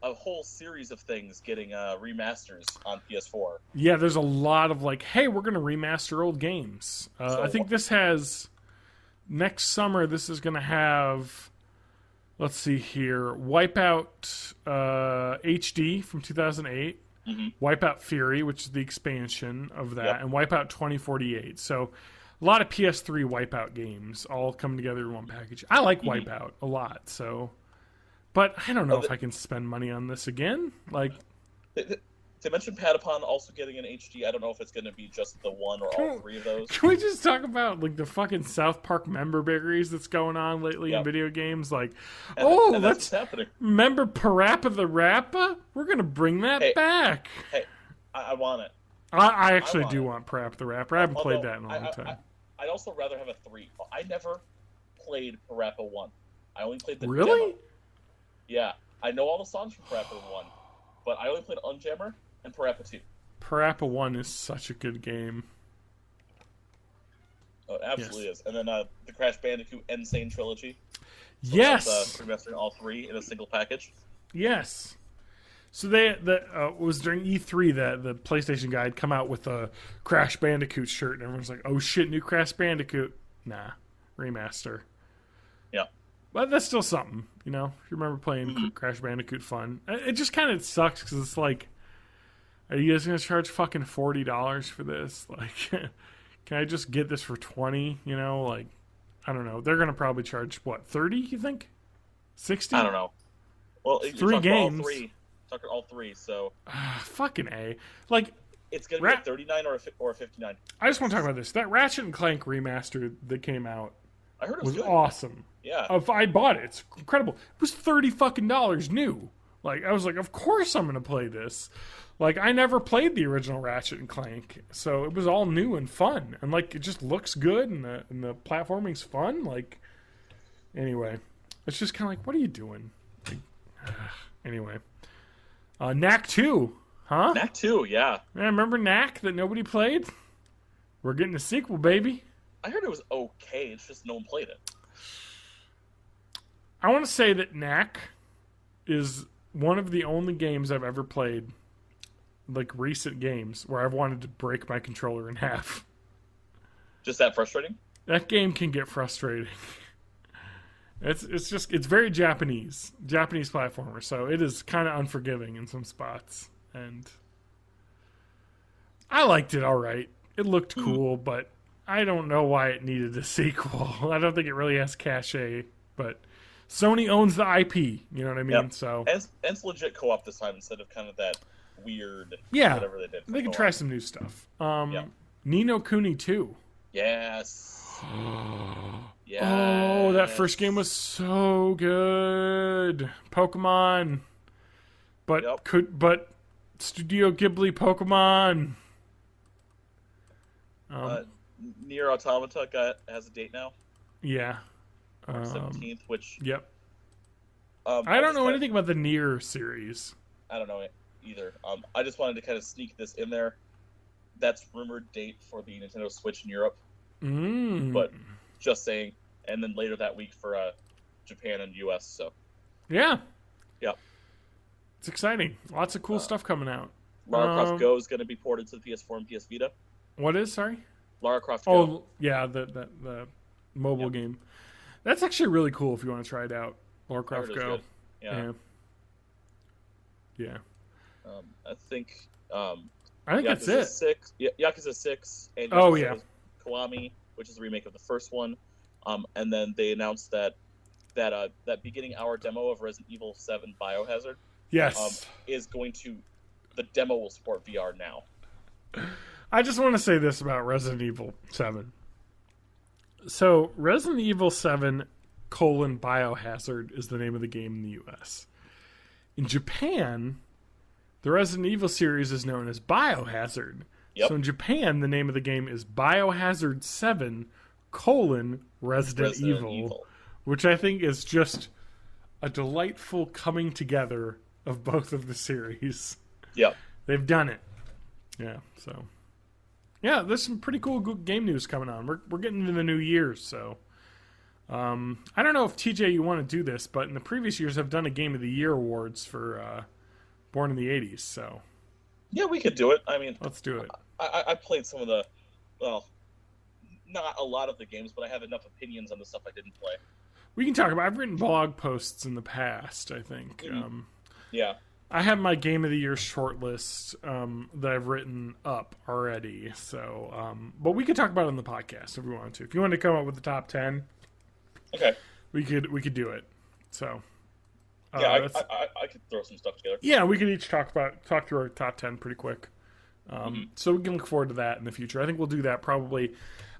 a whole series of things getting remasters on PS4. Yeah, there's a lot of like, hey, we're going to remaster old games. I think this has, next summer, this is going to have, let's see here, Wipeout HD from 2008, Wipeout Fury, which is the expansion of that, and Wipeout 2048. So a lot of PS3 Wipeout games all coming together in one package. I like Wipeout a lot, so... But I don't know if I can spend money on this again. Like, they mentioned Patapon also getting an HD. I don't know if it's going to be just the one or all three of those. Can we just talk about like the fucking South Park member berries that's going on lately in video games? Like, and that's happening. Remember Parappa the Rappa? We're going to bring that back. Hey, I want it. I actually do want Parappa the Rapper. I haven't played that in a long time. I'd also rather have a 3. I never played Parappa 1. I only played the Really? demo. Yeah, I know all the songs from Parappa 1, but I only played Unjammer and Parappa 2. Parappa 1 is such a good game. Oh, it absolutely is. And then the Crash Bandicoot Insane Trilogy. So yes! Remastering all 3 in a single package. Yes. So it was during E3 that the PlayStation guy had come out with a Crash Bandicoot shirt, and everyone's like, oh shit, new Crash Bandicoot. Nah, remaster. Yeah. But that's still something, you know? If you remember playing Crash Bandicoot fun. It just kind of sucks because it's like, are you guys going to charge fucking $40 for this? Like, can I just get this for $20? You know, like, I don't know. They're going to probably charge, what, $30, you think? $60? I don't know. Well, 3 games. Talking all 3, so... fucking A. Like... It's going to be a $39 or a $59. I just want to talk about this. That Ratchet and Clank remaster that came out I heard it was good. Awesome. Yeah. I bought it. It's incredible. It was $30 fucking new. Like, I was like, of course I'm going to play this. Like, I never played the original Ratchet and Clank, so it was all new and fun. And, like, it just looks good, and the platforming's fun. Like, anyway. It's just kind of like, what are you doing? Like, anyway. Knack 2 Huh? Knack 2, yeah. Yeah, remember Knack that nobody played? We're getting a sequel, baby. I heard it was okay. It's just no one played it. I want to say that Knack is one of the only games I've ever played, like recent games, where I've wanted to break my controller in half. Just that frustrating? That game can get frustrating. It's very Japanese platformer, so it is kind of unforgiving in some spots. And I liked it all right. It looked cool, but I don't know why it needed a sequel. I don't think it really has cachet, but Sony owns the IP. You know what I mean? Yep. So and it's legit co-op this time instead of kind of that weird whatever they did. They can co-op. try some new stuff. Ni no Kuni 2. Yes. Yes. Oh, that first game was so good. Pokemon. But Yep. Studio Ghibli Pokemon. Nier Automata has a date now, Yeah. March 17th, which Yep. I I don't just know kinda- anything about the Nier series. I don't know it either. I just wanted to kind of sneak this in there. That's rumored date for the Nintendo Switch in Europe, but just saying. And then later that week for Japan and US. So Yeah. Yep. It's exciting. Lots of cool stuff coming out. Lara Croft Go is going to be ported to the PS4 and PS Vita. What is, sorry? Lara Croft Go. Oh, yeah, the mobile game. That's actually really cool if you want to try it out. Lara I heard Croft it was Go. good. Yeah. Yeah. I think I think that's it. 6, Yakuza 6 and Oh, Yakuza yeah. Kiwami, which is the remake of the first one. And then they announced that beginning hour demo of Resident Evil 7 Biohazard Yes. is going to... The demo will support VR now. I just want to say this about Resident Evil 7. So, Resident Evil 7 Biohazard is the name of the game in the US. In Japan, the Resident Evil series is known as Biohazard. Yep. So in Japan, the name of the game is Biohazard 7 Resident Evil, which I think is just a delightful coming together of both of the series. Yep. They've done it. Yeah, so... Yeah, there's some pretty cool game news coming on. We're getting into the new year, so... I don't know if, TJ, you want to do this, but in the previous years, I've done a Game of the Year awards for Born in the 80s, so... Yeah, we could do it. I mean... Let's do it. I played some of the... Well, not a lot of the games, but I have enough opinions on the stuff I didn't play. We can talk about... I've written blog posts in the past, I think. Yeah. I have my Game of the Year shortlist that I've written up already. So, but we could talk about it on the podcast if we want to. If you want to come up with the top 10, okay, we could do it. So, yeah, I could throw some stuff together. Yeah, we could each talk through our top 10 pretty quick. So we can look forward to that in the future. I think we'll do that probably.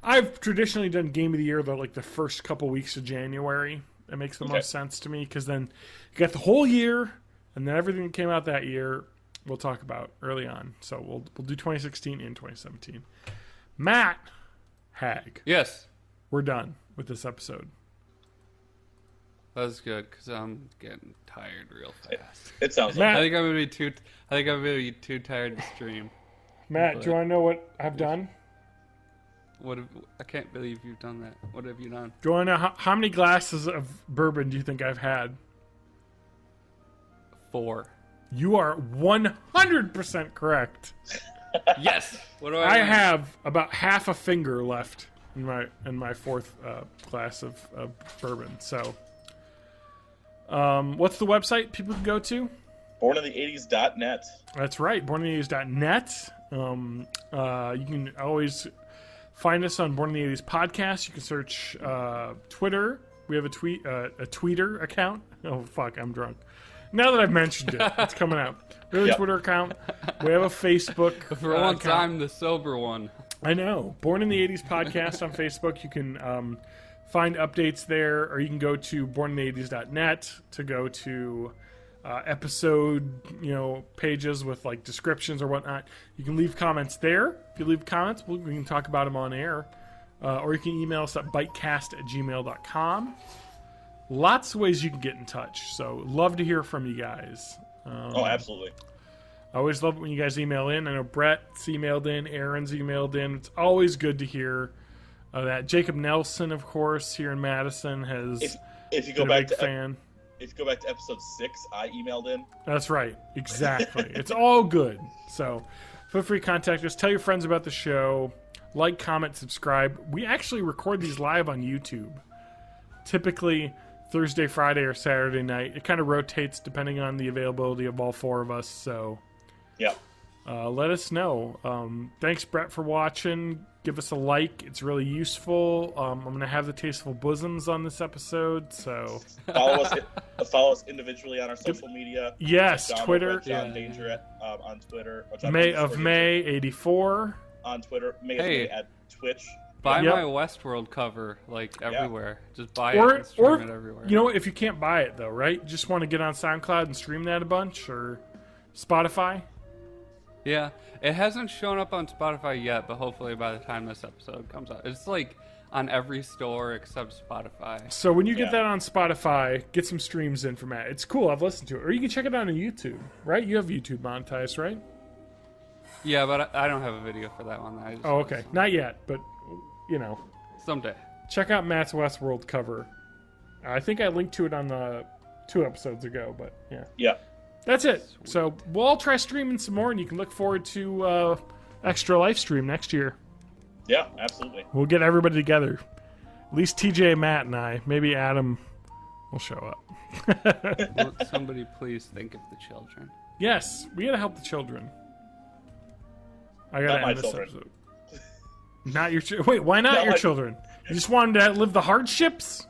I've traditionally done Game of the Year like the first couple weeks of January. That makes the most sense to me because then you got the whole year. And then everything that came out that year, we'll talk about early on. So we'll do 2016 and 2017. Matt Hag. Yes. We're done with this episode. That was good because I'm getting tired real fast. It sounds like Matt, I think I'm gonna be too tired to stream. Matt, do you want to know what I've done? I can't believe you've done that. What have you done? Do you want to know how many glasses of bourbon do you think I've had? 4. You are 100% correct. Yes. What do I win? have about half a finger left in my fourth glass of bourbon. So, what's the website people can go to? BornInThe80s.net. That's right, BornInThe80s.net. You can always find us on Born in the 80s podcast. You can search Twitter. We have a tweeter account. Oh fuck, I'm drunk. Now that I've mentioned it, it's coming out. We have a Twitter account. We have a Facebook For once, account. I'm the sober one. I know. Born in the 80s podcast on Facebook. You can find updates there, or you can go to borninthE80s.net to go to episode pages with like descriptions or whatnot. You can leave comments there. If you leave comments, we can talk about them on air. Or you can email us at bitecast@gmail.com. Lots of ways you can get in touch. So love to hear from you guys. Oh, absolutely. I always love it when you guys email in. I know Brett's emailed in, Aaron's emailed in. It's always good to hear that. Jacob Nelson, of course, here in Madison, has if you go been a back big to fan. if you go back to episode 6, I emailed in. That's right. Exactly. It's all good. So feel free to contact us. Tell your friends about the show. Like, comment, subscribe. We actually record these live on YouTube. Typically Thursday, Friday, or Saturday night. It kind of rotates depending on the availability of all four of us. So Yeah. let us know. Thanks, Brett, for watching. Give us a like. It's really useful. I'm going to have the Tasteful Bosoms on this episode. So Follow us individually on our social media. yes, John Twitter. John Danger on Twitter. May of May 84. On Twitter. May of May at Twitch. Buy Yep. my Westworld cover, like, everywhere. Just buy Or, it and stream it everywhere. you know, if you can't buy it, though, right? You just want to get on SoundCloud and stream that a bunch, or Spotify? Yeah, it hasn't shown up on Spotify yet, but hopefully by the time this episode comes out. It's, like, on every store except Spotify. So when you get Yeah. that on Spotify, get some streams in for Matt. It's cool. I've listened to it. Or you can check it out on YouTube, right? You have YouTube monetized, right? Yeah, but I don't have a video for that one. I just Oh, okay. Not yet, but, you know. someday. Check out Matt's Westworld cover. I think I linked to it on the 2 episodes ago, but yeah. Yeah. That's it. So we'll all try streaming some more, and you can look forward to Extra Life Stream next year. Yeah, absolutely. We'll get everybody together. At least TJ, Matt, and I. Maybe Adam will show up. Will somebody please think of the children? Yes, we gotta help the children. I gotta Not my end this children. episode. Not your children. Wait, why not Not your my- children? You just want them to live the hardships?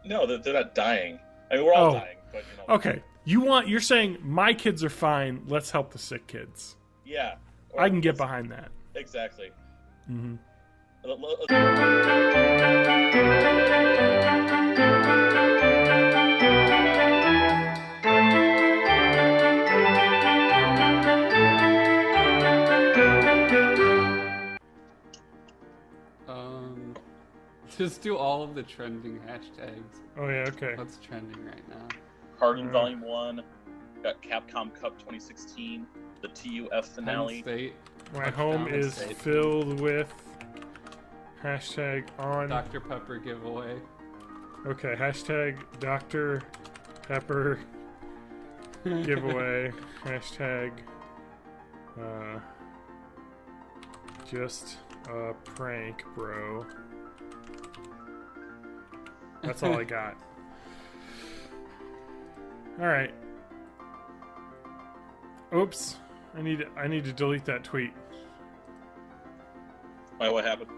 No, they're not dying. I mean, we're all Oh. dying, but you know. Okay. You're saying my kids are fine. Let's help the sick kids. Yeah. I can get behind that. Exactly. Mm-hmm. Just do all of the trending hashtags. Oh yeah. Okay. What's trending right now? Carden Volume 1. Got Capcom Cup 2016. The TUF Penn finale. State. My Touchdown home Penn is State. filled with on. Dr. Pepper giveaway. Okay. Dr. Pepper giveaway. Just a prank, bro. That's all I got. All right. Oops. I need to delete that tweet. Why, what happened?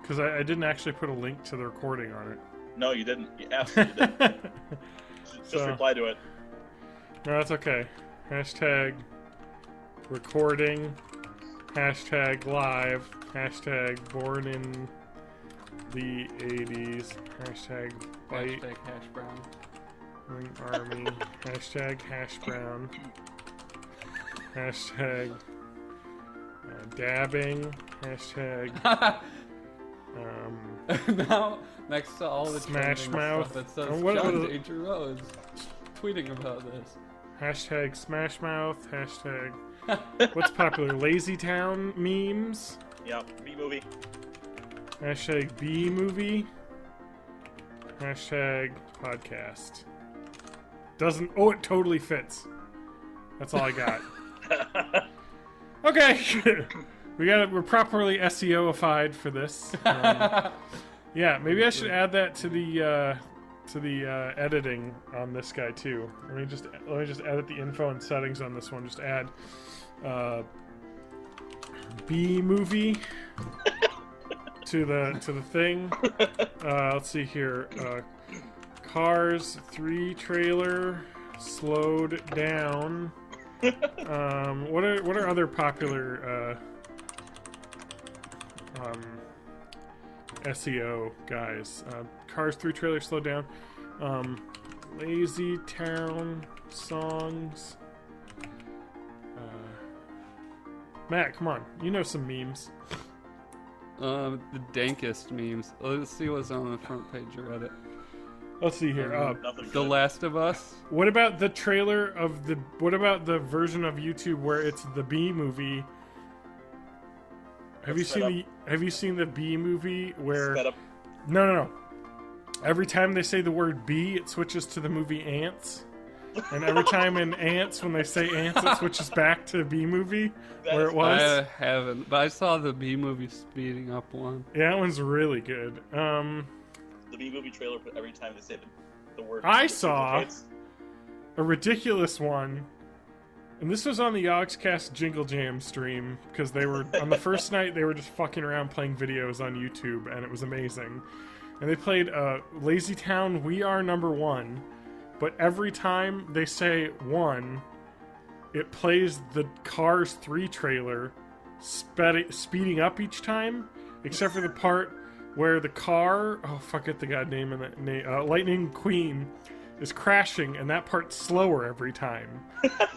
Because I didn't actually put a link to the recording on it. No, you didn't. You absolutely didn't. Just So- reply to it. No, that's okay. Recording. Live. Born in the 80s. Bite. Hashtag hash brown. Army. Hash brown. Dabbing. Now, next to all the Smash trending Mouth. stuff, it says And what- John Danger Rose tweeting about this. Smash Mouth. What's popular? Lazy Town memes. Yeah, B-movie. B movie. Podcast. Doesn't. Oh, it totally fits. That's all I got. Okay. We're properly SEO-ified for this. Yeah, maybe I should add that to the editing on this guy too. Let me just edit the info and settings on this one. Just add B movie to the thing. Let's see here. Cars 3 trailer slowed down. What are other popular SEO guys? Cars 3 trailer slowed down. Lazy Town songs. Matt, come on. You know some memes. The dankest memes. Let's see what's on the front page of Reddit. Let's see here. Nothing The good. Last of Us. What about the trailer of the? What about the version of YouTube where it's the B movie? Have you Sped up. seen the B movie where? Sped up. No. Every time they say the word B, it switches to the movie Ants. And every time in Ants, when they say Ants, it switches back to B movie where it was. I haven't, but I saw the B movie speeding up one. Yeah, that one's really good. The B movie trailer, but every time they say the word. I it saw duplicates. a ridiculous one, and this was on the Yogscast Jingle Jam stream because they were on the first night they were just fucking around playing videos on YouTube, and it was amazing. And they played Lazy Town We Are Number One, but every time they say one, it plays the Cars 3 trailer speeding up each time, except for the part where the car, forget the god name in that name, Lightning Queen is crashing, and that part's slower every time.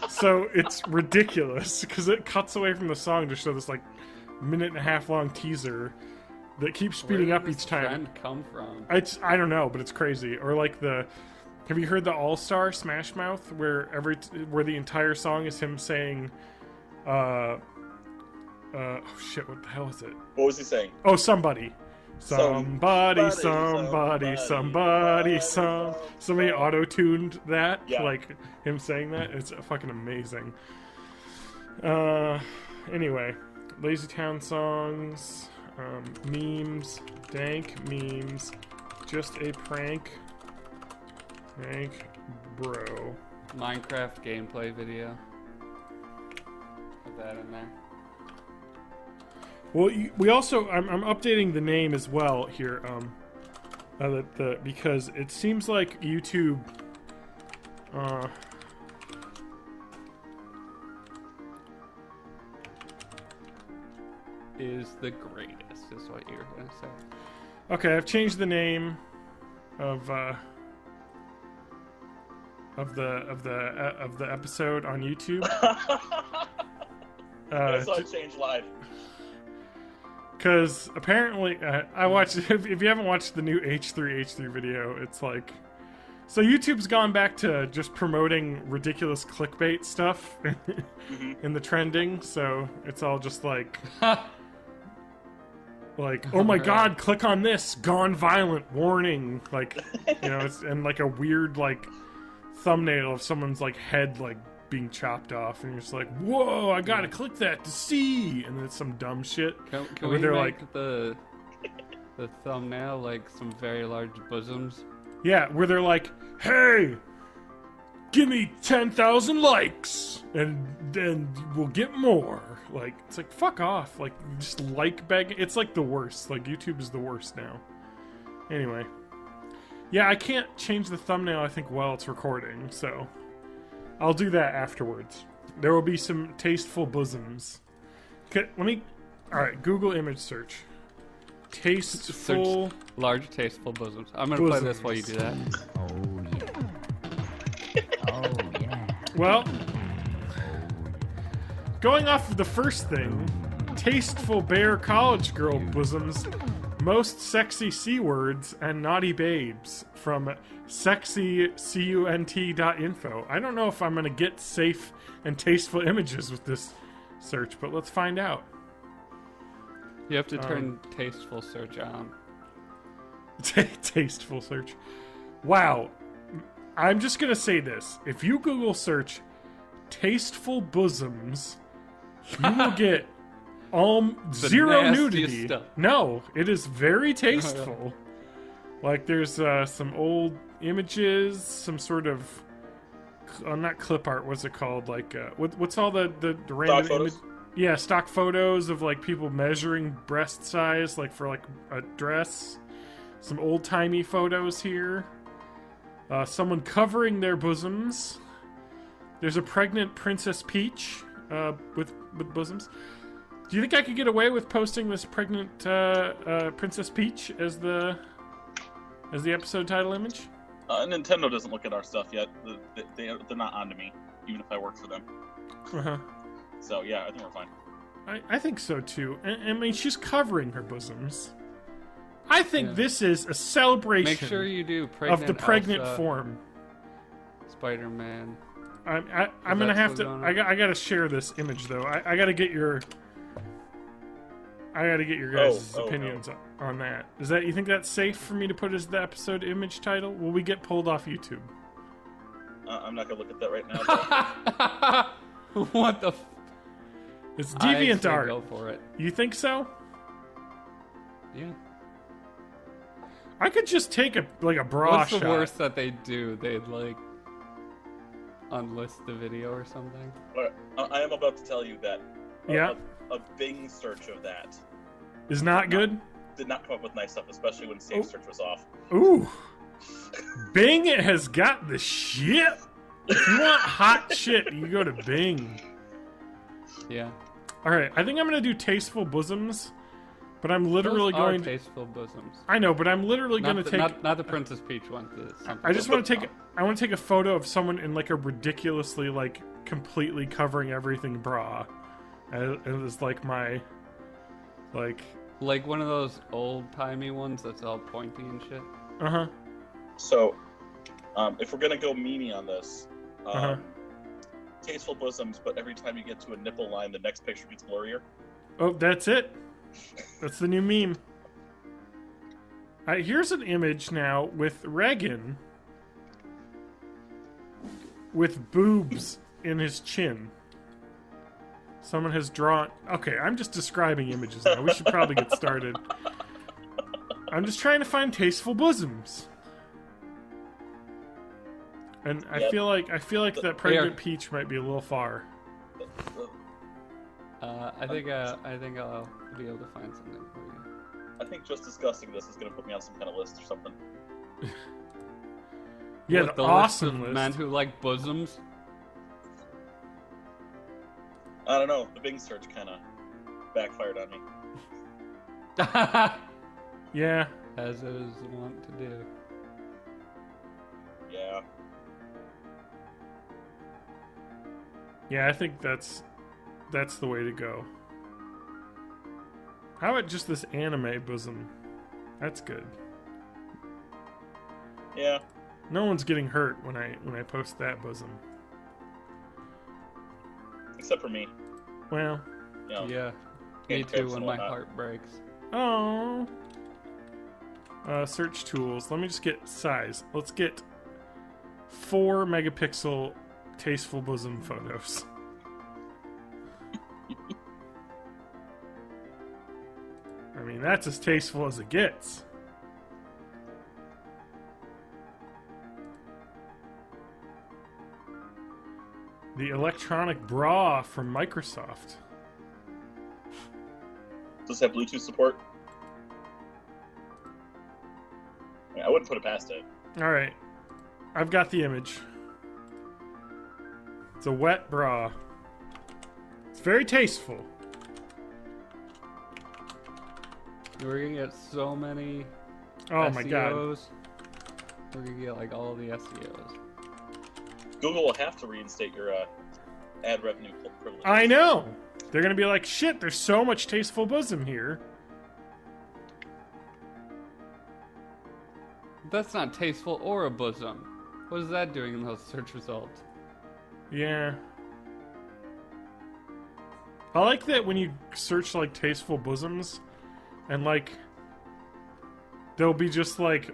So it's ridiculous because it cuts away from the song to show this like minute and a half long teaser that keeps speeding Where up did each this time. trend come from? I don't know, but it's crazy. Or like have you heard the All Star Smash Mouth where where the entire song is him saying, oh shit, what the hell is it? What was he saying? Oh, somebody. Somebody, Somebody auto-tuned that, Yeah. like him saying that. It's fucking amazing. Anyway, Lazy Town songs, memes, dank memes, just a prank, bro. Minecraft gameplay video. Put that in there. Well, we also I'm updating the name as well here, because it seems like YouTube, Is the greatest, is what you're gonna say. okay, I've changed the name of the episode on YouTube. I saw it change live. Because apparently, I watched. If you haven't watched the new H3 video, it's like, so YouTube's gone back to just promoting ridiculous clickbait stuff in the trending. So it's all just like, oh my god, click on this, gone violent, warning, like, it's and like a weird like thumbnail of someone's like head like being chopped off, and you're just like, whoa, I gotta click that to see, and then it's some dumb shit. Can where we they're make like, the thumbnail like some very large bosoms? yeah, where they're like, hey, give me 10,000 likes, and then we'll get more. Like, it's like, fuck off. Like, just like begging. It's like the worst. Like, YouTube is the worst now. Anyway. Yeah, I can't change the thumbnail, I think, while it's recording, so I'll do that afterwards. There will be some tasteful bosoms. Okay, alright, Google image search. Tasteful... Search large tasteful bosoms. I'm gonna play this while you do that. Well, going off of the first thing, tasteful bear college girl bosoms, most sexy C words, and naughty babes from sexycunt.info. I don't know if I'm going to get safe and tasteful images with this search, but let's find out. You have to turn tasteful search on. Tasteful search. Wow. I'm just going to say this. If you Google search tasteful bosoms, you will get zero nastiest nudity. stuff. No, it is very tasteful. Like, there's some old images, some sort of not clip art. What's it called? Like, what's all the random photos? Yeah, stock photos of like people measuring breast size, like for like a dress. Some old timey photos here. Someone covering their bosoms. There's a pregnant Princess Peach with bosoms. Do you think I could get away with posting this pregnant Princess Peach as the episode title image? Nintendo doesn't look at our stuff yet. They're not on to me, even if I work for them. Uh-huh. So yeah, I think we're fine. I think so too. I mean, she's covering her bosoms. I think this is a celebration Make sure you do of the pregnant Elsa, form. Spider-Man. I'm gonna have to. I gotta share this image though. I gotta get your. I gotta get your guys' opinions on that. Is that you think that's safe for me to put as the episode image title? Will we get pulled off YouTube? I'm not gonna look at that right now. But... What the? It's deviant art. Go for it. You think so? Yeah. I could just take a bra What's shot. the worst that they do? They'd like unlist the video or something. I am about to tell you that. Yeah. A Bing search of that Is not good. did not come up with nice stuff, especially when Safe Search was off. Ooh. Bing has got the shit. If you want hot shit, you go to Bing. Yeah. All right, I think I'm gonna do tasteful bosoms, but I'm literally Those are going to. tasteful bosoms. I know, but I'm literally going to take. Not the Princess Peach one. I just want to take. I want to take a photo of someone in like a ridiculously like completely covering everything bra. It was like my, like one of those old timey ones that's all pointy and shit. So, if we're gonna go meanie on this, Uh-huh. tasteful bosoms, but every time you get to a nipple line, the next picture gets blurrier. Oh, that's it. That's the new meme. Here's an image now with Reagan with boobs in his chin. Someone has drawn... Okay, I'm just describing images now. We should probably get started. I'm just trying to find tasteful bosoms. And I feel like that pregnant Peach might be a little far. I think I'll be able to find something for you. I think just discussing this is going to put me on some kind of list or something. Yeah, What, the list awesome of list. men who like bosoms. I don't know. The Bing search kind of backfired on me. Yeah. As it is wont to do. Yeah. Yeah, I think that's the way to go. How about just this anime bosom? That's good. Yeah. No one's getting hurt when I post that bosom. Except for me. Well, You know, Yeah. Me hand too cramps when and my whatnot. heart breaks. oh. Search tools. Let me just get size. Let's get 4 megapixel tasteful bosom photos. I mean, that's as tasteful as it gets. The electronic bra from Microsoft. Does it have Bluetooth support? Yeah, I wouldn't put it past it. All right, I've got the image. It's a wet bra. It's very tasteful. We're gonna get so many Oh my god. SEOs. We're gonna get like all the SEOs. Google will have to reinstate your ad revenue privilege. I know. They're gonna be like, shit. There's so much tasteful bosom here. That's not tasteful or a bosom. What is that doing in those search results? Yeah. I like that when you search like tasteful bosoms, and like there'll be just like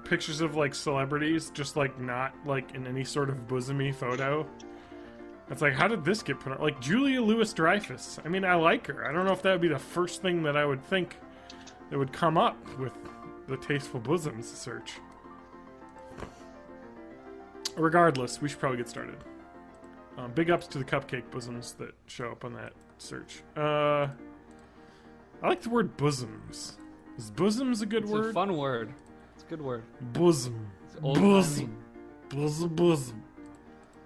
pictures of like celebrities, just like not like in any sort of bosomy photo. It's like, how did this get put on? Like Julia Louis-Dreyfus. I mean, I like her. I don't know if that would be the first thing that I would think that would come up with the tasteful bosoms search. Regardless, we should probably get started. Big ups to the cupcake bosoms that show up on that search. I like the word bosoms. Is bosoms a good It's word? a fun word. It's a good word. Bosom. It's old-timey. Bosom.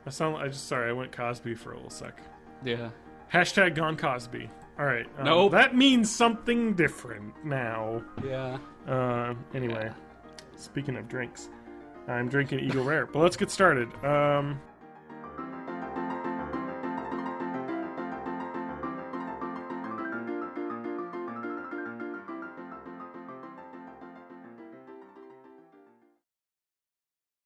I went Cosby for a little sec. Yeah. Hashtag gone Cosby. All right. Nope. That means something different now. Yeah. Anyway, speaking of drinks, I'm drinking Eagle Rare. But let's get started.